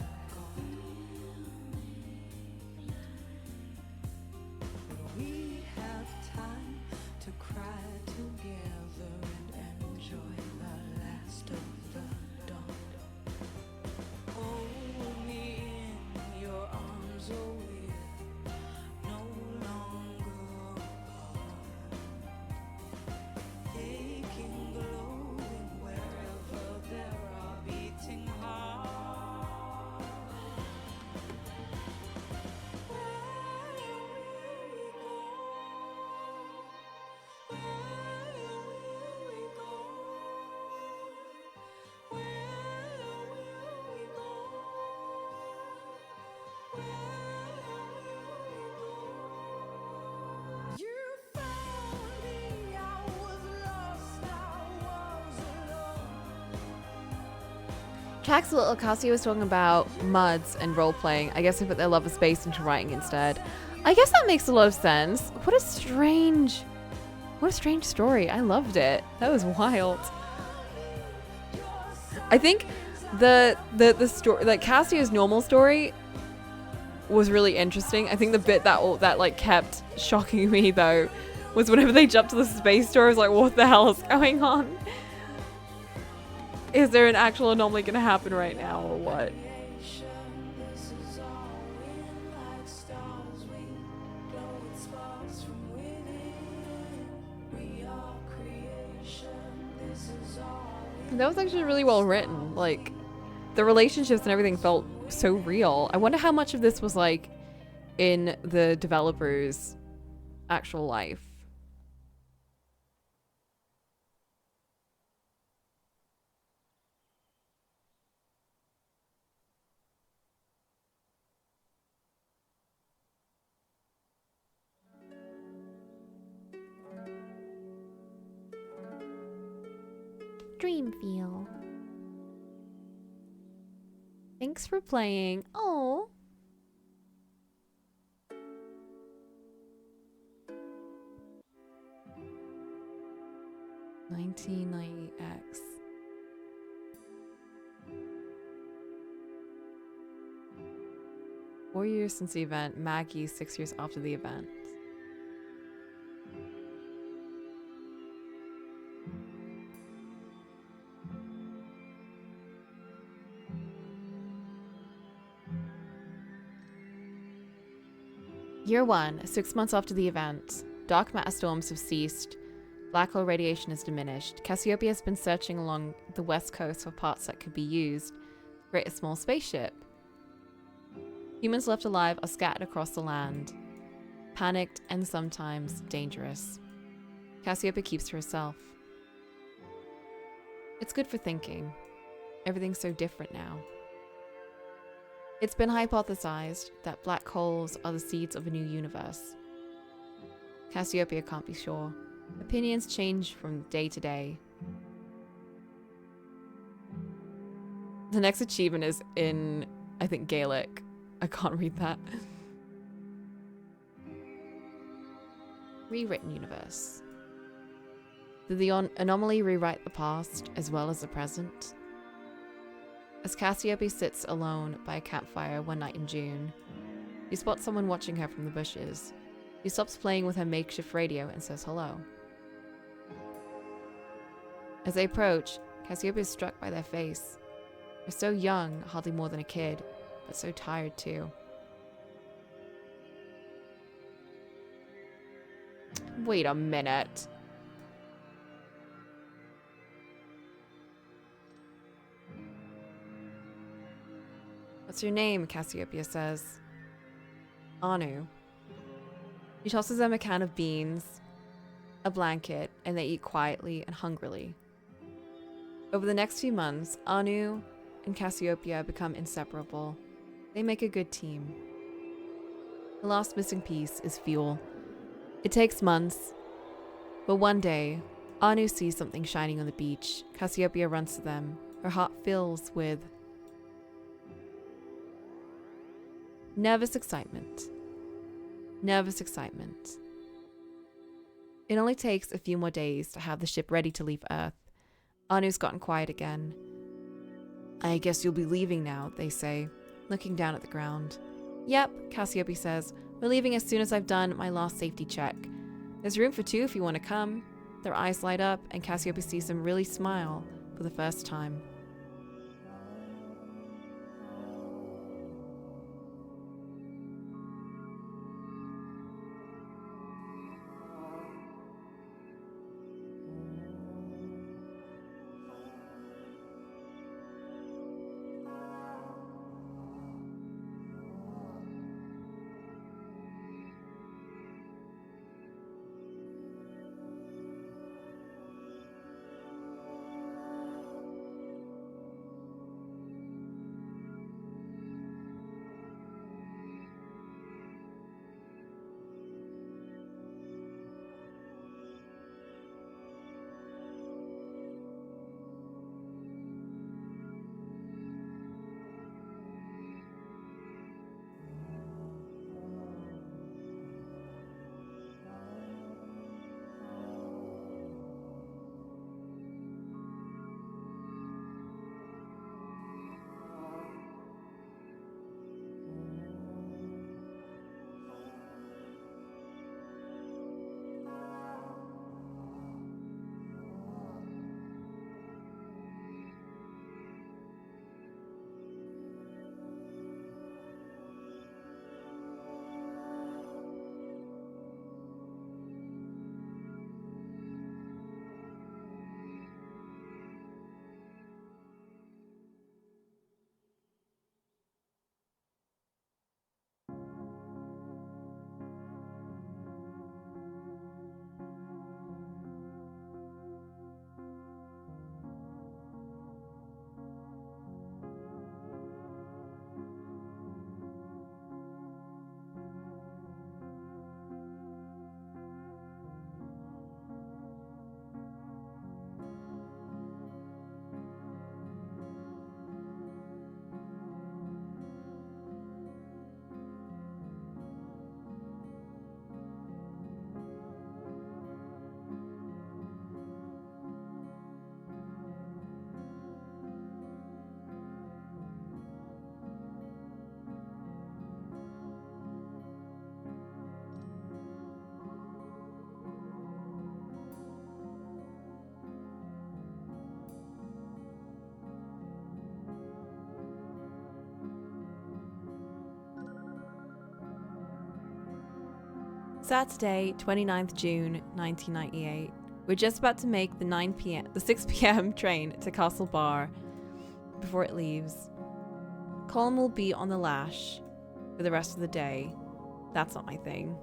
Jack's little Cassio was talking about muds and role-playing. I guess they put their love of space into writing instead. I guess that makes a lot of sense. What a strange story. I loved it. That was wild. I think the story, like Cassio's normal story, was really interesting. I think the bit that like kept shocking me though was whenever they jumped to the space door. I was like, what the hell is going on? Is there an actual anomaly gonna happen right now or what? That was actually really well written. Like, the relationships and everything felt so real. I wonder how much of this was like in the developer's actual life. Dreamfeel. Thanks for playing. Oh. $19.90x. Four years since the event. Maggie 6 years after the event. Year 1, 6 months after the event. Dark matter storms have ceased. Black hole radiation has diminished. Cassiopeia has been searching along the west coast for parts that could be used to create a small spaceship. Humans left alive are scattered across the land, panicked and sometimes dangerous. Cassiopeia keeps to herself. It's good for thinking. Everything's so different now. It's been hypothesized that black holes are the seeds of a new universe. Cassiopeia can't be sure. Opinions change from day to day. The next achievement is in, I think, Gaelic. I can't read that. Rewritten universe. Did the anomaly rewrite the past as well as the present? As Cassiope sits alone by a campfire one night in June, she spots someone watching her from the bushes. She stops playing with her makeshift radio and says hello. As they approach, Cassiope is struck by their face. They're so young, hardly more than a kid, but so tired too. Wait a minute. What's your name? Cassiopeia says. Anu. She tosses them a can of beans, a blanket, and they eat quietly and hungrily. Over the next few months, Anu and Cassiopeia become inseparable. They make a good team. The last missing piece is fuel. It takes months, but one day, Anu sees something shining on the beach. Cassiopeia runs to them. Her heart fills with nervous excitement. Nervous excitement. It only takes a few more days to have the ship ready to leave Earth. Anu's gotten quiet again. I guess you'll be leaving now, they say, looking down at the ground. Yep, Cassiope says. We're leaving as soon as I've done my last safety check. There's room for 2 if you want to come. Their eyes light up, and Cassiope sees them really smile for the first time. Saturday, 29th June 1998. We're just about to make the 6 p.m. train to Castle Bar before it leaves. Colin will be on the lash for the rest of the day. That's not my thing.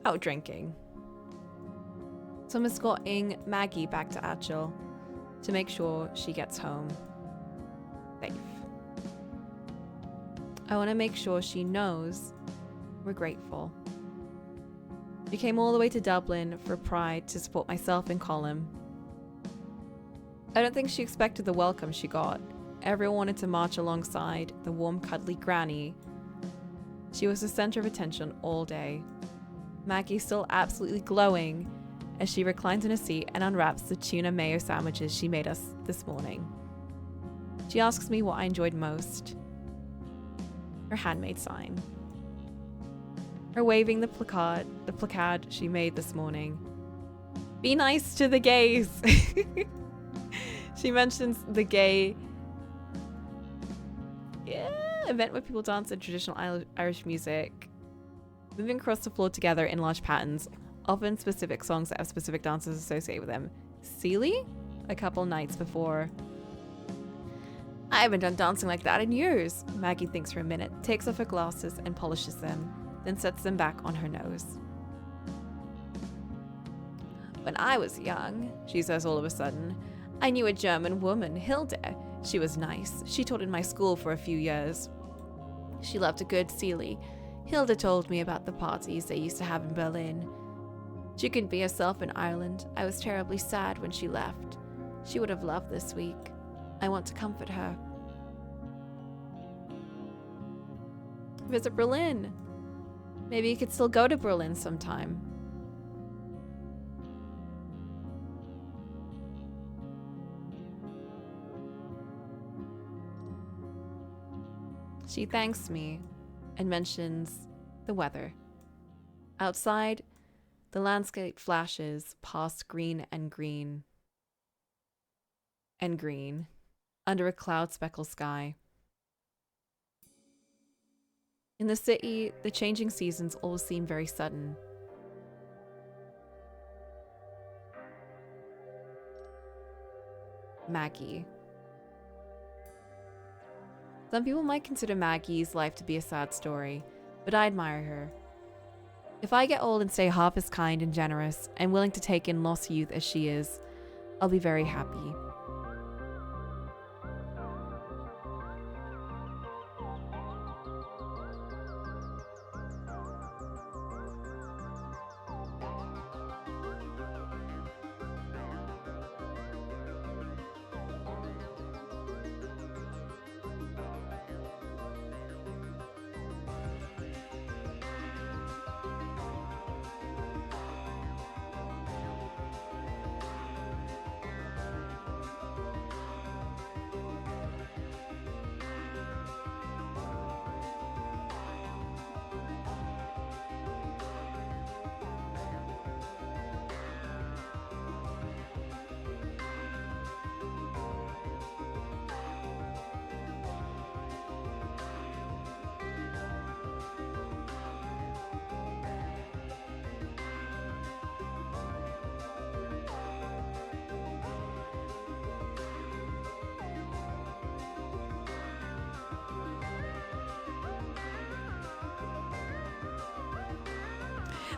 Out drinking. So I'm escorting Maggie back to Achel to make sure she gets home safe. I want to make sure she knows we're grateful. She came all the way to Dublin for Pride to support myself and Colin. I don't think she expected the welcome she got. Everyone wanted to march alongside the warm, cuddly granny. She was the center of attention all day. Maggie's still absolutely glowing as she reclines in a seat and unwraps the tuna mayo sandwiches she made us this morning. She asks me what I enjoyed most. Her handmade sign. Her waving the placard she made this morning. Be nice to the gays. She mentions the gay event where people dance in traditional Irish music, moving across the floor together in large patterns, often specific songs that have specific dances associated with them. Sealy? A couple nights before. I haven't done dancing like that in years. Maggie thinks for a minute, takes off her glasses and polishes them, then sets them back on her nose. When I was young, she says all of a sudden, I knew a German woman, Hilde. She was nice. She taught in my school for a few years. She loved a good Sealy. Hilda told me about the parties they used to have in Berlin. She couldn't be herself in Ireland. I was terribly sad when she left. She would have loved this week. I want to comfort her. Visit Berlin. Maybe you could still go to Berlin sometime. She thanks me and mentions the weather. Outside, the landscape flashes past green and green and green under a cloud-speckled sky. In the city, the changing seasons always seem very sudden. Maggie. Some people might consider Maggie's life to be a sad story, but I admire her. If I get old and stay half as kind and generous and willing to take in lost youth as she is, I'll be very happy.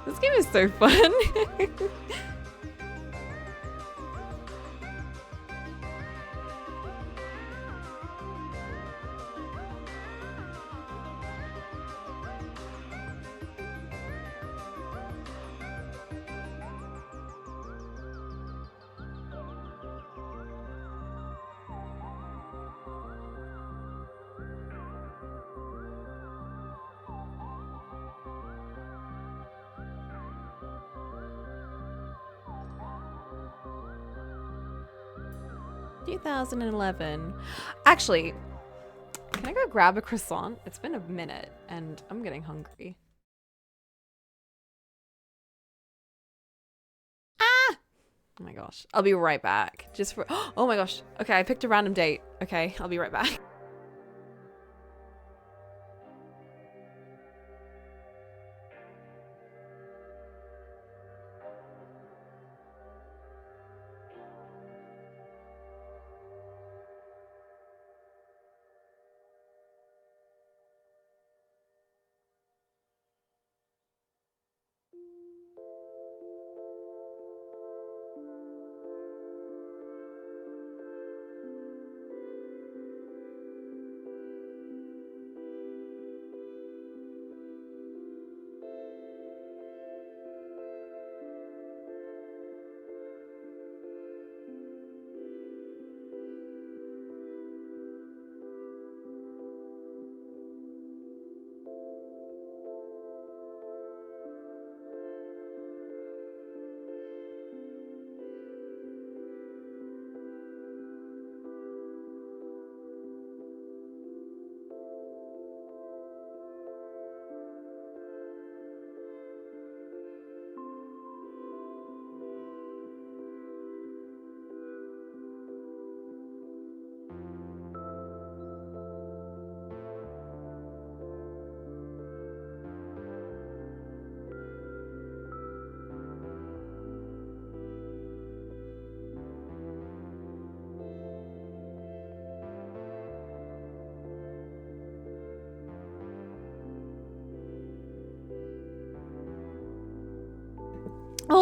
This game is so fun. 2011. Actually, can I go grab a croissant? It's been a minute and I'm getting hungry. Ah! Oh my gosh. I'll be right back. Just for, oh my gosh. Okay, I picked a random date. Okay, I'll be right back.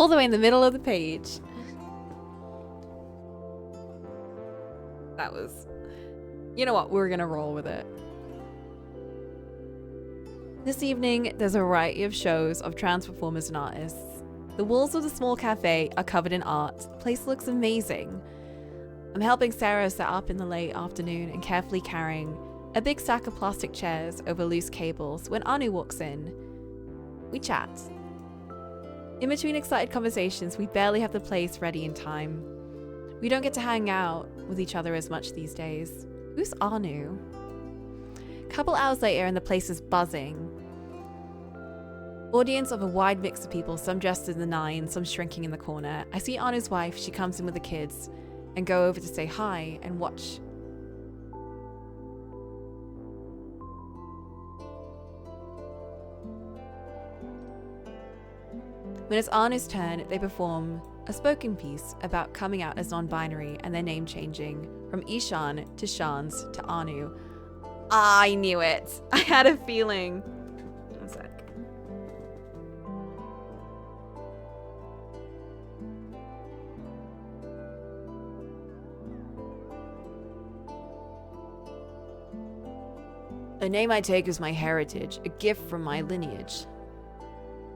all the way in the middle of the page. That was... You know what? We're gonna roll with it. This evening, there's a variety of shows of trans performers and artists. The walls of the small cafe are covered in art. The place looks amazing. I'm helping Sarah set up in the late afternoon and carefully carrying a big stack of plastic chairs over loose cables when Anu walks in. We chat. In between excited conversations, we barely have the place ready in time. We don't get to hang out with each other as much these days. Who's Anu? Couple hours later and the place is buzzing. Audience of a wide mix of people, some dressed in the nines, some shrinking in the corner. I see Anu's wife, she comes in with the kids, and go over to say hi and watch. When it's Anu's turn, they perform a spoken piece about coming out as non-binary and their name changing from Ishan to Shans to Anu. I knew it. I had a feeling. One sec. A name I take is my heritage, a gift from my lineage.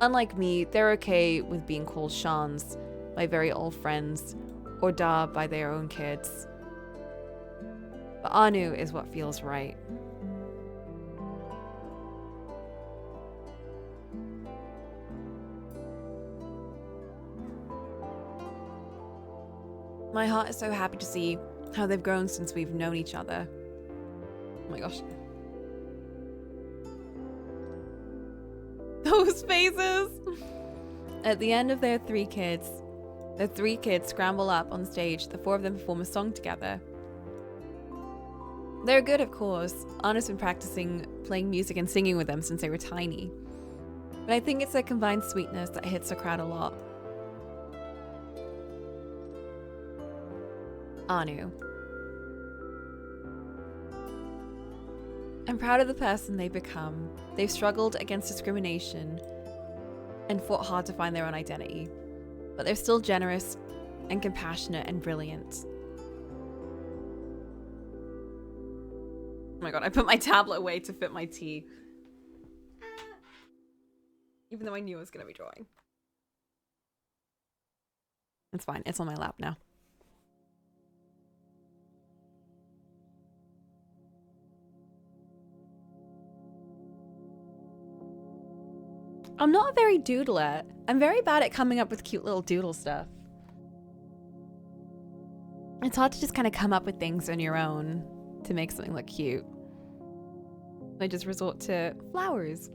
Unlike me, they're okay with being called Shans by very old friends or Da by their own kids. But Anu is what feels right. My heart is so happy to see how they've grown since we've known each other. Oh my gosh. Those faces! At the end of their three kids scramble up on stage. The four of them perform a song together. They're good, of course. Anna's been practicing playing music and singing with them since they were tiny. But I think it's their combined sweetness that hits the crowd a lot. Anu. I'm proud of the person they've become. They've struggled against discrimination and fought hard to find their own identity. But they're still generous and compassionate and brilliant. Oh my god, I put my tablet away to fit my tea. Even though I knew I was going to be drawing. It's fine, it's on my lap now. I'm not a very doodler. I'm very bad at coming up with cute little doodle stuff. It's hard to just kind of come up with things on your own to make something look cute. I just resort to flowers.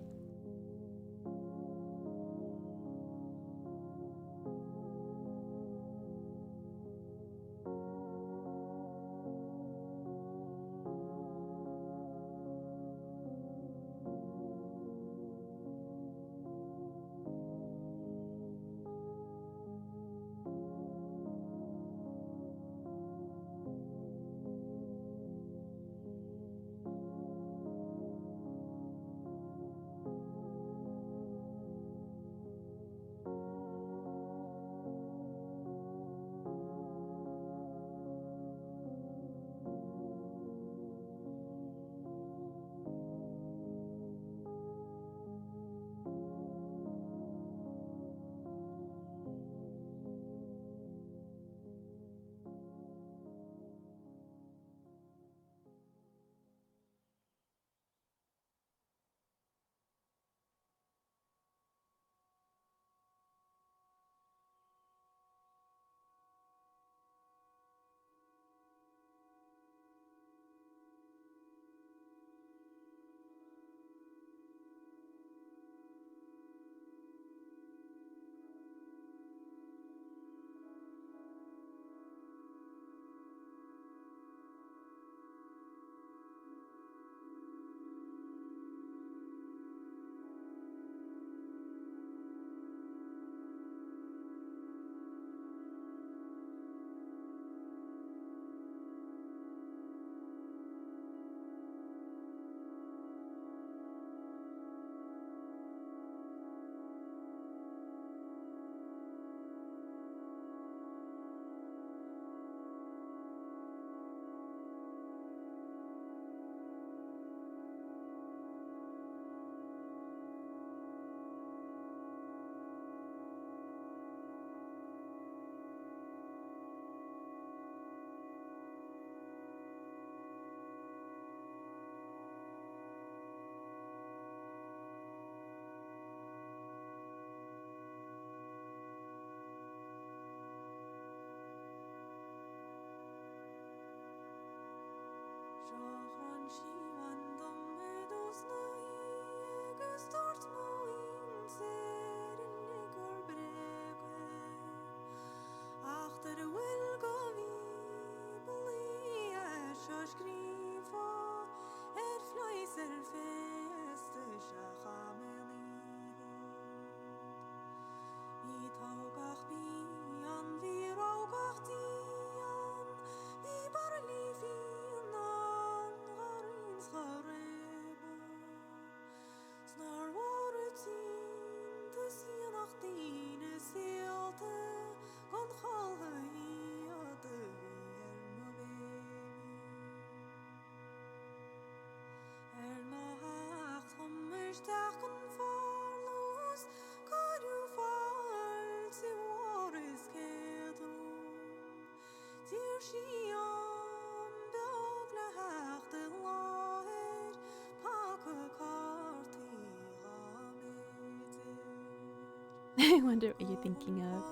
I wonder what you're thinking of.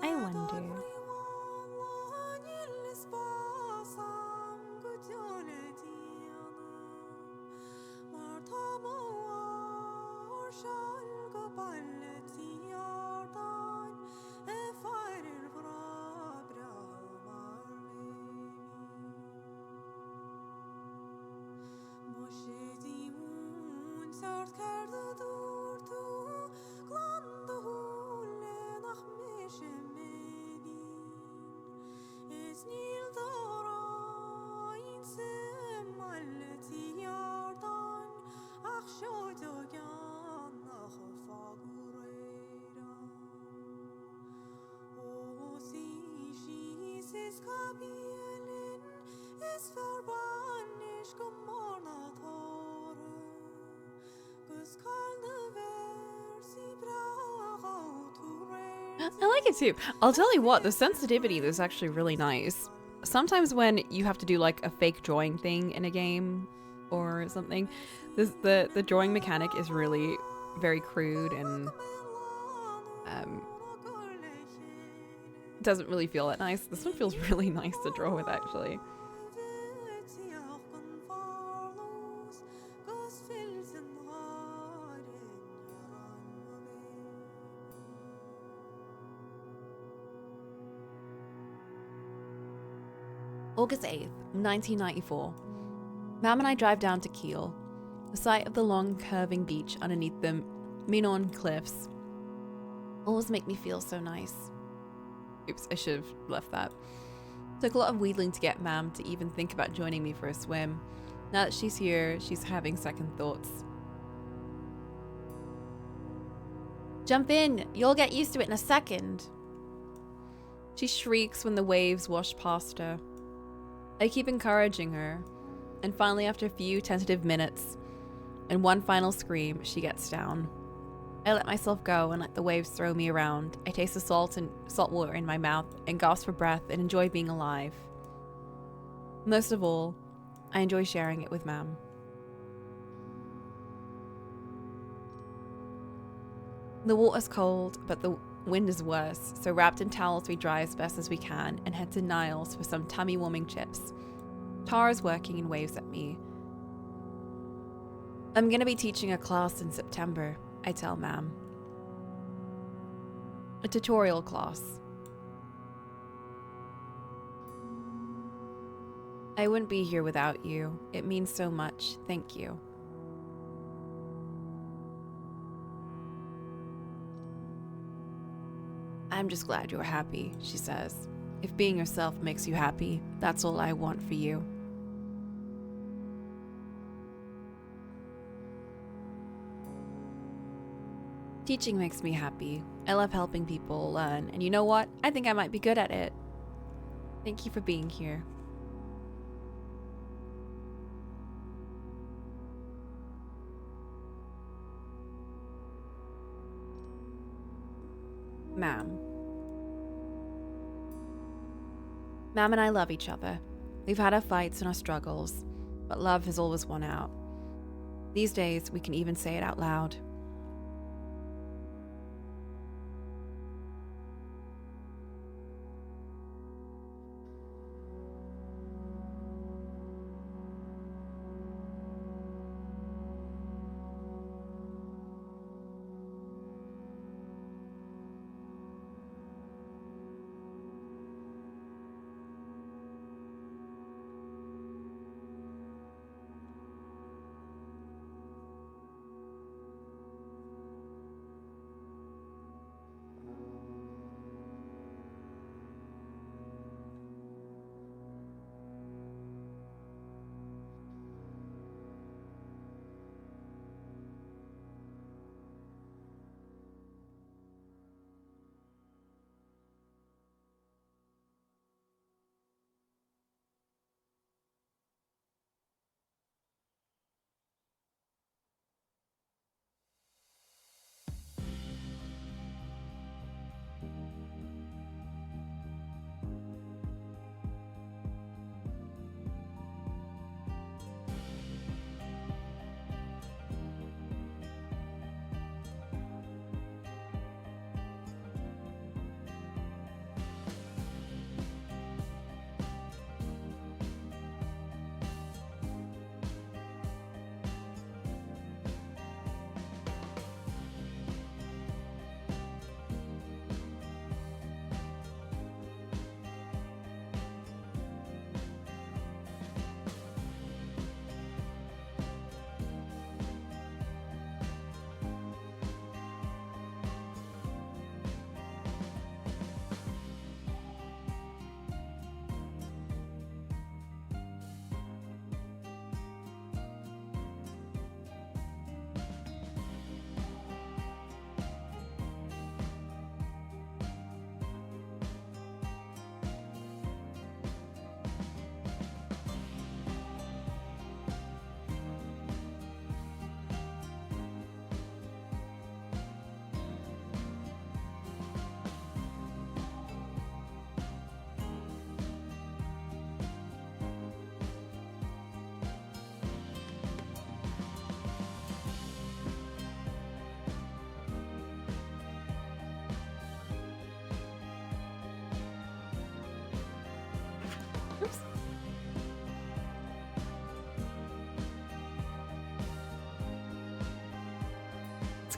I wonder. I like it too. I'll tell you what, the sensitivity is actually really nice. Sometimes when you have to do like a fake drawing thing in a game or something, the drawing mechanic is really very crude and doesn't really feel that nice. This one feels really nice to draw with actually. August 8th, 1994. Mam and I drive down to Kiel. The sight of the long, curving beach underneath the Minon cliffs always make me feel so nice. Oops, I should have left that. Took a lot of wheedling to get Mam to even think about joining me for a swim. Now that she's here, she's having second thoughts. Jump in, you'll get used to it in a second. She shrieks when the waves wash past her. I keep encouraging her, and finally after a few tentative minutes and one final scream, she gets down. I let myself go and let the waves throw me around. I taste the salt water in my mouth and gasp for breath and enjoy being alive. Most of all, I enjoy sharing it with Mam. The water's cold, but the wind is worse, so wrapped in towels we dry as best as we can and head to Niles for some tummy warming chips. Tara's working and waves at me. I'm gonna be teaching a class in September, I tell Mam. A tutorial class. I wouldn't be here without you. It means so much. Thank you. I'm just glad you're happy, she says. If being yourself makes you happy, that's all I want for you. Teaching makes me happy. I love helping people learn, and you know what? I think I might be good at it. Thank you for being here. Mam. Mam and I love each other. We've had our fights and our struggles, but love has always won out. These days, we can even say it out loud.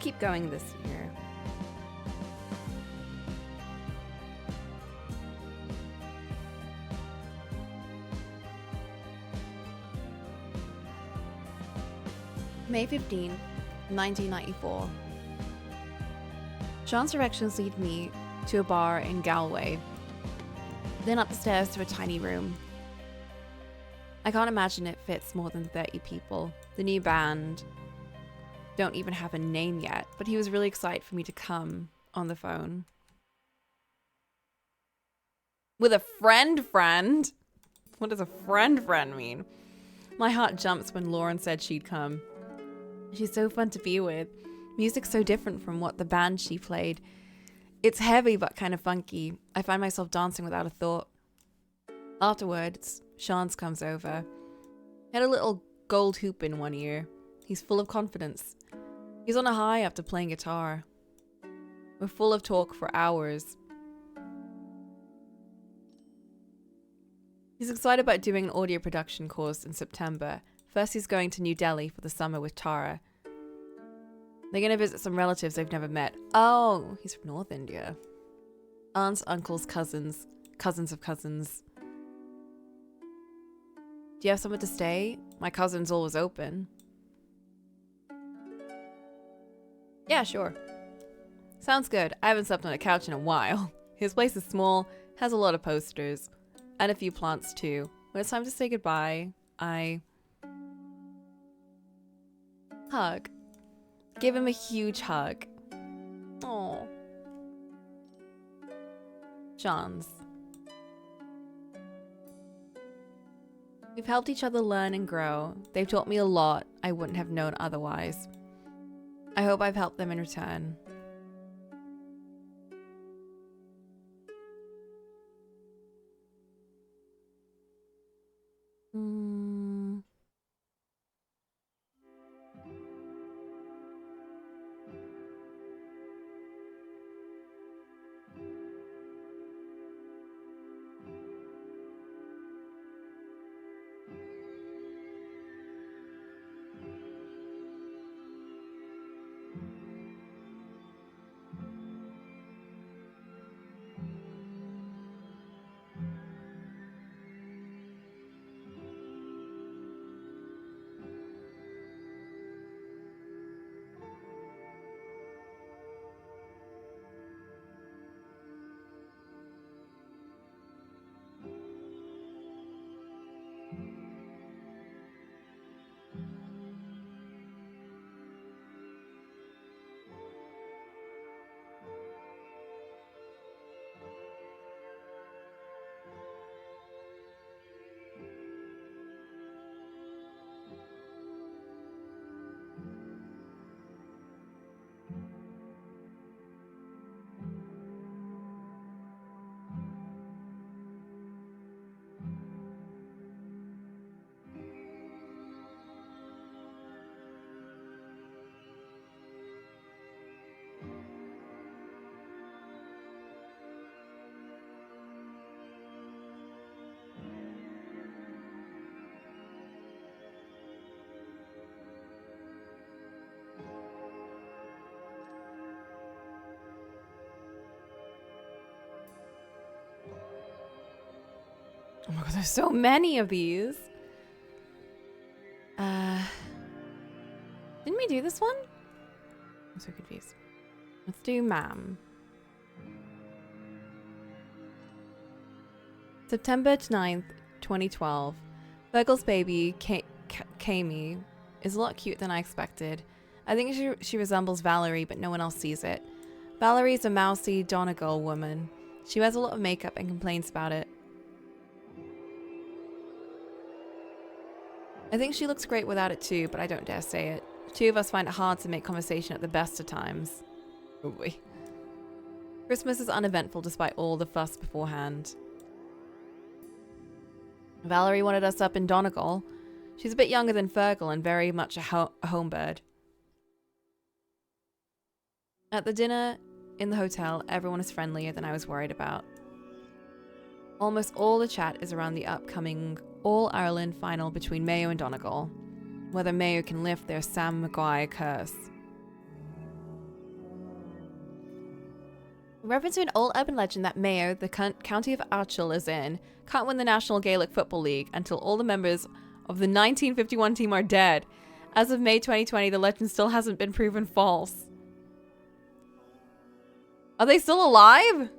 keep going this year. May 15th, 1994. Sean's directions lead me to a bar in Galway, then up the stairs to a tiny room. I can't imagine it fits more than 30 people. The new band don't even have a name yet, but he was really excited for me to come on the phone. With a friend? What does a friend mean? My heart jumps when Lauren said she'd come. She's so fun to be with. Music's so different from what the band she played. It's heavy but kind of funky. I find myself dancing without a thought. Afterwards, Sean's comes over. He had a little gold hoop in one ear. He's full of confidence. He's on a high after playing guitar. We're full of talk for hours. He's excited about doing an audio production course in September. First, he's going to New Delhi for the summer with Tara. They're going to visit some relatives they've never met. Oh, he's from North India. Aunts, uncles, cousins, cousins of cousins. Do you have somewhere to stay? My cousin's always open. Yeah, sure. Sounds good. I haven't slept on a couch in a while. His place is small, has a lot of posters, and a few plants too. When it's time to say goodbye, I hug. Give him a huge hug. Aww. John's. We've helped each other learn and grow. They've taught me a lot I wouldn't have known otherwise. I hope I've helped them in return. Oh my god, there's so many of these. Didn't we do this one? I'm so confused. Let's do ma'am. September 9th, 2012. Virgil's baby, Kami, is a lot cuter than I expected. I think she resembles Valerie, but no one else sees it. Valerie's a mousy Donegal woman. She wears a lot of makeup and complains about it. I think she looks great without it too, but I don't dare say it. The two of us find it hard to make conversation at the best of times. Probably. Christmas is uneventful despite all the fuss beforehand. Valerie wanted us up in Donegal. She's a bit younger than Fergal and very much a home bird. At the dinner in the hotel, everyone is friendlier than I was worried about. Almost all the chat is around the upcoming All-Ireland final between Mayo and Donegal. Whether Mayo can lift their Sam Maguire curse. In reference to an old urban legend that Mayo, the county of Argyll is in, can't win the National Gaelic Football League until all the members of the 1951 team are dead. As of May 2020, the legend still hasn't been proven false. Are they still alive?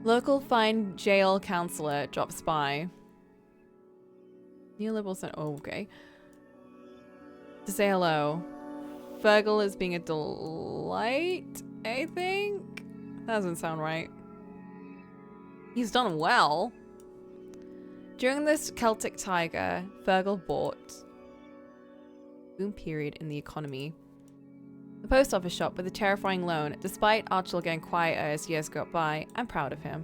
Local fine jail councillor drops by. Neoliberal sent. Oh, okay. To say hello. Fergal is being a delight, I think? That doesn't sound right. He's done well. During this Celtic tiger, Fergal bought boom period in the economy. The post office shop with a terrifying loan. Despite Archil getting quieter as years go by, I'm proud of him.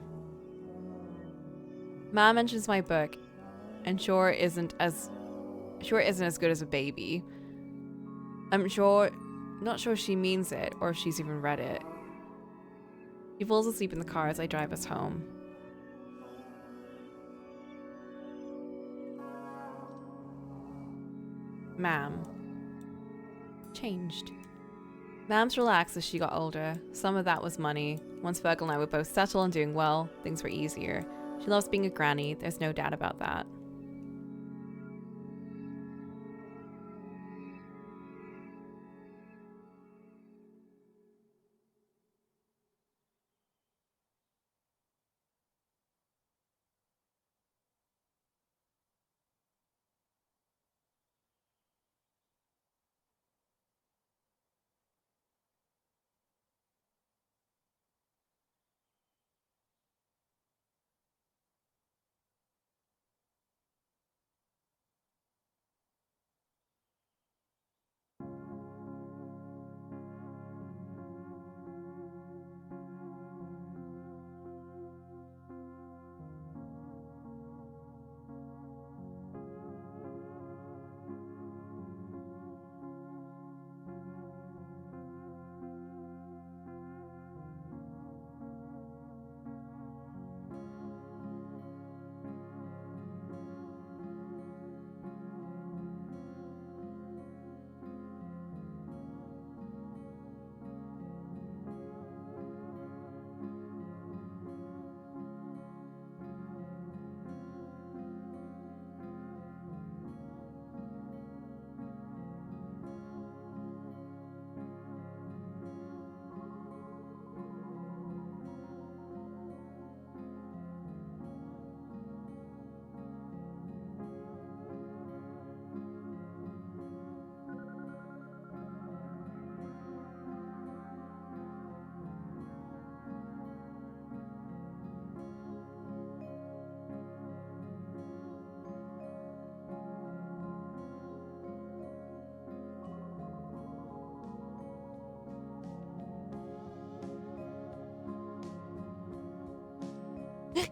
Ma mentions my book, and sure it isn't as good as a baby. Not sure she means it or if she's even read it. He falls asleep in the car as I drive us home. Ma'am. Changed. Mam's relaxed as she got older. Some of that was money. Once Fergal and I were both settled and doing well, things were easier. She loves being a granny, there's no doubt about that.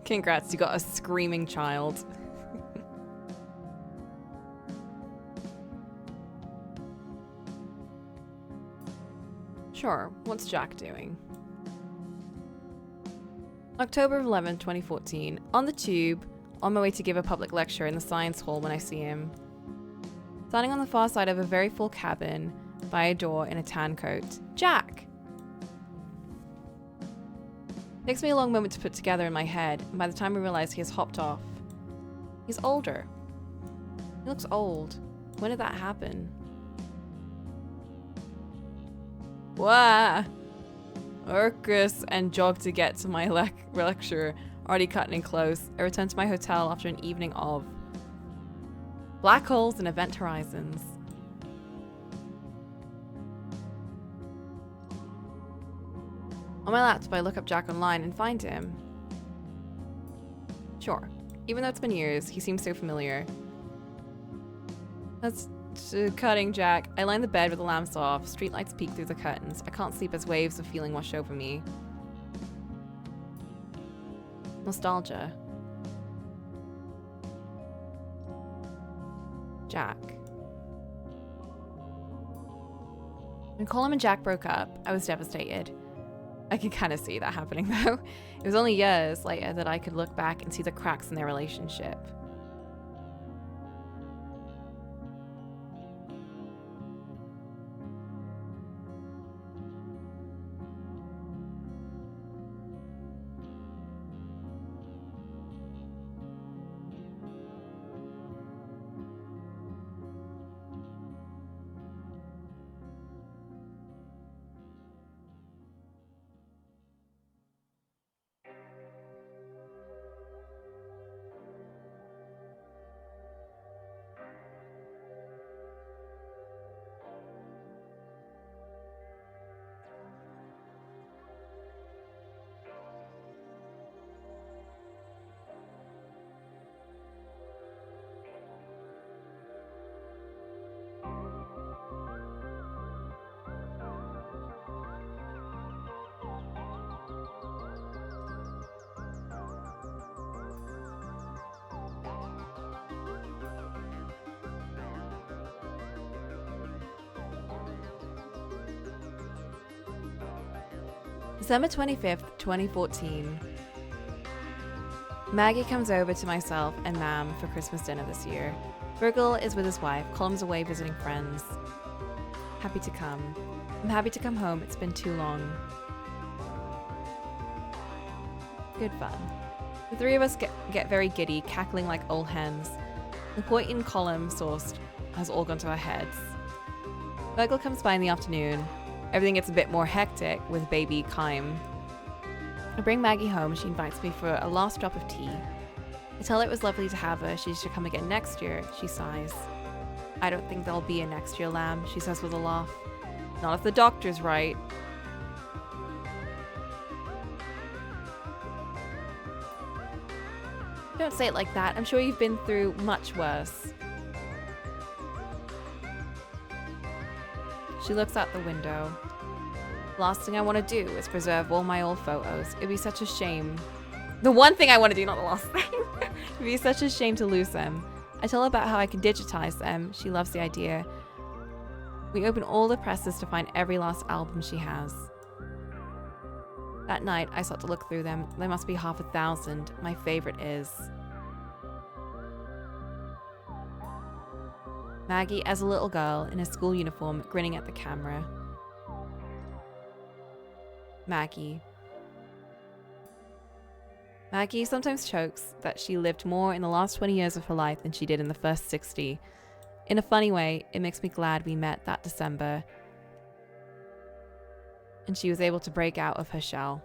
Congrats, you got a screaming child. Sure, what's Jack doing? October 11, 2014. On the tube, on my way to give a public lecture in the science hall when I see him. Standing on the far side of a very full cabin, by a door in a tan coat. Jack! Takes me a long moment to put together in my head, and by the time I realize he has hopped off. He's older. He looks old. When did that happen? Wah! Urkus and jog to get to my lecture, already cutting it close. I return to my hotel after an evening of black holes and event horizons. On my laptop, I look up Jack online and find him. Sure. Even though it's been years, he seems so familiar. That's cutting, Jack. I lie in the bed with the lamps off. Streetlights peek through the curtains. I can't sleep as waves of feeling wash over me. Nostalgia. Jack. When Colin and Jack broke up, I was devastated. I can kind of see that happening though. It was only years later that I could look back and see the cracks in their relationship. December 25th, 2014. Maggie comes over to myself and Mam for Christmas dinner this year. Virgil is with his wife, Colum's away visiting friends. Happy to come. I'm happy to come home, it's been too long. Good fun. The three of us get very giddy, cackling like old hens. The point in Colum sourced has all gone to our heads. Virgil comes by in the afternoon. Everything gets a bit more hectic with baby Kym. I bring Maggie home. She invites me for a last drop of tea. I tell her it was lovely to have her. She should come again next year. She sighs. I don't think there'll be a next year, lamb, she says with a laugh. Not if the doctor's right. Don't say it like that. I'm sure you've been through much worse. She looks out the window. Last thing I want to do is preserve all my old photos. It'd be such a shame. The one thing I want to do, not the last thing. It'd be such a shame to lose them. I tell her about how I can digitize them. She loves the idea. We open all the presses to find every last album she has. That night, I start to look through them. There must be 1,000. My favorite is Maggie as a little girl in a school uniform, grinning at the camera. Maggie. Maggie sometimes jokes that she lived more in the last 20 years of her life than she did in the first 60. In a funny way, it makes me glad we met that December and she was able to break out of her shell.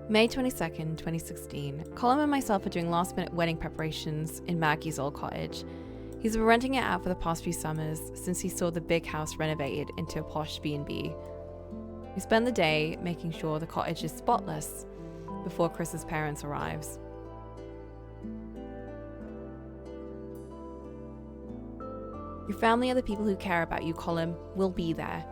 May 22nd, 2016. Colum and myself are doing last-minute wedding preparations in Maggie's old cottage. He's been renting it out for the past few summers since he saw the big house renovated into a posh B&B. We spend the day making sure the cottage is spotless before Chris's parents arrives. Your family are the people who care about you, Colum. Will be there.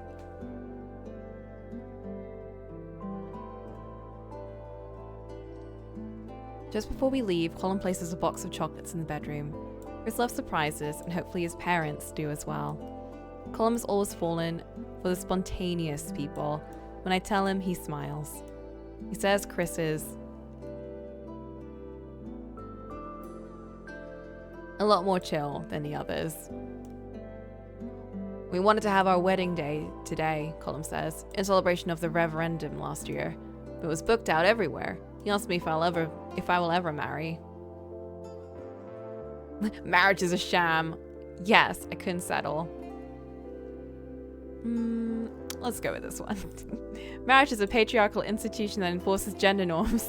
Just before we leave, Colum places a box of chocolates in the bedroom. Chris loves surprises, and hopefully his parents do as well. Colum has always fallen for the spontaneous people. When I tell him, he smiles. He says Chris is a lot more chill than the others. We wanted to have our wedding day today, Colum says, in celebration of the referendum last year. It was booked out everywhere. He asked me if I will ever marry. Marriage is a sham. Yes, I couldn't settle. Let's go with this one. Marriage is a patriarchal institution that enforces gender norms.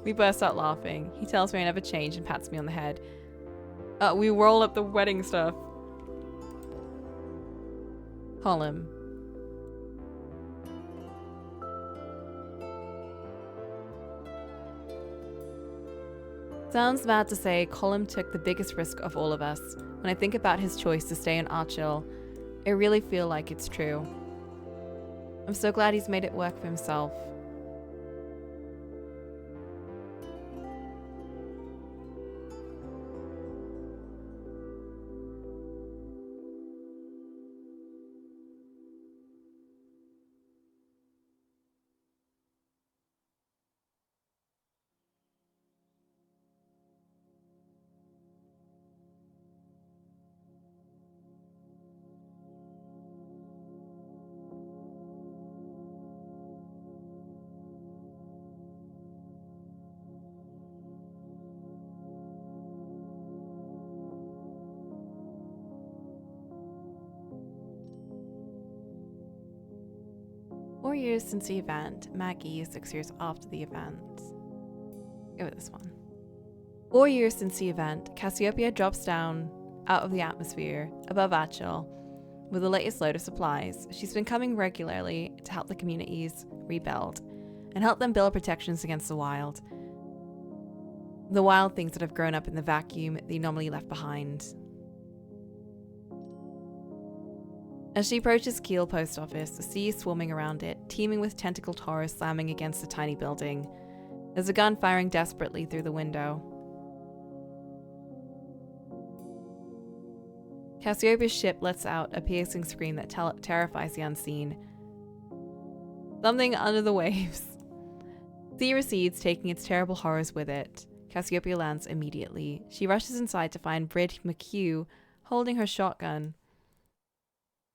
We burst out laughing. He tells me I never change and pats me on the head. We roll up the wedding stuff. Column. Sounds mad to say Colum took the biggest risk of all of us. When I think about his choice to stay in Archil, I really feel like it's true. I'm so glad he's made it work for himself. Years since the event. Maggie is 6 years after the event. Go with this one. 4 years since the event, Cassiopeia drops down out of the atmosphere above Achil with the latest load of supplies. She's been coming regularly to help the communities rebuild and help them build protections against the wild. The wild things that have grown up in the vacuum the anomaly left behind. As she approaches Kiel Post Office, the sea is swarming around it, teeming with tentacled horrors slamming against the tiny building. There's a gun firing desperately through the window. Cassiopeia's ship lets out a piercing scream that terrifies the unseen. Something under the waves. Sea recedes, taking its terrible horrors with it. Cassiopeia lands immediately. She rushes inside to find Brid McHugh holding her shotgun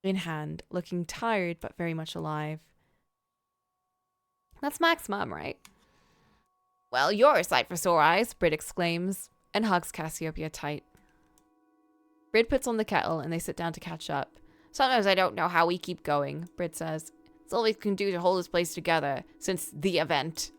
in hand, looking tired but very much alive. That's Mac's mom, right? Well, you're a sight for sore eyes, Brid exclaims, and hugs Cassiopeia tight. Brid puts on the kettle and they sit down to catch up. Sometimes I don't know how we keep going, Brid says. It's all we can do to hold this place together since the event.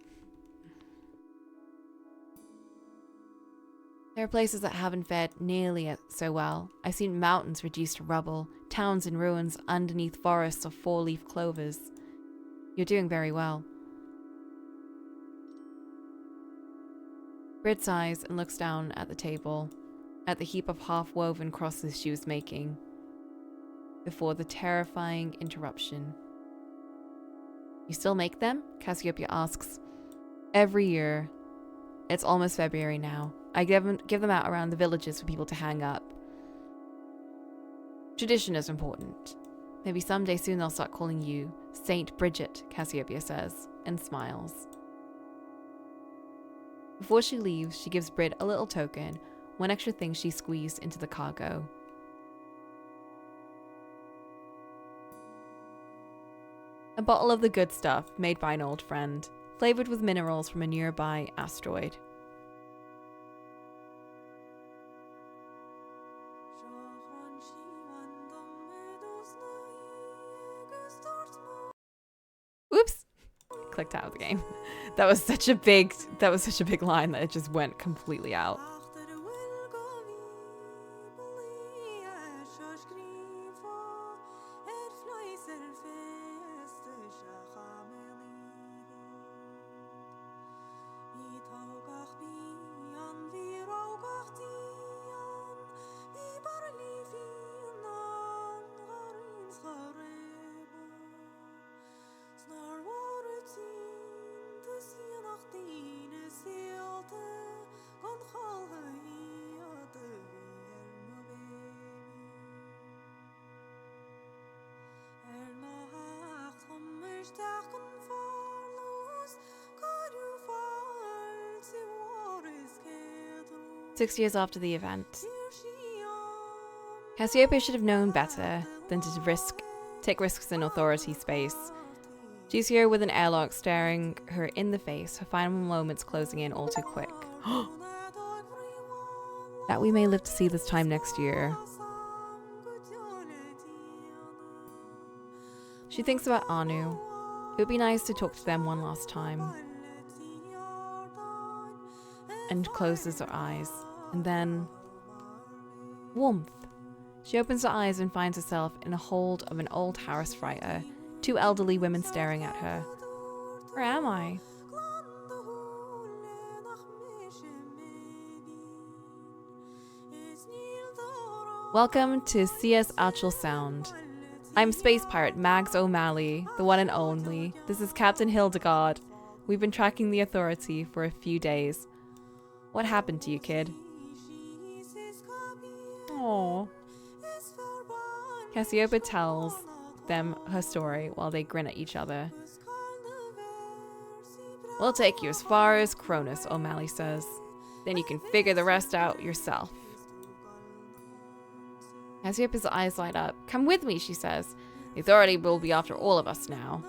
There are places that haven't fared nearly so well. I've seen mountains reduced to rubble, towns in ruins underneath forests of four-leaf clovers. You're doing very well. Brid sighs and looks down at the table, at the heap of half-woven crosses she was making, before the terrifying interruption. You still make them? Cassiopeia asks. Every year. It's almost February now. I give them out around the villages for people to hang up. Tradition is important. Maybe someday soon they'll start calling you Saint Bridget, Cassiopeia says, and smiles. Before she leaves, she gives Brid a little token, one extra thing she squeezed into the cargo. A bottle of the good stuff made by an old friend, flavored with minerals from a nearby asteroid. Oops! Clicked out of the game. That was such a big line that it just went completely out. "6 years after the event. Cassiopeia should have known better than to take risks in authority space. She's here with an airlock staring her in the face, her final moments closing in all too quick. That we may live to see this time next year. She thinks about Anu. It would be nice to talk to them one last time. And closes her eyes. And then... warmth. She opens her eyes and finds herself in a hold of an old Harris writer, two elderly women staring at her. Where am I? Welcome to CS Achel Sound. I'm Space Pirate Mags O'Malley, the one and only. This is Captain Hildegard. We've been tracking the Authority for a few days. What happened to you, kid? Aww. Cassiopeia tells them her story while they grin at each other. We'll take you as far as Cronus, O'Malley says. Then you can figure the rest out yourself. Cassiopeia's eyes light up. Come with me, she says. The Authority will be after all of us now.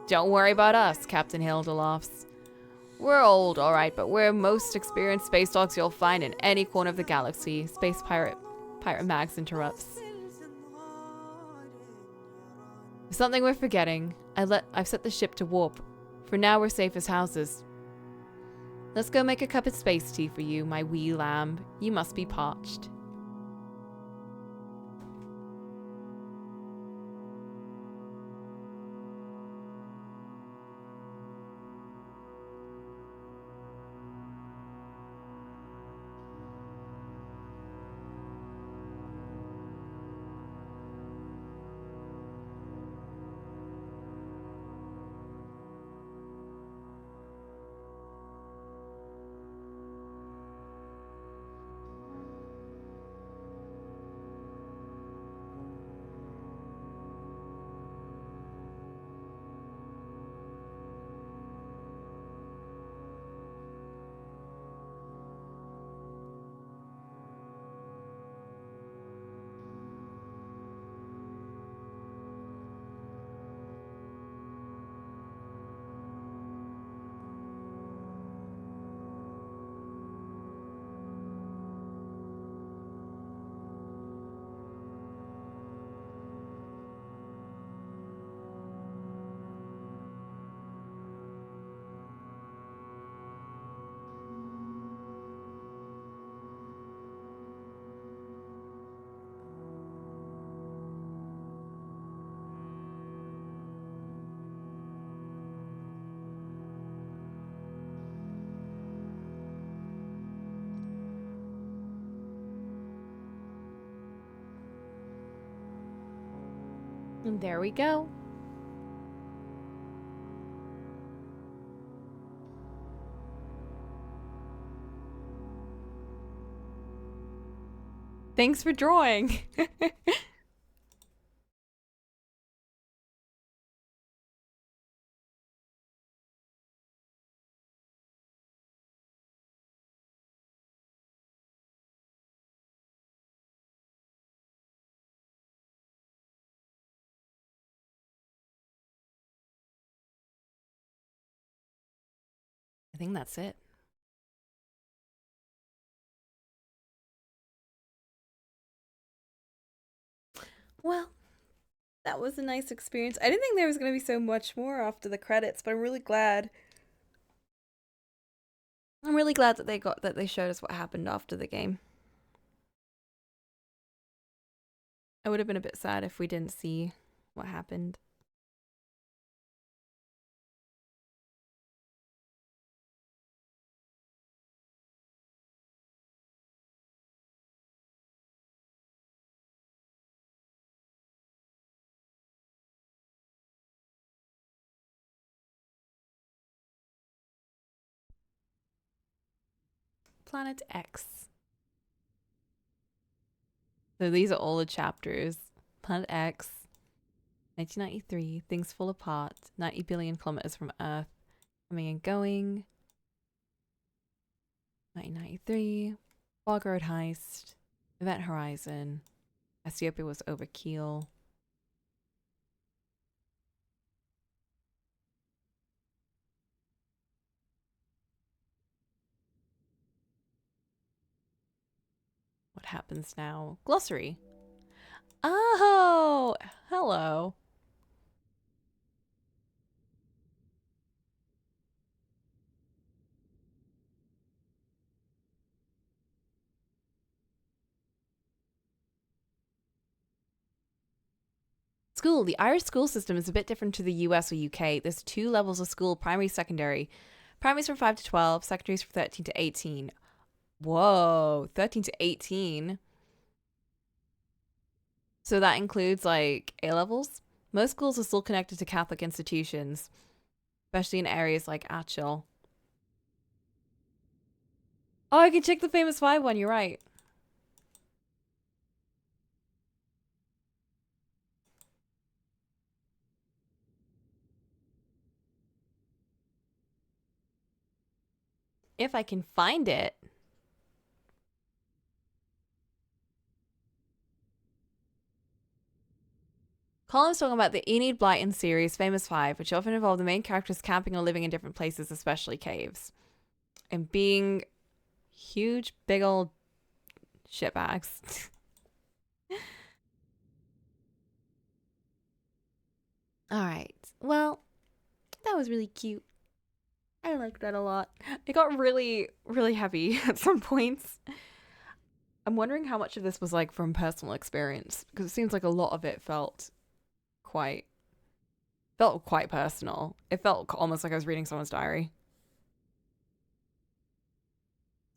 Don't worry about us, Captain Hilda laughs. We're old, alright, but we're most experienced space dogs you'll find in any corner of the galaxy. Space Pirate Mags interrupts. There's something we're forgetting. I've set the ship to warp. For now, we're safe as houses. Let's go make a cup of space tea for you, my wee lamb. You must be parched. And there we go. Thanks for drawing. I think that's it. Well, that was a nice experience. I didn't think there was going to be so much more after the credits, but I'm really glad. I'm really glad that they showed us what happened after the game. I would have been a bit sad if we didn't see what happened. Planet X. So these are all the chapters. Planet X, 1993, things fall apart, 90 billion kilometers from Earth, coming and going. 1993, Bog Road Heist, Event Horizon, Cassiopeia was over Keel, What happens now? Glossary. Oh, hello. School. The Irish school system is a bit different to the US or UK. There's 2 levels of school: primary, secondary. Primary's from 5 to 12, secondary's from 13 to 18. Whoa, 13 to 18. So that includes like A levels. Most schools are still connected to Catholic institutions, especially in areas like Atchil. Oh, I can check the Famous Five one. You're right. If I can find it. Colin's talking about the Enid Blyton series, Famous Five, which often involve the main characters camping or living in different places, especially caves, and being huge, big old shitbags. All right. Well, that was really cute. I liked that a lot. It got really, really heavy at some points. I'm wondering how much of this was like from personal experience, because it seems like a lot of it quite felt quite personal. It felt almost like I was reading someone's diary.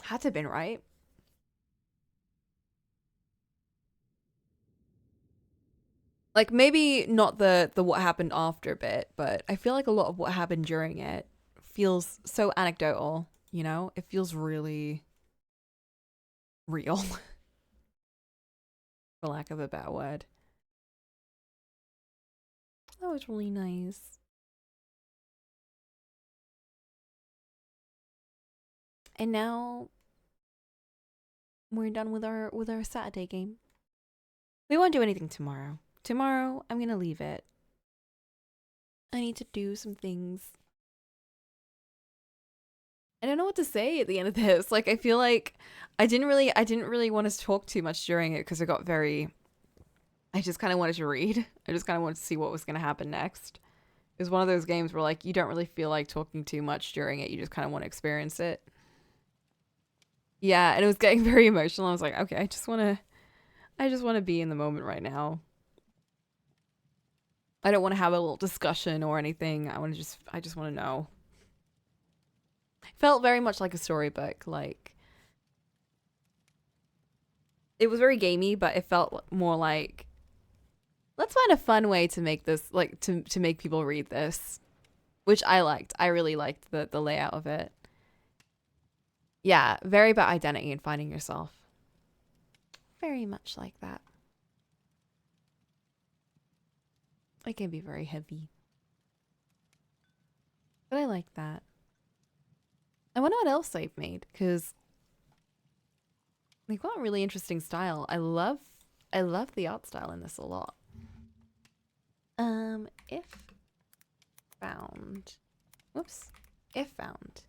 Had to have been, right? Like maybe not the what happened after bit, but I feel like a lot of what happened during it feels so anecdotal, you know? It feels really real, for lack of a better word. That was really nice. And now we're done with our Saturday game. We won't do anything tomorrow. Tomorrow I'm gonna leave it. I need to do some things. I don't know what to say at the end of this. Like I feel like I didn't really want to talk too much during it because I just kind of wanted to read. I just kind of wanted to see what was going to happen next. It was one of those games where like you don't really feel like talking too much during it. You just kind of want to experience it. Yeah, and it was getting very emotional. I was like, okay, I just want to be in the moment right now. I don't want to have a little discussion or anything. I just want to know. Felt very much like a storybook. Like it was very gamey, but it felt more like let's find a fun way to make this like to make people read this, which I liked. I really liked the layout of it. Yeah, very about identity and finding yourself. Very much like that. It can be very heavy, but I like that. I wonder what else they've made because they've got a really interesting style. I love the art style in this a lot. If found, whoops, if found.